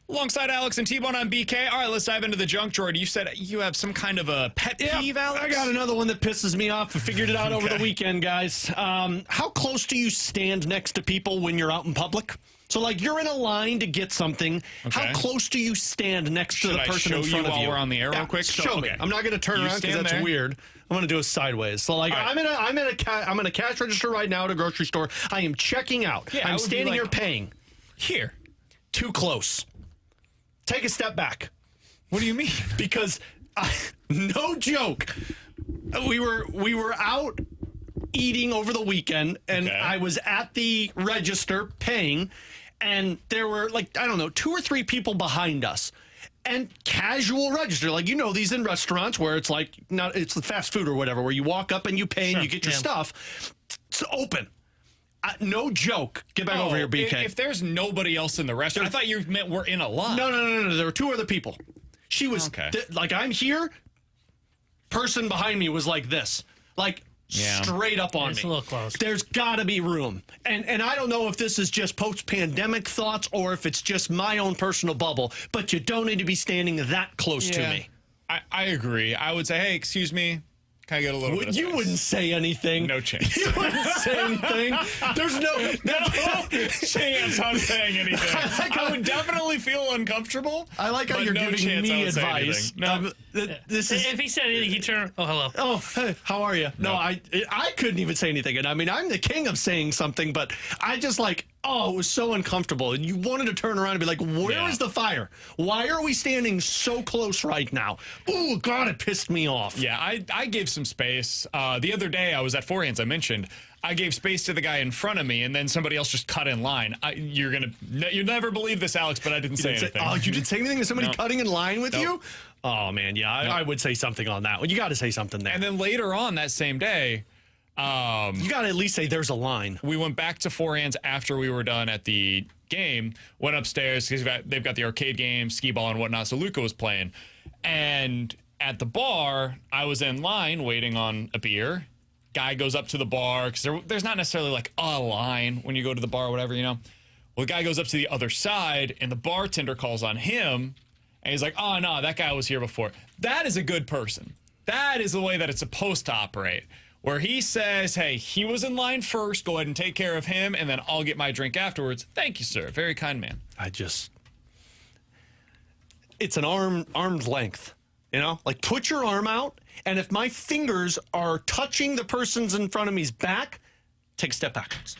Alongside Alex and T-Bone on BK. All right, let's dive into the junk drawer. You said you have some kind of a pet peeve, Alex? I got another one that pisses me off. I figured it out over the weekend, guys. How close do you stand next to people when you're out in public? So, like, you're in a line to get something. Okay. How close do you stand next to the person in front of you? Should I show you while we're on the air real quick? Show me. I'm not going to turn around because that's weird. I'm going to do it sideways. So, like, right. I'm in a cash register right now at a grocery store. I am checking out. Yeah, I'm standing here paying. Here. Too close. Take a step back. What do you mean? Because, no joke, we were out eating over the weekend, and I was at the register paying, and there were, like, I don't know, 2 or 3 people behind us. And casual register, like, you know, these in restaurants where it's like, it's the fast food or whatever, where you walk up and you pay and you get your stuff. It's open. No joke. Get back over here, BK. If there's nobody else in the restaurant, I thought you meant we're in a line. No. There were 2 other people. She was like, I'm here. Person behind me was like this, like straight up on me. It's a little close. There's got to be room, and I don't know if this is just post-pandemic thoughts or if it's just my own personal bubble. But you don't need to be standing that close to me. I agree. I would say, hey, excuse me. Can I get a little bit of space? You wouldn't say anything. No chance. You wouldn't say anything. There's no chance I'm saying anything. I would definitely feel uncomfortable. I like how you're giving me advice. No, this is. If he said anything, he'd turn. Oh, hello. Oh, hey, how are you? No, I couldn't even say anything. And I mean, I'm the king of saying something, but I just like. Oh, it was so uncomfortable. And you wanted to turn around and be like, where is the fire? Why are we standing so close right now? Oh, God, it pissed me off. Yeah, I gave some space. The other day, I was at Four Hands, I mentioned. I gave space to the guy in front of me, and then somebody else just cut in line. You'll never believe this, Alex, but I didn't say anything. You didn't say anything to somebody cutting in line with you? Oh, man, yeah, I would say something on that one. You got to say something there. And then later on that same day, you got to at least say there's a line. We went back to Four Hands after we were done at the game, went upstairs because they've got the arcade game, skee ball and whatnot, so Luca was playing. And at the bar, I was in line waiting on a beer. Guy goes up to the bar because there's not necessarily like a line when you go to the bar or whatever, you know. Well, the guy goes up to the other side and the bartender calls on him and he's like, oh, no, that guy was here before. That is a good person. That is the way that it's supposed to operate. Where he says, hey, he was in line first, go ahead and take care of him, and then I'll get my drink afterwards. Thank you, sir. Very kind man. It's an arm's length, you know? Like, put your arm out, and if my fingers are touching the person's in front of me's back, take a step backwards.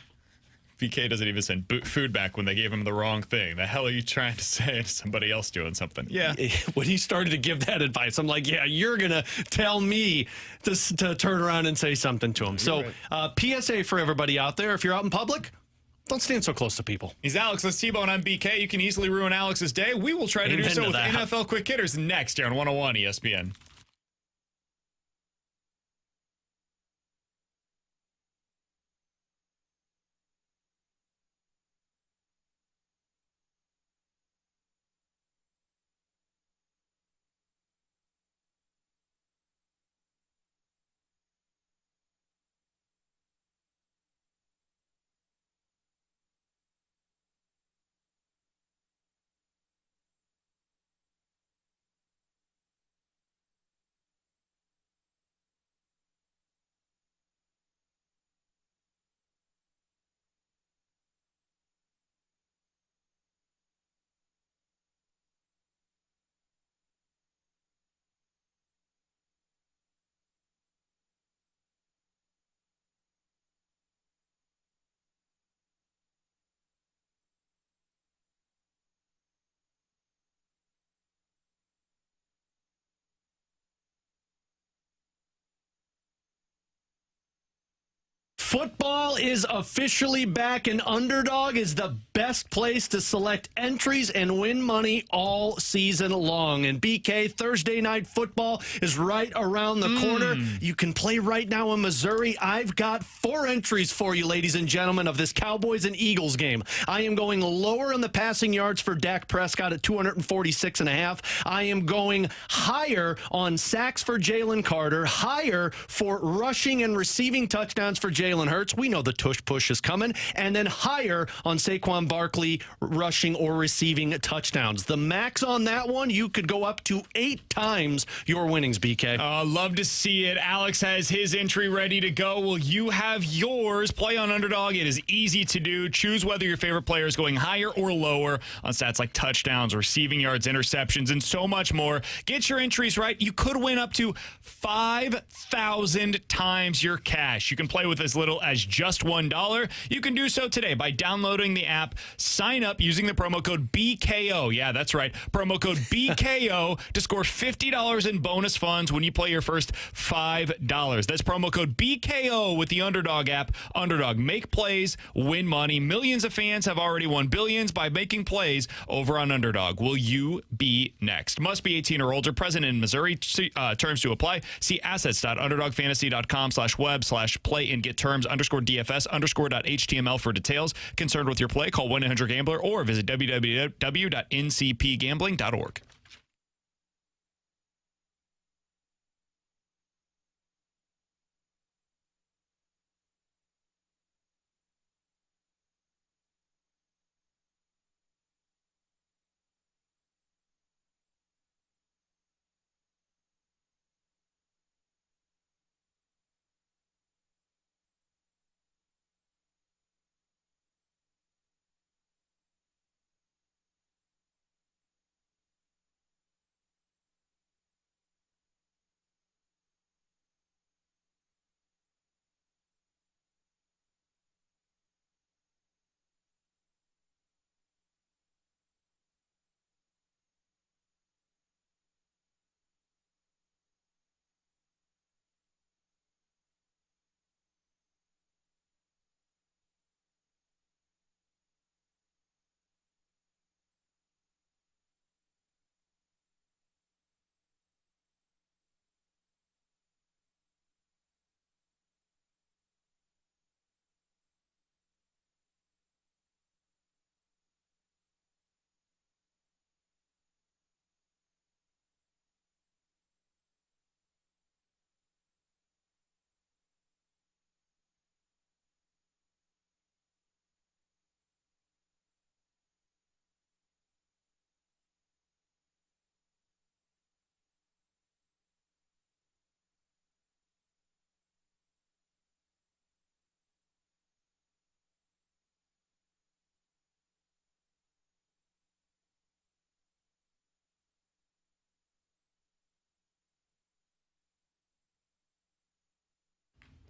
VK doesn't even send food back when they gave him the wrong thing. The hell are you trying to say to somebody else doing something? Yeah. When he started to give that advice, I'm like, yeah, you're going to tell me to turn around and say something to him. So, PSA for everybody out there, if you're out in public, don't stand so close to people. He's Alex. Let's T-Bone. I'm BK. You can easily ruin Alex's day. We will try to do so with NFL Quick Hitters next here on 101 ESPN. Football is officially back, and Underdog is the best place to select entries and win money all season long. And BK, Thursday Night Football is right around the corner. You can play right now in Missouri. I've got 4 entries for you, ladies and gentlemen, of this Cowboys and Eagles game. I am going lower on the passing yards for Dak Prescott at 246.5. I am going higher on sacks for Jalen Carter, higher for rushing and receiving touchdowns for Jalen Jalen Hurts. We know the tush push is coming. And then higher on Saquon Barkley rushing or receiving touchdowns. The max on that one, you could go up to 8 times your winnings, BK. Love to see it. Alex has his entry ready to go. Will you have yours? Play on Underdog. It is easy to do. Choose whether your favorite player is going higher or lower on stats like touchdowns, receiving yards, interceptions, and so much more. Get your entries right. You could win up to 5,000 times your cash. You can play with as little as just $1. You can do so today by downloading the app. Sign up using the promo code BKO. Yeah, that's right. Promo code BKO to score $50 in bonus funds when you play your first $5. That's promo code BKO with the Underdog app. Underdog, make plays, win money. Millions of fans have already won billions by making plays over on Underdog. Will you be next? Must be 18 or older. Present in Missouri. Terms to apply. See assets.underdogfantasy.com/web/play and get terms _DFS_.html for details. Concerned with your play? Call 1-800-GAMBLER or visit www.ncpgambling.org.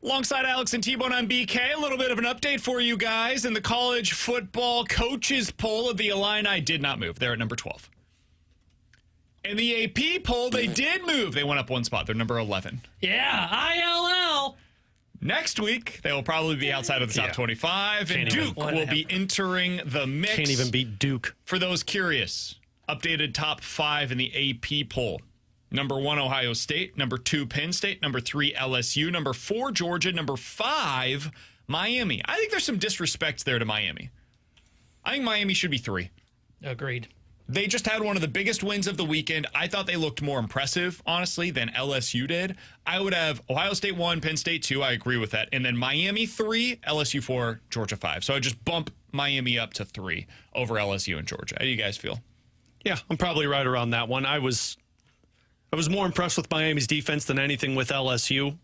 Alongside Alex and T-Bone on BK, a little bit of an update for you guys. In the college football coaches poll of the Illini did not move. They're at number 12. In the AP poll, they did move. They went up one spot. They're number 11. Yeah, ILL. Next week, they will probably be outside of the top 25, and Duke will be entering the mix. Can't even beat Duke. For those curious, updated top 5 in the AP poll. Number 1, Ohio State. Number 2, Penn State. Number 3, LSU. Number 4, Georgia. Number 5, Miami. I think there's some disrespect there to Miami. I think Miami should be 3. Agreed. They just had one of the biggest wins of the weekend. I thought they looked more impressive, honestly, than LSU did. I would have Ohio State 1, Penn State 2. I agree with that. And then Miami 3, LSU 4, Georgia 5. So I just bump Miami up to 3 over LSU and Georgia. How do you guys feel? Yeah, I'm probably right around that one. I was more impressed with Miami's defense than anything with LSU,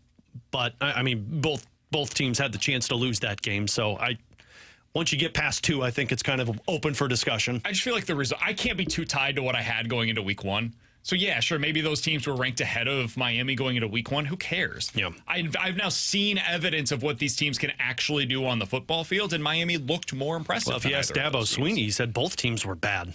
but I mean both teams had the chance to lose that game. So once you get past 2, I think it's kind of open for discussion. I just feel like the result, I can't be too tied to what I had going into week 1. So yeah, sure, maybe those teams were ranked ahead of Miami going into week 1. Who cares? Yeah. I've now seen evidence of what these teams can actually do on the football field, and Miami looked more impressive. Well, if you asked Dabo Sweeney, he said both teams were bad.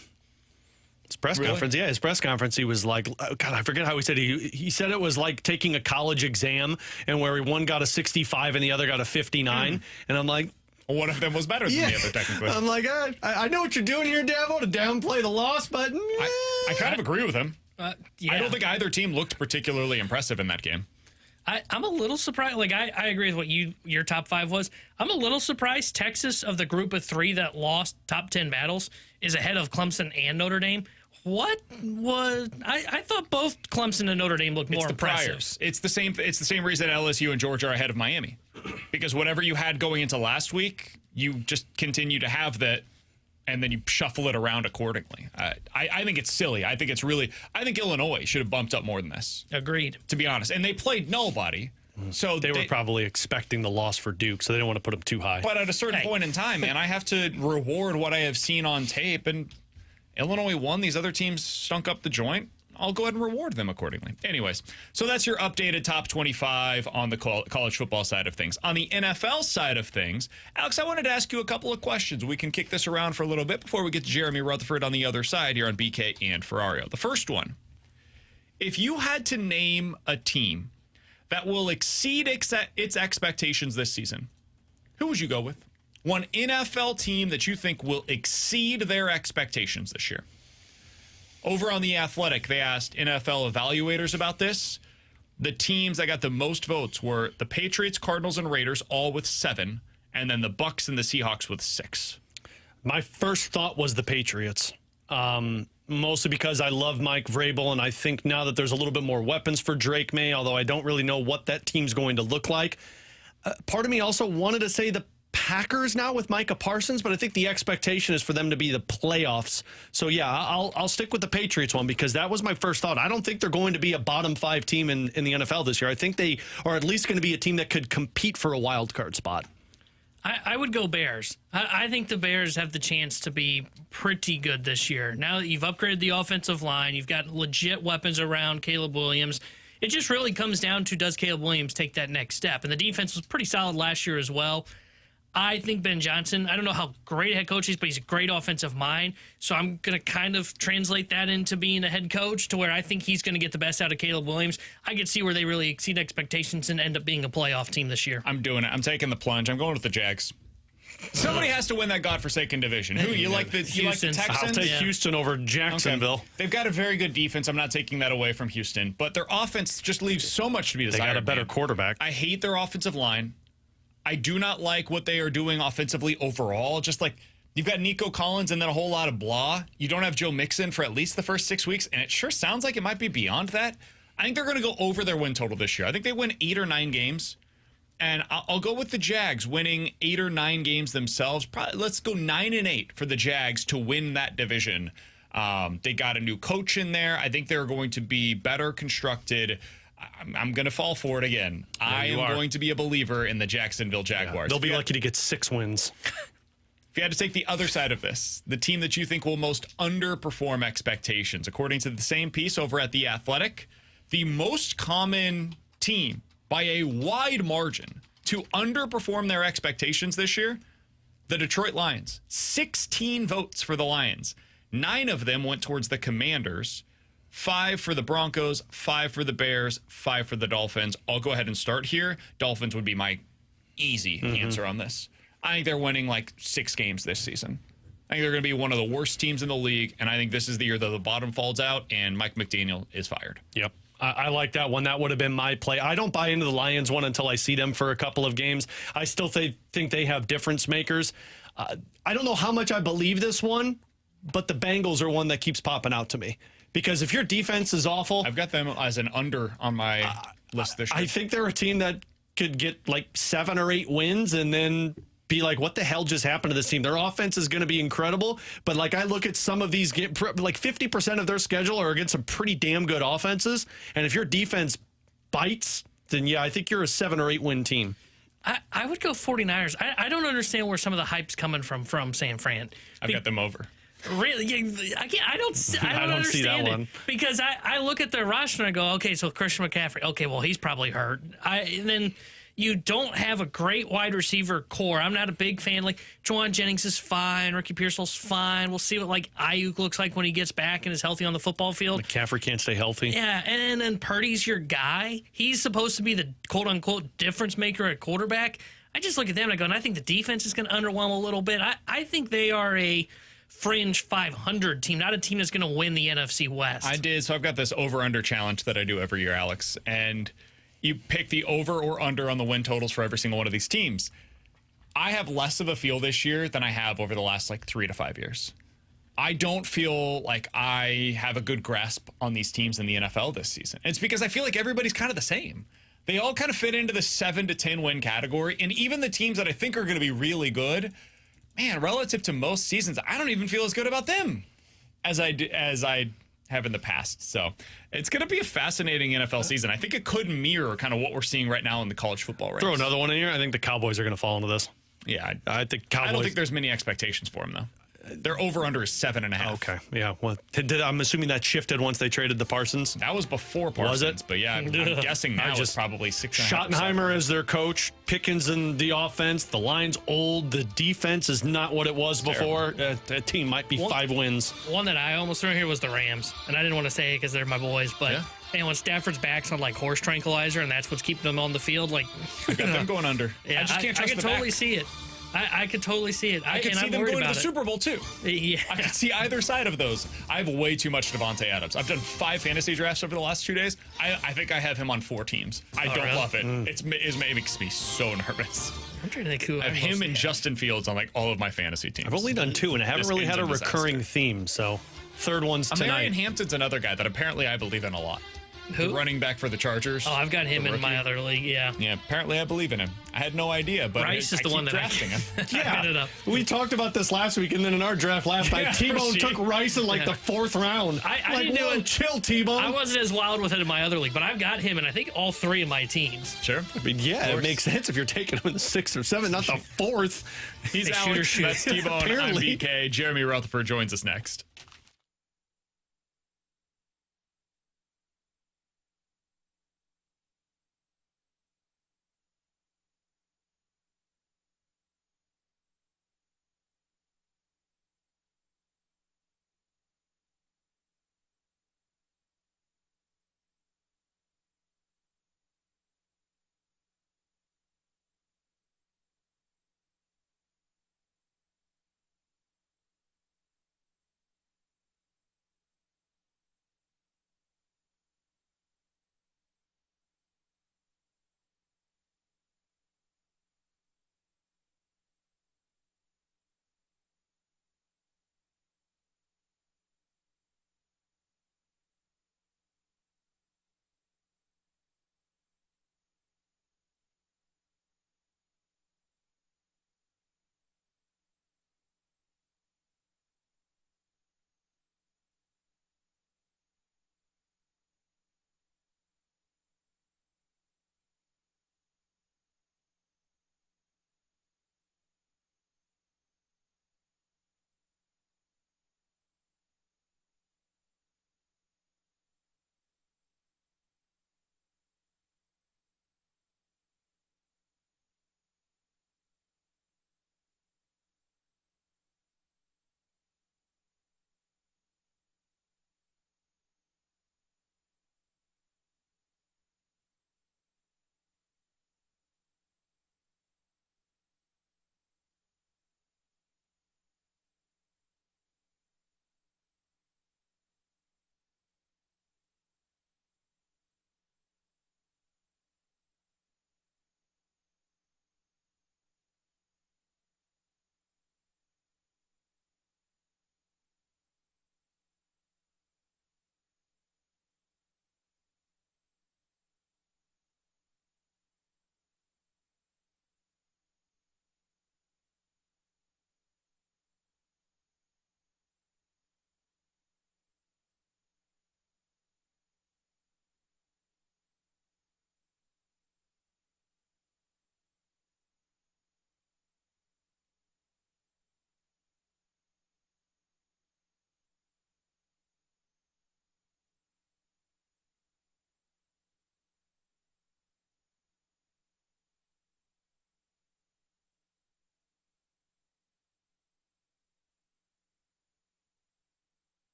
His press conference, his press conference, he was like, God, I forget how he said it. He said it was like taking a college exam, and where one got a 65 and the other got a 59. And I'm like, one of them was better than the other, technically. I'm like, I know what you're doing here, Dabo, to downplay the loss, but I kind of agree with him. Yeah. I don't think either team looked particularly impressive in that game. I'm a little surprised. Like, I agree with what your top 5 was. I'm a little surprised Texas, of the group of 3 that lost top 10 battles, is ahead of Clemson and Notre Dame. What was I thought both Clemson and Notre Dame looked more impressive. It's the same reason LSU and Georgia are ahead of Miami. because whatever you had going into last week, you just continue to have that, and then you shuffle it around accordingly. I think it's silly. I think Illinois should have bumped up more than this. Agreed. To be honest. And they played nobody. So they were probably expecting the loss for Duke, so they didn't want to put them too high. But at a certain point in time, man, I have to reward what I have seen on tape. And Illinois won. These other teams stunk up the joint. I'll go ahead and reward them accordingly. Anyways, so that's your updated top 25 on the college football side of things. On the NFL side of things, Alex, I wanted to ask you a couple of questions. We can kick this around for a little bit before we get to Jeremy Rutherford on the other side here on BK and Ferrario. The first one, if you had to name a team that will exceed its expectations this season, who would you go with? One NFL team that you think will exceed their expectations this year. Over on The Athletic, they asked NFL evaluators about this. The teams that got the most votes were the Patriots, Cardinals, and Raiders, all with 7, and then the Bucs and the Seahawks with 6. My first thought was the Patriots. Mostly because I love Mike Vrabel, and I think now that there's a little bit more weapons for Drake May, although I don't really know what that team's going to look like. Part of me also wanted to say the Packers now with Micah Parsons, but I think the expectation is for them to be the playoffs. So, yeah, I'll stick with the Patriots one because that was my first thought. I don't think they're going to be a bottom 5 team in the NFL this year. I think they are at least going to be a team that could compete for a wild card spot. I would go Bears. I think the Bears have the chance to be pretty good this year. Now that you've upgraded the offensive line, you've got legit weapons around Caleb Williams. It just really comes down to, does Caleb Williams take that next step? And the defense was pretty solid last year as well. I think Ben Johnson, I don't know how great a head coach he is, but he's a great offensive mind. So I'm going to kind of translate that into being a head coach to where I think he's going to get the best out of Caleb Williams. I could see where they really exceed expectations and end up being a playoff team this year. I'm doing it. I'm taking the plunge. I'm going with the Jags. Somebody has to win that godforsaken division. Who you like the Texans? I'll take Houston over Jacksonville. Okay. They've got a very good defense. I'm not taking that away from Houston, but their offense just leaves so much to be desired. They got a better quarterback. I hate their offensive line. I do not like what they are doing offensively overall. Just like you've got Nico Collins and then a whole lot of blah. You don't have Joe Mixon for at least the first 6 weeks, and it sure sounds like it might be beyond that. I think they're going to go over their win total this year. I think they win 8 or 9 games. And I'll go with the Jags winning 8 or 9 games themselves. Probably, let's go 9-8 for the Jags to win that division. They got a new coach in there. I think they're going to be better constructed. I'm going to fall for it again. I am going to be a believer in the Jacksonville Jaguars. Yeah, they'll be lucky to get 6 wins. If you had to take the other side of this, the team that you think will most underperform expectations, according to the same piece over at The Athletic, the most common team by a wide margin to underperform their expectations this year, the Detroit Lions. 16 votes for the Lions. 9 of them went towards the Commanders. 5 for the Broncos, 5 for the Bears, 5 for the Dolphins. I'll go ahead and start here. Dolphins would be my easy answer on this. I think they're winning like 6 games this season. I think they're going to be one of the worst teams in the league, and I think this is the year that the bottom falls out and Mike McDaniel is fired. Yep. I like that one. That would have been my play. I don't buy into the Lions one until I see them for a couple of games. I still think they have difference makers. I don't know how much I believe this one, but the Bengals are one that keeps popping out to me. Because if your defense is awful... I've got them as an under on my list this year. I think they're a team that could get like 7 or 8 wins and then be like, what the hell just happened to this team? Their offense is going to be incredible, but like I look at some of these, like 50% of their schedule are against some pretty damn good offenses, and if your defense bites, then yeah, I think you're a 7 or 8 win team. I would go 49ers. I don't understand where some of the hype's coming from San Fran. I've got them over. Really? I don't understand see that it. one. Because I look at their roster and I go, okay, so Christian McCaffrey, okay, well, he's probably hurt. And then you don't have a great wide receiver core. I'm not a big fan. Like, Juwan Jennings is fine. Ricky Pearsall's fine. We'll see what, like, Ayuk looks like when he gets back and is healthy on the football field. McCaffrey can't stay healthy. Yeah, and then Purdy's your guy. He's supposed to be the quote-unquote difference maker at quarterback. I just look at them and I go, and I think the defense is going to underwhelm a little bit. I think they are a fringe 500 team, not a team that's going to win the NFC West. I did, so I've got this over-under challenge that I do every year, Alex, and you pick the over or under on the win totals for every single one of these teams. I have less of a feel this year than I have over the last, 3 to 5 years. I don't feel like I have a good grasp on these teams in the NFL this season. It's because I feel like everybody's kind of the same. they all kind of fit into the 7 to 10 win category. And even the teams that I think are going to be really good, man, relative to most seasons, I don't even feel as good about them as I have in the past. So it's going to be a fascinating NFL season. I think it could mirror kind of what we're seeing right now in the college football ranks. Throw another one in here. I think the Cowboys are going to fall into this. Yeah, I think Cowboys. I don't think there's many expectations for them though. Their over/under is 7.5. Okay, yeah. Well, I'm assuming that shifted once they traded the Parsons. That was before Parsons. Was it? But yeah, I'm guessing now it's probably 6.5. Schottenheimer as their coach, Pickens in the offense. The line's old. The defense is not what it was before. That team might be 5 wins. One that I almost threw in here was the Rams, and I didn't want to say it because they're my boys, but. Yeah. And when Stafford's back's on like horse tranquilizer, and that's what's keeping them on the field, like I got them going under. Yeah, I just can't trust I could totally see it. I could totally see it. I could see them going to the Super Bowl too. Yeah. I could see either side of those. I have way too much Devontae Adams. I've done 5 fantasy drafts over the last 2 days. I think I have him on 4 teams. I don't love it. It makes me so nervous. I'm trying to think who I have him and Justin Fields on like all of my fantasy teams. I've only done 2, and I haven't really had a recurring theme. So third one's tonight. Marion Hampton's another guy that apparently I believe in a lot. Who? The running back for the Chargers. Oh, I've got him in my other league, yeah. Yeah, apparently I believe in him. I had no idea, but Rice is the one that drafting him. Yeah, we talked about this last week, and then in our draft last night, T-Bone took Rice in like the 4th round. I didn't do it. Chill, T-Bone. I wasn't as wild with it in my other league, but I've got him in, I think, all 3 of my teams. Sure. I mean, yeah, it makes sense if you're taking him in the 6th or 7th, not the 4th. He's Alex. That's T-Bone. I'm BK. Jeremy Rutherford joins us next.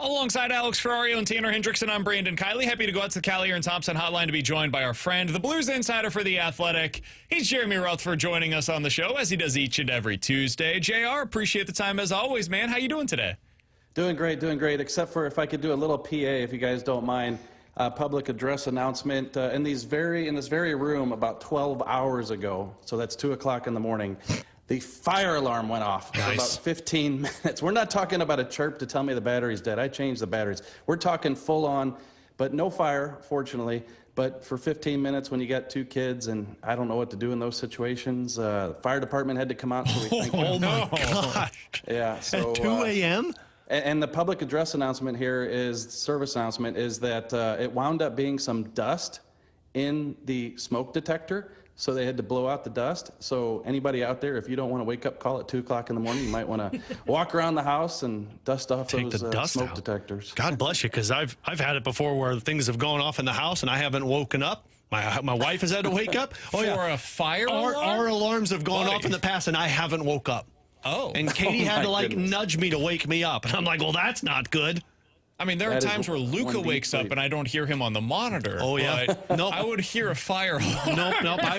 Alongside Alex Ferrario and Tanner Hendrickson, I'm Brandon Kiley. Happy to go out to the Callier and Thompson hotline to be joined by our friend, the Blues insider for The Athletic. He's Jeremy Rutherford joining us on the show, as he does each and every Tuesday. JR, appreciate the time as always, man. How you doing today? Doing great, except for if I could do a little PA, if you guys don't mind. Public address announcement in this very room about 12 hours ago, so that's 2 o'clock in the morning. The fire alarm went off for about 15 minutes. We're not talking about a chirp to tell me the battery's dead. I changed the batteries. We're talking full on, but no fire, fortunately. But for 15 minutes, when you got 2 kids, and I don't know what to do in those situations, fire department had to come out. So we thank Oh my gosh! Yeah. So, at 2 a.m. And the public address announcement here service announcement is that it wound up being some dust in the smoke detector. So they had to blow out the dust. So anybody out there, if you don't want to wake up call at 2 o'clock in the morning, you might want to walk around the house and dust off those smoke detectors. God bless you, because I've had it before where things have gone off in the house and I haven't woken up. My wife has had to wake up. For a fire alarm? Our alarms have gone off in the past and I haven't woke up. Oh. And Katie had to nudge me to wake me up. And I'm like, well, that's not good. I mean, there are times where Luca wakes up and I don't hear him on the monitor. Oh, yeah. But Nope. I would hear a fire alarm. Nope. I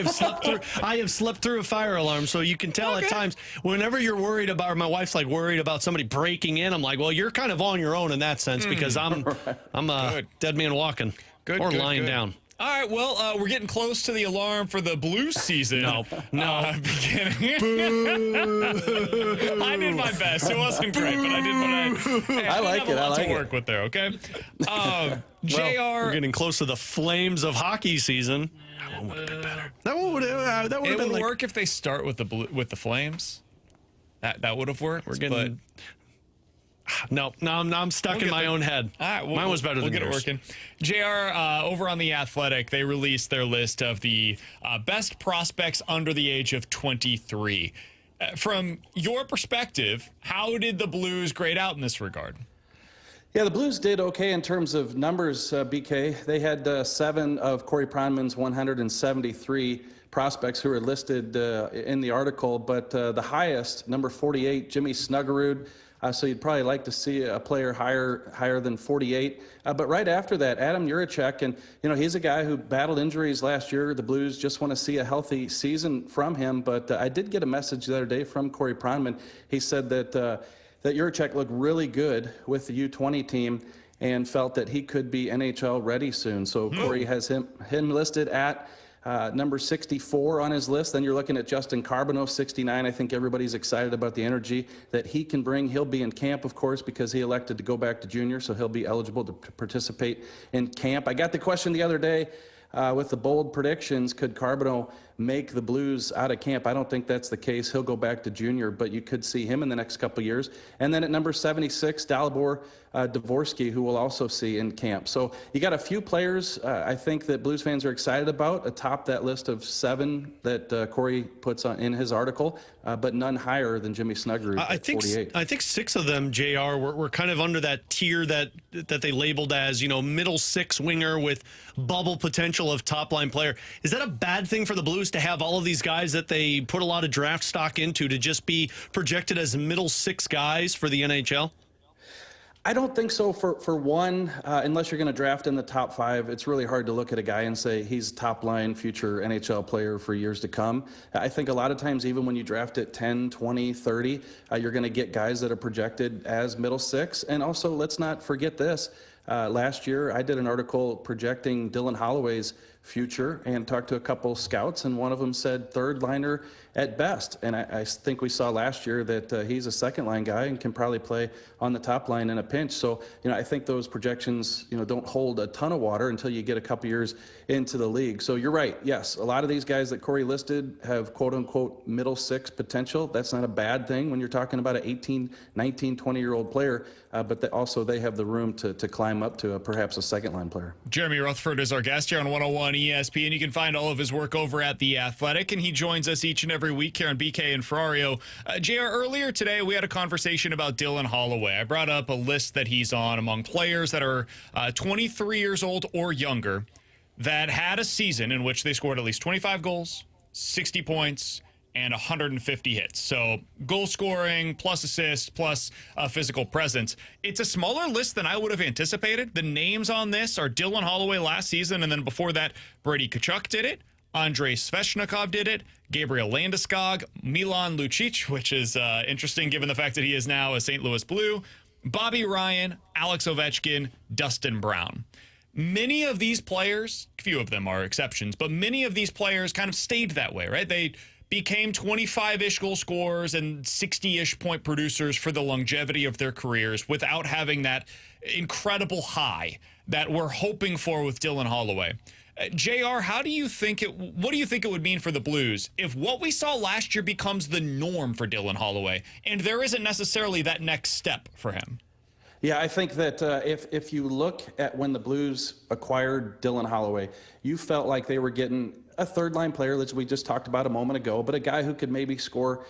have slept through a fire alarm, so you can tell at times whenever you're worried about, or my wife's like worried about somebody breaking in, I'm like, well, you're kind of on your own in that sense because I'm a dead man walking or lying down. All right, well, we're getting close to the alarm for the Blues season. No. Beginning. I did my best. It wasn't great, but I did what I like it. I like to work with there, okay? JR. We're getting close to the flames of hockey season. That one would have been better. That would have work if they start with the Flames. That would have worked. We're getting... No, I'm stuck in my own head. All right, mine was better than yours. We'll get it working. JR, over on The Athletic, they released their list of the best prospects under the age of 23. From your perspective, how did the Blues grade out in this regard? Yeah, the Blues did okay in terms of numbers, BK. They had 7 of Corey Pronman's 173 prospects who are listed in the article, but the highest, number 48, Jimmy Snuggerud. So you'd probably like to see a player higher than 48. But right after that, Adam Juracek, and he's a guy who battled injuries last year. The Blues just want to see a healthy season from him. But I did get a message the other day from Corey Pronman. He said that Juracek looked really good with the U20 team and felt that he could be NHL ready soon. So Corey has him listed at number 64 on his list. Then you're looking at Justin Carbonneau, 69. I think everybody's excited about the energy that he can bring. He'll be in camp, of course, because he elected to go back to junior, so he'll be eligible to participate in camp. I got the question the other day with the bold predictions, could Carbonneau make the Blues out of camp? I don't think that's the case. He'll go back to junior, but you could see him in the next couple of years. And then at number 76, Dalibor Dvorsky, who we'll also see in camp. So you got a few players I think that Blues fans are excited about atop that list of 7 that Corey puts in his article, but none higher than Jimmy Snuggerud at 48. I think 6 of them, JR, were kind of under that tier that they labeled as, middle 6 winger with bubble potential of top-line player. Is that a bad thing for the Blues to have all of these guys that they put a lot of draft stock into to just be projected as middle 6 guys for the NHL? I don't think so. For one, unless you're going to draft in the top 5, it's really hard to look at a guy and say he's top line future NHL player for years to come. I think a lot of times, even when you draft at 10, 20, 30, you're going to get guys that are projected as middle 6. And also, let's not forget this. Last year, I did an article projecting Dylan Holloway's future and talked to a couple scouts, and one of them said third liner at best. And I think we saw last year that he's a second line guy and can probably play on the top line in a pinch. So, I think those projections, don't hold a ton of water until you get a couple years into the league. So you're right. Yes, a lot of these guys that Corey listed have quote unquote middle 6 potential. That's not a bad thing when you're talking about an 18, 19, 20-year-old player, but they have the room to climb up to perhaps a second line player. Jeremy Rutherford is our guest here on 101 ESPN. You can find all of his work over at The Athletic, and he joins us each and every week here on BK and Ferrario. JR, earlier today we had a conversation about Dylan Holloway. I brought up a list that he's on among players that are 23 years old or younger that had a season in which they scored at least 25 goals, 60 points, and 150 hits. So goal scoring, plus assists, plus physical presence. It's a smaller list than I would have anticipated. The names on this are Dylan Holloway last season, and then before that, Brady Tkachuk did it. Andrei Svechnikov did it. Gabriel Landeskog, Milan Lucic, which is interesting given the fact that he is now a St. Louis Blue. Bobby Ryan, Alex Ovechkin, Dustin Brown. Many of these players, few of them are exceptions, but many of these players kind of stayed that way, right? They became 25-ish goal scorers and 60-ish point producers for the longevity of their careers without having that incredible high that we're hoping for with Dylan Holloway. JR, what do you think it would mean for the Blues if what we saw last year becomes the norm for Dylan Holloway and there isn't necessarily that next step for him? Yeah, I think that if you look at when the Blues acquired Dylan Holloway, you felt like they were getting a third-line player, as we just talked about a moment ago, but a guy who could maybe score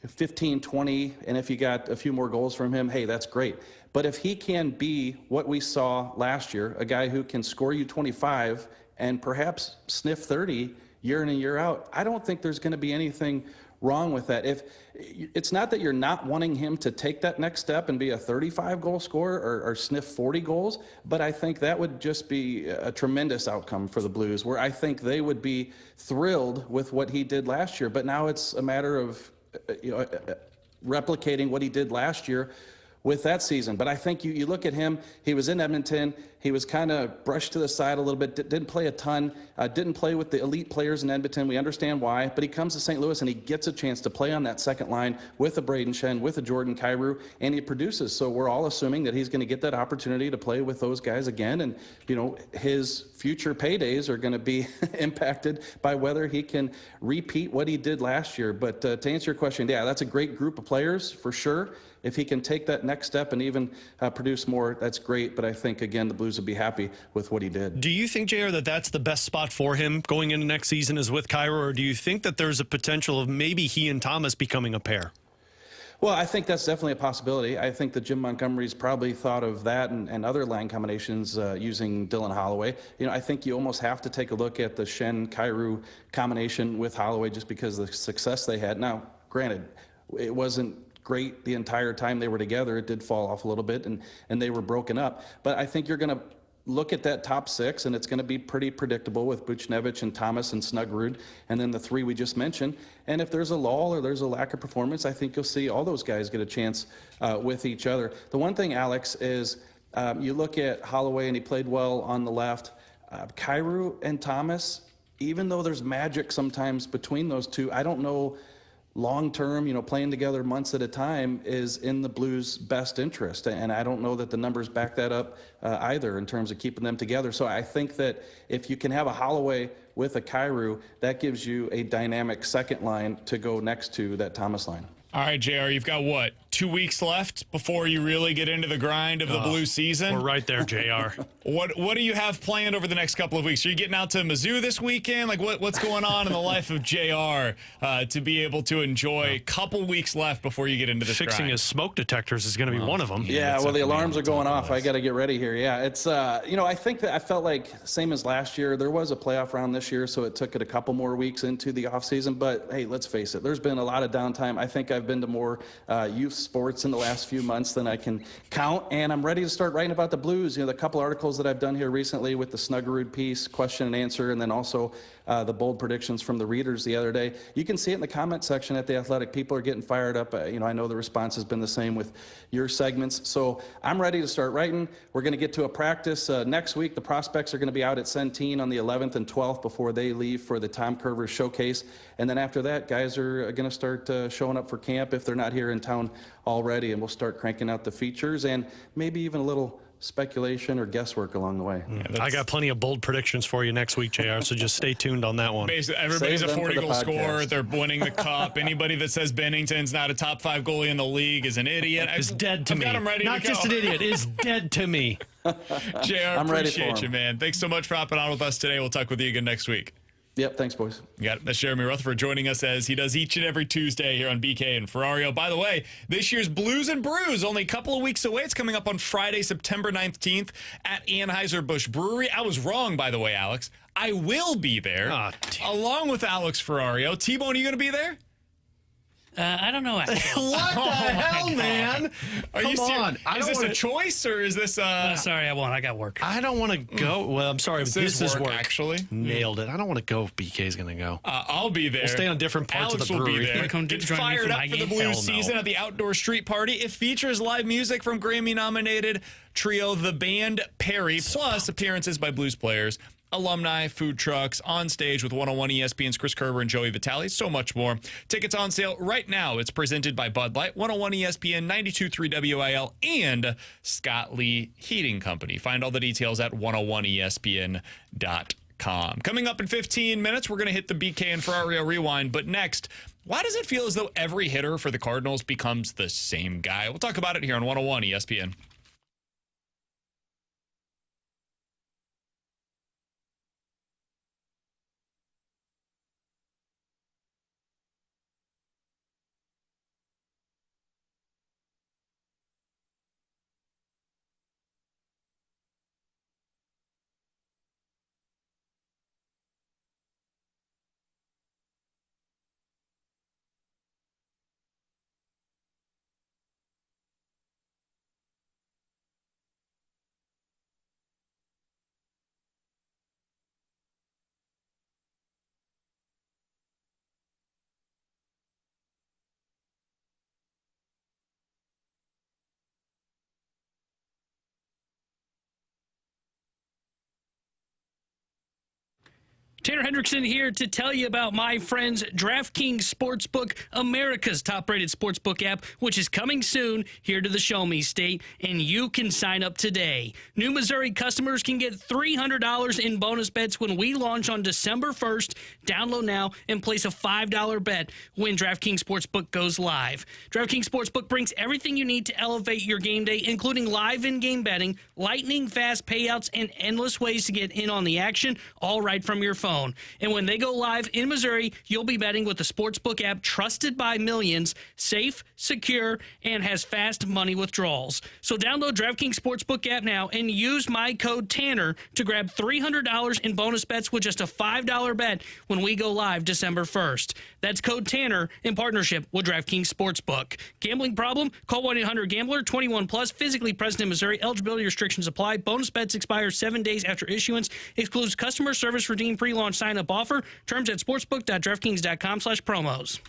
15, 20, and if you got a few more goals from him, hey, that's great. But if he can be what we saw last year, a guy who can score you 25 and perhaps sniff 30 year in and year out, I don't think there's going to be anything wrong with that. If it's not that you're not wanting him to take that next step and be a 35 goal scorer or sniff 40 goals, but I think that would just be a tremendous outcome for the Blues, where I think they would be thrilled with what he did last year. But now it's a matter of replicating what he did last year with that season. But I think you look at him, he was in Edmonton, he was kind of brushed to the side a little bit, didn't play a ton, didn't play with the elite players in Edmonton. We understand why, but he comes to St. Louis and he gets a chance to play on that second line with a Braden Shen, with a Jordan Kyrou, and he produces. So we're all assuming that he's going to get that opportunity to play with those guys again, and his future paydays are going to be impacted by whether he can repeat what he did last year. But to answer your question, yeah, that's a great group of players for sure. If he can take that next step and even produce more, that's great. But I think, again, the Blues would be happy with what he did. Do you think, JR, that that's the best spot for him going into next season is with Kyrou, or do you think that there's a potential of maybe he and Thomas becoming a pair? Well, I think that's definitely a possibility. I think that Jim Montgomery's probably thought of that and other line combinations using Dylan Holloway. I think you almost have to take a look at the Shen-Kyrou combination with Holloway just because of the success they had. Now, granted, it wasn't great the entire time they were together. It did fall off a little bit, and they were broken up. But I think you're going to look at that top six, and it's going to be pretty predictable with Buchnevich and Thomas and Snuggerud, and then the three we just mentioned. And if there's a lull or there's a lack of performance, I think you'll see all those guys get a chance with each other. The one thing, Alex, is you look at Holloway, and he played well on the left. Kyrou and Thomas, even though there's magic sometimes between those two, I don't know long-term, playing together months at a time is in the Blues' best interest. And I don't know that the numbers back that up either in terms of keeping them together. So I think that if you can have a Holloway with a Kyrou, that gives you a dynamic second line to go next to that Thomas line. All right, JR, you've got 2 weeks left before you really get into the grind of the Blue season? We're right there, JR. What do you have planned over the next couple of weeks? Are you getting out to Mizzou this weekend? Like, what's going on in the life of JR to be able to enjoy a couple weeks left before you get into this Fixing grind? his smoke detectors is going to be one of them. Yeah, well, the alarms are going off. I got to get ready here. Yeah, it's, I think that I felt like, same as last year, there was a playoff round this year, so it took it a couple more weeks into the offseason. But, hey, let's face it, there's been a lot of downtime. I think I've been to more youth sports in the last few months than I can count, and I'm ready to start writing about the Blues. The couple articles that I've done here recently with the Snuggerud piece, question and answer, and then also the bold predictions from the readers the other day. You can see it in the comment section at The Athletic. People are getting fired up. I know the response has been the same with your segments. So I'm ready to start writing. We're going to get to a practice next week. The prospects are going to be out at Centene on the 11th and 12th before they leave for the Tom Curver Showcase. And then after that, guys are going to start showing up for camp if they're not here in town already, and we'll start cranking out the features and maybe even a little speculation or guesswork along the way. Yeah, I got plenty of bold predictions for you next week, JR, so just stay tuned on that one. Basically, everybody's a 40-goal scorer. They're winning the cup. Anybody that says Bennington's not a top 5 goalie in the league is an idiot. Is dead to me. I've got him ready Not to go. just an idiot, is dead to me. JR, I'm ready appreciate for you, him. man. Thanks so much for hopping on with us today. We'll talk with you again next week. Yep, thanks, boys. Yeah, that's Jeremy Rutherford joining us as he does each and every Tuesday here on BK and Ferrario. By the way, this year's Blues and Brews, only a couple of weeks away. It's coming up on Friday, September 19th at Anheuser-Busch Brewery. I was wrong, by the way, Alex. I will be there, along with Alex Ferrario. T-Bone, are you going to be there? I don't know, actually. What the hell, God. man? Are you Come serious? on. Is this a choice or is this Sorry, I won't. I got work. I don't want to go. Well, I'm sorry, but this is work. actually? Nailed it. I don't want to go if BK's going to go. I'll be there. We'll stay on different parts Alex of the brewery. will be there. Come Get join me fired for up my for the game? Blues Hell no. season at the Outdoor Street Party. It features live music from Grammy-nominated trio The Band Perry, plus appearances by blues players, alumni, food trucks, on stage with 101 ESPN's Chris Kerber and Joey Vitale, so much more. Tickets on sale right now. It's presented by Bud Light, 101 ESPN, 92.3 WIL, and Scott Lee Heating Company. Find all the details at 101ESPN.com. Coming up in 15 minutes, we're going to hit the BK and Ferrario Rewind, but next, why does it feel as though every hitter for the Cardinals becomes the same guy? We'll talk about it here on 101 ESPN. Tanner Hendrickson here to tell you about my friends DraftKings Sportsbook, America's top-rated sportsbook app, which is coming soon here to the Show Me State, and you can sign up today. New Missouri customers can get $300 in bonus bets when we launch on December 1st. Download now and place a $5 bet when DraftKings Sportsbook goes live. DraftKings Sportsbook brings everything you need to elevate your game day, including live in-game betting, lightning-fast payouts, and endless ways to get in on the action, all right from your phone. And when they go live in Missouri, you'll be betting with the Sportsbook app trusted by millions, safe, secure, and has fast money withdrawals. So download DraftKings Sportsbook app now and use my code TANNER to grab $300 in bonus bets with just a $5 bet when we go live December 1st. That's code TANNER in partnership with DraftKings Sportsbook. Gambling problem? Call 1-800-GAMBLER, 21 plus, physically present in Missouri. Eligibility restrictions apply. Bonus bets expire 7 days after issuance. Excludes customer service redeem pre-launch sign-up offer. Terms at sportsbook.draftkings.com/promos.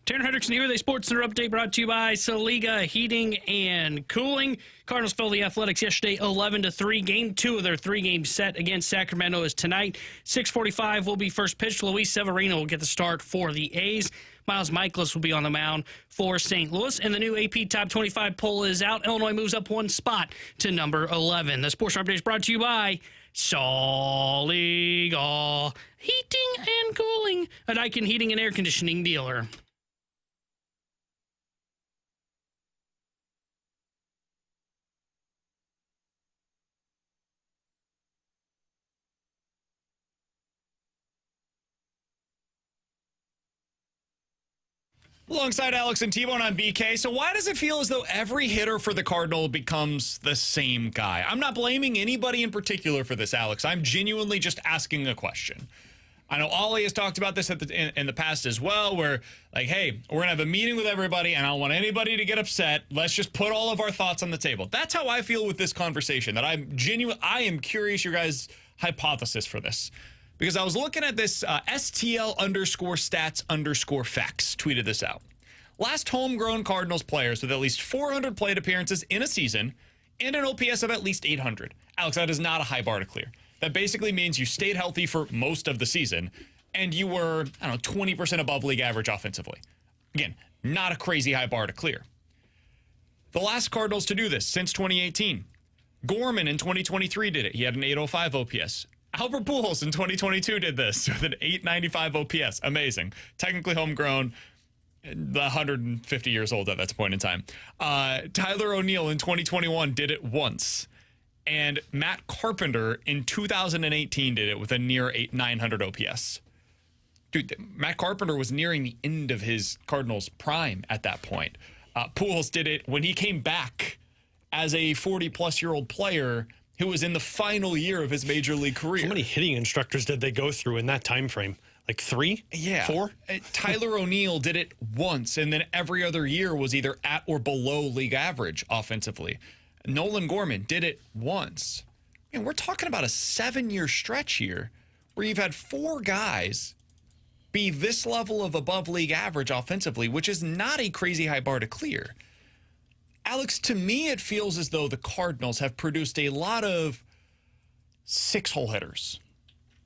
Tanner Hendrickson here with a Sports Center update brought to you by Saliga Heating and Cooling. Cardinals fell the Athletics yesterday 11-3. Game 2 of their 3-game set against Sacramento is tonight. 6:45 will be first pitch. Luis Severino will get the start for the A's. Miles Michaelis will be on the mound for St. Louis. And the new AP Top 25 poll is out. Illinois moves up one spot to number 11. The Sports Center update is brought to you by Saliga Heating and Cooling, a Daikin heating and air conditioning dealer. Alongside Alex and T-Bone on BK. So why does it feel as though every hitter for the Cardinal becomes the same guy? I'm not blaming anybody in particular for this, Alex. I'm genuinely just asking a question. I know Ollie has talked about this in the past as well, where like, hey, we're going to have a meeting with everybody, and I don't want anybody to get upset. Let's just put all of our thoughts on the table. That's how I feel with this conversation, that I am curious your guys' hypothesis for this. Because I was looking at this STL_stats_facts tweeted this out. Last homegrown Cardinals players with at least 400 plate appearances in a season and an OPS of at least 800. Alex, that is not a high bar to clear. That basically means you stayed healthy for most of the season and you were, I don't know, 20% above league average offensively. Again, not a crazy high bar to clear. The last Cardinals to do this since 2018. Gorman in 2023 did it. He had an 805 OPS. Albert Pujols in 2022 did this with an 895 OPS. Amazing. Technically homegrown, 150 years old at that point in time. Tyler O'Neill in 2021 did it once. And Matt Carpenter in 2018 did it with a near 900 OPS. Dude, Matt Carpenter was nearing the end of his Cardinals prime at that point. Pujols did it when he came back as a 40-plus-year-old player who was in the final year of his major league career. How many hitting instructors did they go through in that time frame? Like 3? Yeah. 4? Tyler O'Neill did it once, and then every other year was either at or below league average offensively. Nolan Gorman did it once. And we're talking about a 7-year stretch here where you've had 4 guys be this level of above league average offensively, which is not a crazy high bar to clear. Alex, to me, it feels as though the Cardinals have produced a lot of 6-hole hitters.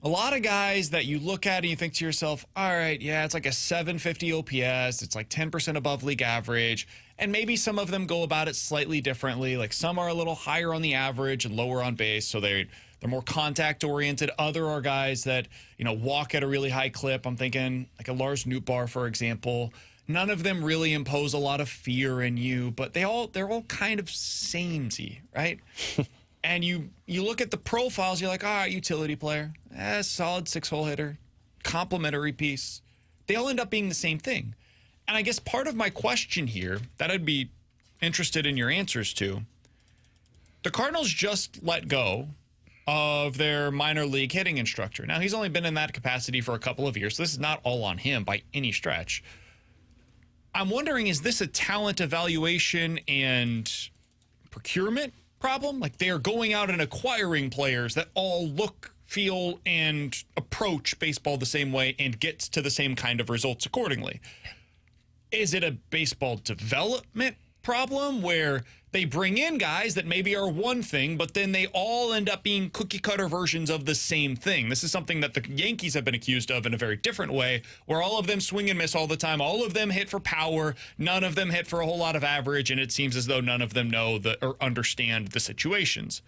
A lot of guys that you look at and you think to yourself, all right, yeah, it's like a 750 OPS. It's like 10% above league average. And maybe some of them go about it slightly differently. Like some are a little higher on the average and lower on base, so they're more contact oriented. Other are guys that, walk at a really high clip. I'm thinking like a Lars Nootbaar, for example. None of them really impose a lot of fear in you, but they're all kind of samey, right? And you look at the profiles, you're like, all right, utility player, solid 6-hole hitter, complimentary piece. They all end up being the same thing. And I guess part of my question here that I'd be interested in your answers to, the Cardinals just let go of their minor league hitting instructor. Now, he's only been in that capacity for a couple of years, so this is not all on him by any stretch. I'm wondering, is this a talent evaluation and procurement problem? Like they are going out and acquiring players that all look, feel, and approach baseball the same way and get to the same kind of results accordingly. Is it a baseball development problem where they bring in guys that maybe are one thing, but then they all end up being cookie-cutter versions of the same thing? This is something that the Yankees have been accused of in a very different way, where all of them swing and miss all the time. All of them hit for power. None of them hit for a whole lot of average, and it seems as though none of them know or understand the situations.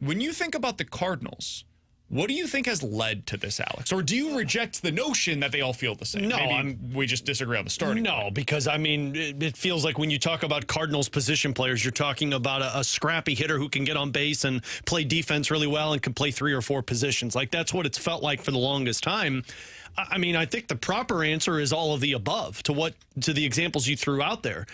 When you think about the Cardinals, what do you think has led to this, Alex? Or do you reject the notion that they all feel the same? No, Maybe we just disagree on the starting point. No, because, it feels like when you talk about Cardinals position players, you're talking about a scrappy hitter who can get on base and play defense really well and can play 3 or 4 positions. Like, that's what it's felt like for the longest time. I think the proper answer is all of the above to the examples you threw out there.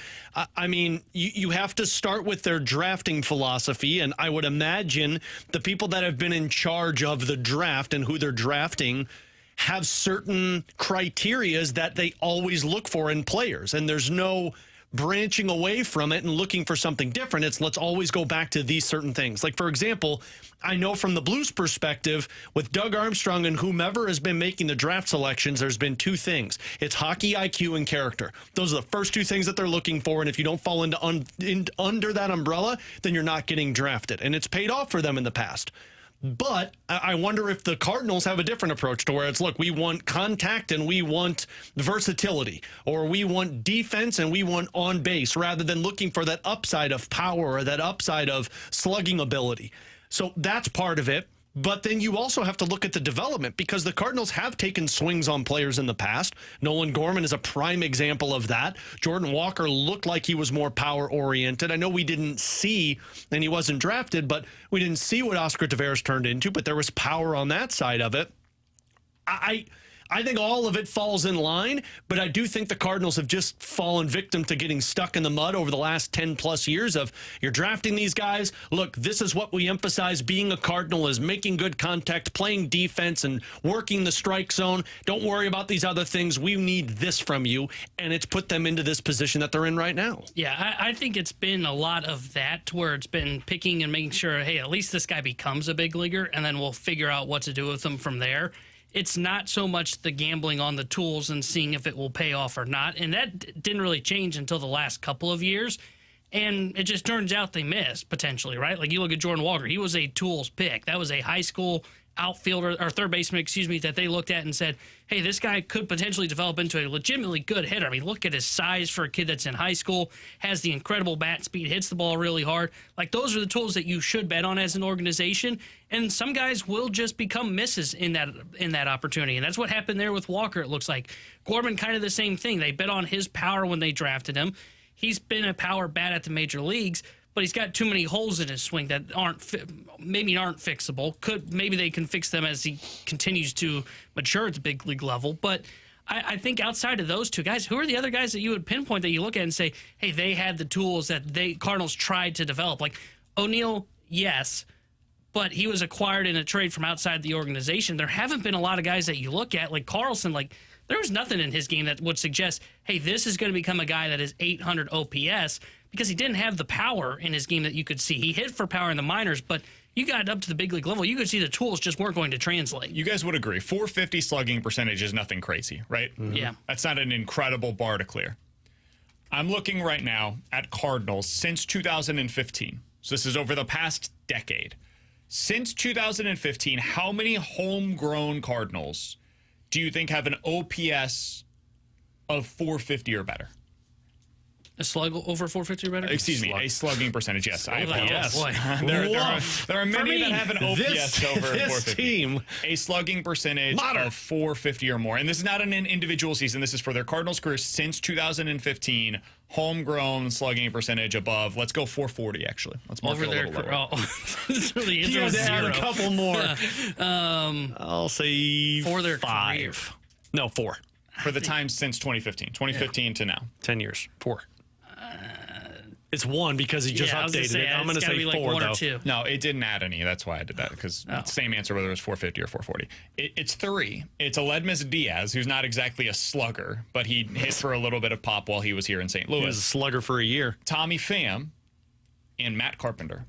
You have to start with their drafting philosophy, and I would imagine the people that have been in charge of the draft and who they're drafting have certain criterias that they always look for in players, and there's no branching away from it and looking for something different. It's let's always go back to these certain things. Like, for example, I know from the Blues perspective, with Doug Armstrong and whomever has been making the draft selections, there's been two things. It's hockey IQ and character. Those are the first two things that they're looking for, and if you don't fall into under that umbrella, then you're not getting drafted. And it's paid off for them in the past. But I wonder if the Cardinals have a different approach to where it's, look, we want contact and we want versatility, or we want defense and we want on base, rather than looking for that upside of power or that upside of slugging ability. So that's part of it. But then you also have to look at the development, because the Cardinals have taken swings on players in the past. Nolan Gorman is a prime example of that. Jordan Walker looked like he was more power-oriented. I know we didn't see, and he wasn't drafted, but we didn't see what Oscar Taveras turned into, but there was power on that side of it. I think all of it falls in line, but I do think the Cardinals have just fallen victim to getting stuck in the mud over the last 10-plus years of, you're drafting these guys. Look, this is what we emphasize being a Cardinal, is making good contact, playing defense, and working the strike zone. Don't worry about these other things. We need this from you, and it's put them into this position that they're in right now. Yeah, I think it's been a lot of that, where it's been picking and making sure, hey, at least this guy becomes a big leaguer, and then we'll figure out what to do with him from there. It's not so much the gambling on the tools and seeing if it will pay off or not. And that didn't really change until the last couple of years. And it just turns out they missed, potentially, right? Like, you look at Jordan Walker. He was a tools pick. That was a high school outfielder, or third baseman, that they looked at and said, hey, this guy could potentially develop into a legitimately good hitter. I mean, look at his size for a kid that's in high school, has the incredible bat speed, hits the ball really hard. Like, those are the tools that you should bet on as an organization. And some guys will just become misses in that opportunity. And that's what happened there with Walker, it looks like. Gorman, kind of the same thing. They bet on his power when they drafted him. He's been a power bat at the major leagues, but he's got too many holes in his swing that aren't fixable. Maybe they can fix them as he continues to mature at the big league level. But I think outside of those two guys, who are the other guys that you would pinpoint that you look at and say, hey, they had the tools that Cardinals tried to develop? Like O'Neill, yes, but he was acquired in a trade from outside the organization. There haven't been a lot of guys that you look at, like Carlson, like there was nothing in his game that would suggest, hey, this is going to become a guy that is 800 OPS, because he didn't have the power in his game that you could see. He hit for power in the minors, but you got up to the big league level, you could see the tools just weren't going to translate. You guys would agree, 450 slugging percentage is nothing crazy, right? Mm-hmm. Yeah. That's not an incredible bar to clear. I'm looking right now at Cardinals since 2015. So this is over the past decade. Since 2015, how many homegrown Cardinals do you think have an OPS of 450 or better? A slug over 450 or better? Excuse me, a slugging percentage, yes. I apologize. Oh, boy. There are many that have an OPS over 450. This team. A slugging percentage of 450 or more. And this is not an individual season. This is for their Cardinals career since 2015. Homegrown slugging percentage above, let's go 440, actually. Let's mark over it a little lower. The You had to add a couple more. Yeah. I'll say for their 5. career. No, 4. For the time since 2015. 2015 to now. 10 years. 4. It's 1 because he just updated it. I'm going to say 4, like though. 2. No, it didn't add any. That's why I did that, because same answer whether it was 450 or 440. It's 3. It's Aledmus Diaz, who's not exactly a slugger, but he hit for a little bit of pop while he was here in St. Louis. He was a slugger for a year. Tommy Pham and Matt Carpenter.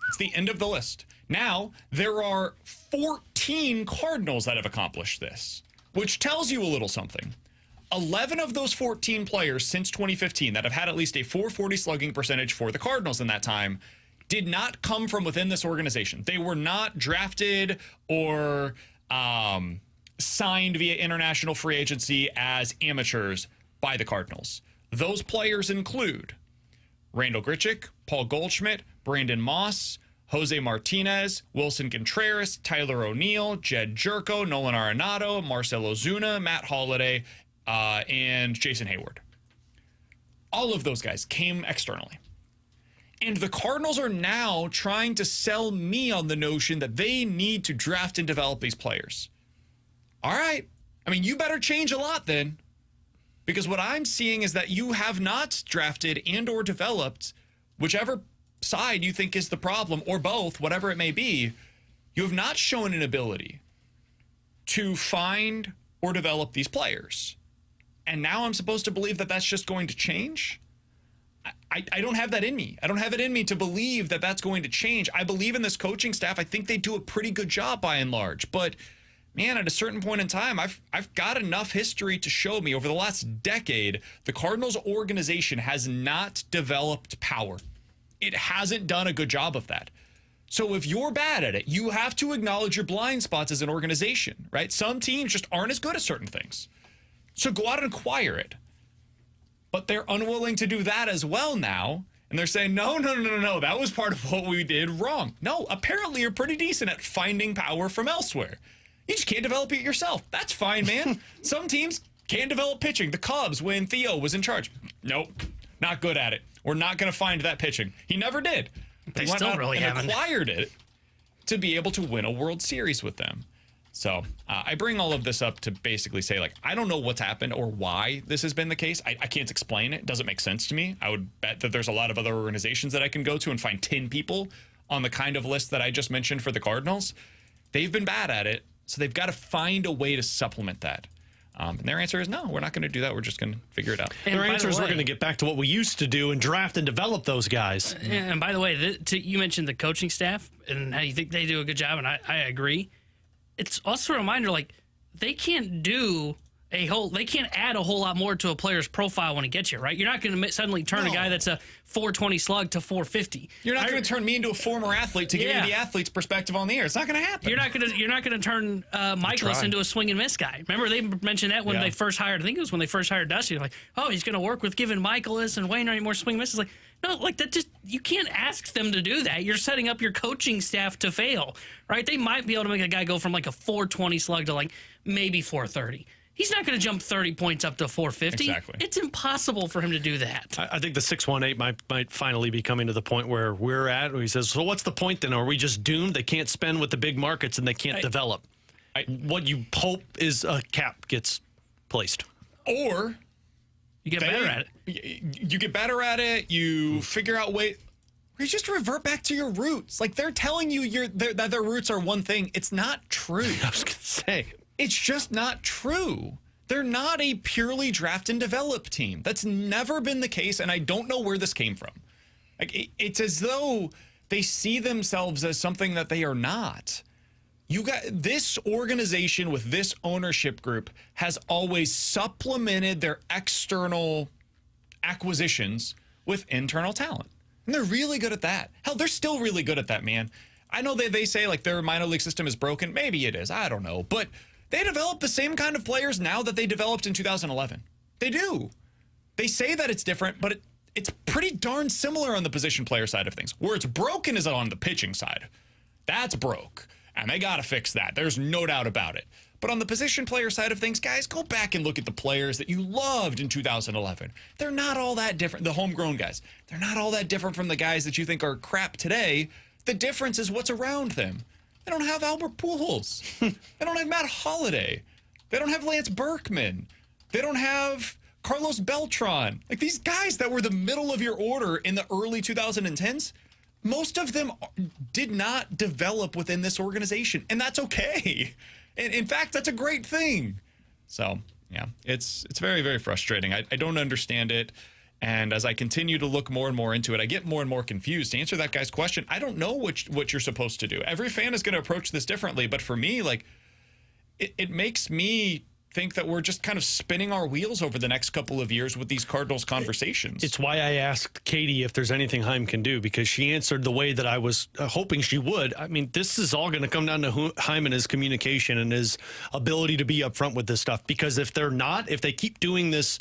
It's the end of the list. Now, there are 14 Cardinals that have accomplished this, which tells you a little something. 11 of those 14 players since 2015 that have had at least a 440 slugging percentage for the Cardinals in that time did not come from within this organization. They were not drafted or signed via international free agency as amateurs by the Cardinals. Those players include Randall Grichuk, Paul Goldschmidt, Brandon Moss, Jose Martinez, Wilson Contreras, Tyler O'Neill, Jed Jerko, Nolan Arenado, Marcell Ozuna, Matt Holliday, and Jason Hayward. All of those guys came externally. And the Cardinals are now trying to sell me on the notion that they need to draft and develop these players. All right. I mean, you better change a lot then. Because what I'm seeing is that you have not drafted and or developed, whichever side you think is the problem, or both, whatever it may be, you have not shown an ability to find or develop these players. And now I'm supposed to believe that that's just going to change? I don't have that in me. I don't have it in me to believe that that's going to change. I believe in this coaching staff. I think they do a pretty good job by and large. But, man, at a certain point in time, I've got enough history to show me over the last decade, the Cardinals organization has not developed power. It hasn't done a good job of that. So if you're bad at it, you have to acknowledge your blind spots as an organization, right? Some teams just aren't as good at certain things. So go out and acquire it. But they're unwilling to do that as well now. And they're saying, no, that was part of what we did wrong. No, apparently you're pretty decent at finding power from elsewhere. You just can't develop it yourself. That's fine, man. Some teams can't develop pitching. The Cubs, when Theo was in charge, nope, not good at it. We're not going to find that pitching. He never did. They still really haven't. Acquired it to be able to win a World Series with them. So I bring all of this up to basically say, like, I don't know what's happened or why this has been the case. I can't explain it. It doesn't make sense to me. I would bet that there's a lot of other organizations that I can go to and find 10 people on the kind of list that I just mentioned for the Cardinals. They've been bad at it, so they've got to find a way to supplement that. And their answer is no, we're not going to do that. We're just going to figure it out. And their answer is we're going to get back to what we used to do and draft and develop those guys. And by the way, you mentioned the coaching staff and how you think they do a good job, and I agree. It's also a reminder, like, they can't add a whole lot more to a player's profile when it gets you, right? You're not going to suddenly turn a guy that's a 420 slug to 450. You're not going to turn me into a former athlete to give you the athlete's perspective on the air. It's not going to happen. You're not going to turn Michaelis into a swing and miss guy. Remember, they mentioned that when they first hired. I think it was when they first hired Dusty. Like, oh, he's going to work with giving Michaelis and Wainwright more swing and misses. Like, no, like that. Just you can't ask them to do that. You're setting up your coaching staff to fail, right? They might be able to make a guy go from like a 420 slug to like maybe 430. He's not going to jump 30 points up to 450. Exactly. It's impossible for him to do that. I think the 618 might finally be coming to the point where we're at, where he says, so what's the point then? Are we just doomed? They can't spend with the big markets and they can't develop. What you hope is a cap gets placed. Or you get better at it. You get better at it. You figure out ways. Or you just revert back to your roots. Like, they're telling you that their roots are one thing. It's not true. I was going to say. It's just not true. They're not a purely draft and develop team. That's never been the case, and I don't know where this came from. Like, it's as though they see themselves as something that they are not. You got this organization with this ownership group has always supplemented their external acquisitions with internal talent. And they're really good at that. Hell, they're still really good at that, man. I know they say like their minor league system is broken. Maybe it is. I don't know. But they develop the same kind of players now that they developed in 2011. They do. They say that it's different, but it's pretty darn similar on the position player side of things. Where it's broken is on the pitching side. That's broke. And they got to fix that. There's no doubt about it. But on the position player side of things, guys, go back and look at the players that you loved in 2011. They're not all that different. The homegrown guys, they're not all that different from the guys that you think are crap today. The difference is what's around them. They don't have Albert Pujols. They don't have Matt Holliday. They don't have Lance Berkman. They don't have Carlos Beltran. Like, these guys that were the middle of your order in the early 2010s, most of them did not develop within this organization, and that's okay. And in fact, that's a great thing. So, yeah, it's very, very frustrating. I don't understand it. And as I continue to look more and more into it, I get more and more confused. To answer that guy's question, I don't know what you're supposed to do. Every fan is going to approach this differently. But for me, like, it makes me think that we're just kind of spinning our wheels over the next couple of years with these Cardinals conversations. It's why I asked Katie if there's anything Chaim can do, because she answered the way that I was hoping she would. I mean, this is all going to come down to Chaim and his communication and his ability to be upfront with this stuff. Because if they keep doing this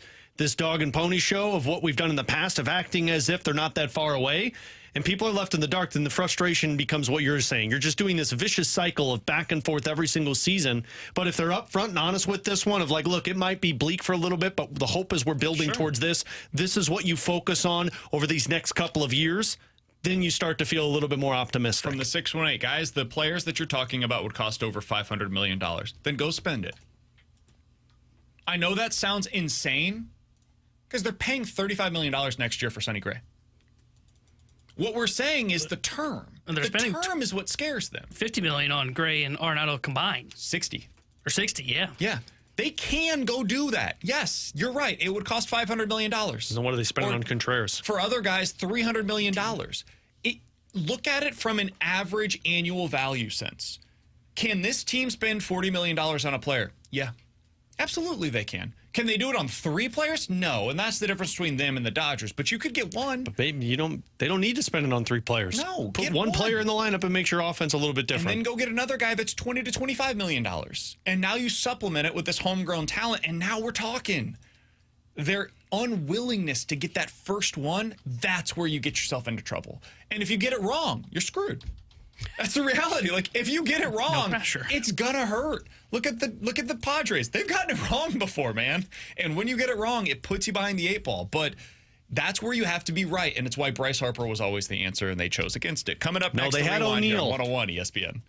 dog and pony show of what we've done in the past, of acting as if they're not that far away, and people are left in the dark, then the frustration becomes what you're saying. You're just doing this vicious cycle of back and forth every single season. But if they're upfront and honest with this one, of like, look, it might be bleak for a little bit, but the hope is we're building towards this. This is what you focus on over these next couple of years. Then you start to feel a little bit more optimistic. From the 618, guys, the players that you're talking about would cost over $500 million. Then go spend it. I know that sounds insane, because they're paying $35 million next year for Sonny Gray. What we're saying is the term. And they're the term is what scares them. $50 million on Gray and Arenado combined. 60. Or 60, yeah. Yeah. They can go do that. Yes, you're right. It would cost $500 million. And what are they spending on Contreras? For other guys, $300 million. Look at it from an average annual value sense. Can this team spend $40 million on a player? Yeah, absolutely they can. Can they do it on 3 players? No, and that's the difference between them and the Dodgers. But you could get one. But baby, they don't need to spend it on 3 players. No, put one player in the lineup and make your offense a little bit different. And then go get another guy that's $20 to $25 million. And now you supplement it with this homegrown talent, and now we're talking. Their unwillingness to get that first one, that's where you get yourself into trouble. And if you get it wrong, you're screwed. That's the reality. Like, if you get it wrong, it's gonna hurt. Look at the Padres. They've gotten it wrong before, man. And when you get it wrong, it puts you behind the 8 ball. But that's where you have to be right, and it's why Bryce Harper was always the answer, and they chose against it. Coming up next, they had O'Neal. 101 ESPN.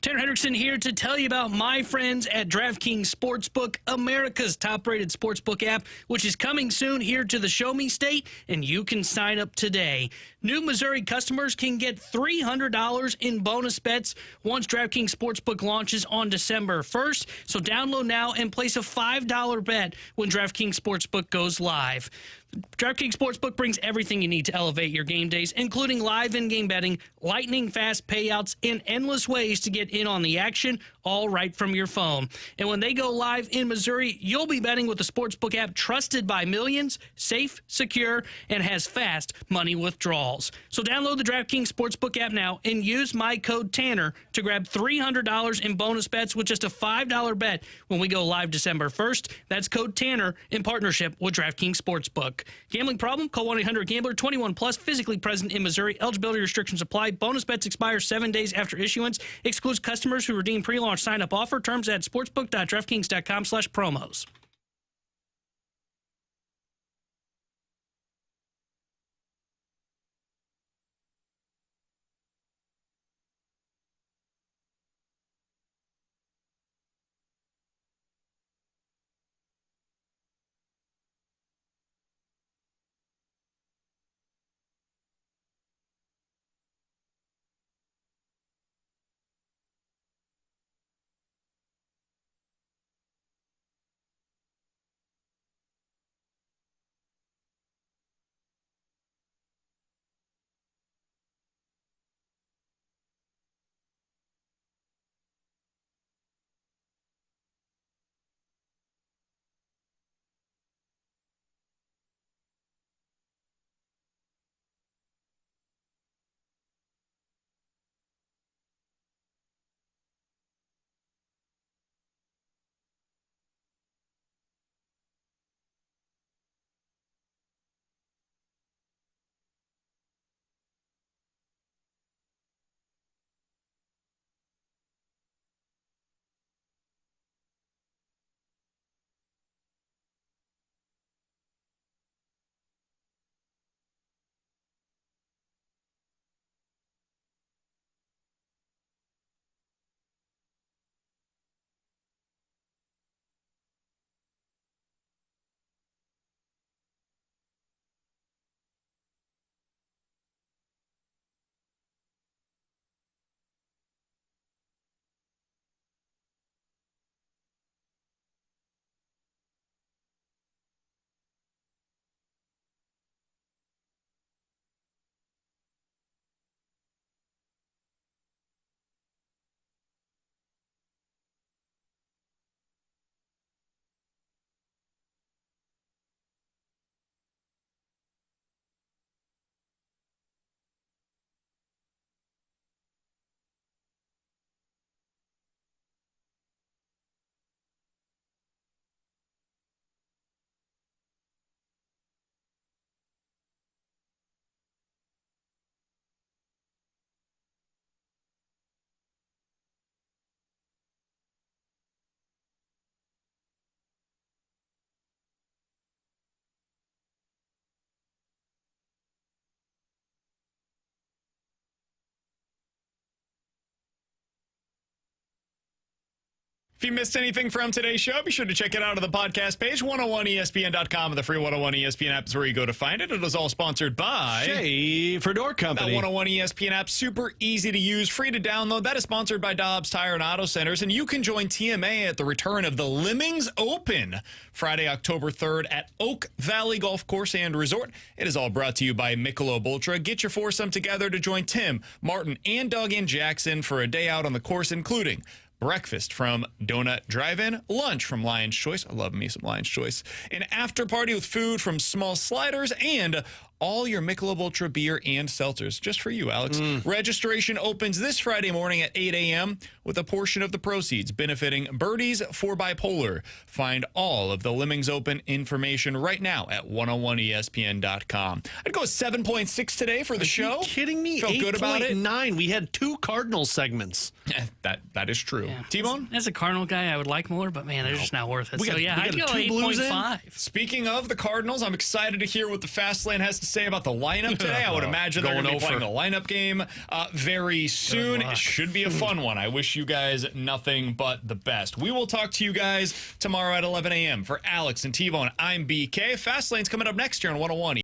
Tanner Hendrickson here to tell you about my friends at DraftKings Sportsbook, America's top-rated sportsbook app, which is coming soon here to the Show Me State, and you can sign up today. New Missouri customers can get $300 in bonus bets once DraftKings Sportsbook launches on December 1st. So download now and place a $5 bet when DraftKings Sportsbook goes live. DraftKings Sportsbook brings everything you need to elevate your game days, including live in-game betting, lightning-fast payouts, and endless ways to get in on the action, all right from your phone. And when they go live in Missouri, you'll be betting with the Sportsbook app trusted by millions, safe, secure, and has fast money withdrawals. So download the DraftKings Sportsbook app now and use my code TANNER to grab $300 in bonus bets with just a $5 bet when we go live December 1st. That's code TANNER in partnership with DraftKings Sportsbook. Gambling problem? Call 1-800-GAMBLER. 21 plus, physically present in Missouri. Eligibility restrictions apply. Bonus bets expire 7 days after issuance. Excludes customers who redeem pre-launch sign-up offer. Terms at sportsbook.draftkings.com/promos. If you missed anything from today's show, be sure to check it out on the podcast page, 101ESPN.com, and the free 101 ESPN app is where you go to find it. It is all sponsored by Schaefer Door Company. That 101 ESPN app, super easy to use, free to download. That is sponsored by Dobbs Tire and Auto Centers, and you can join TMA at the return of the Lemmings Open, Friday, October 3rd at Oak Valley Golf Course and Resort. It is all brought to you by Michelob Ultra. Get your foursome together to join Tim, Martin, and Doug and Jackson for a day out on the course, including breakfast from Donut Drive-In, lunch from Lion's Choice. I love me some Lion's Choice. An after party with food from Small Sliders, and all your Michelob Ultra beer and seltzers, just for you, Alex. Registration opens this Friday morning at 8 a.m. with a portion of the proceeds benefiting Birdies for Bipolar. Find all of the Lemmings Open information right now at 101ESPN.com. I'd go with 7.6 today for the show. Are you kidding me? Felt good about it. 8.9. We had 2 Cardinals segments. That is true. Yeah. T-Bone? As a Cardinal guy, I would like more, but man, they're just not worth it. We got I'd go 2 Blues in? 8.5. Speaking of the Cardinals, I'm excited to hear what the Fast Lane has to say about the lineup today. I would imagine they're going to be playing the lineup game very soon. It should be a fun one. I wish you guys nothing but the best. We will talk to you guys tomorrow at 11 a.m. For Alex and T-Bone, I'm BK. Fast Lane's coming up next year on 101.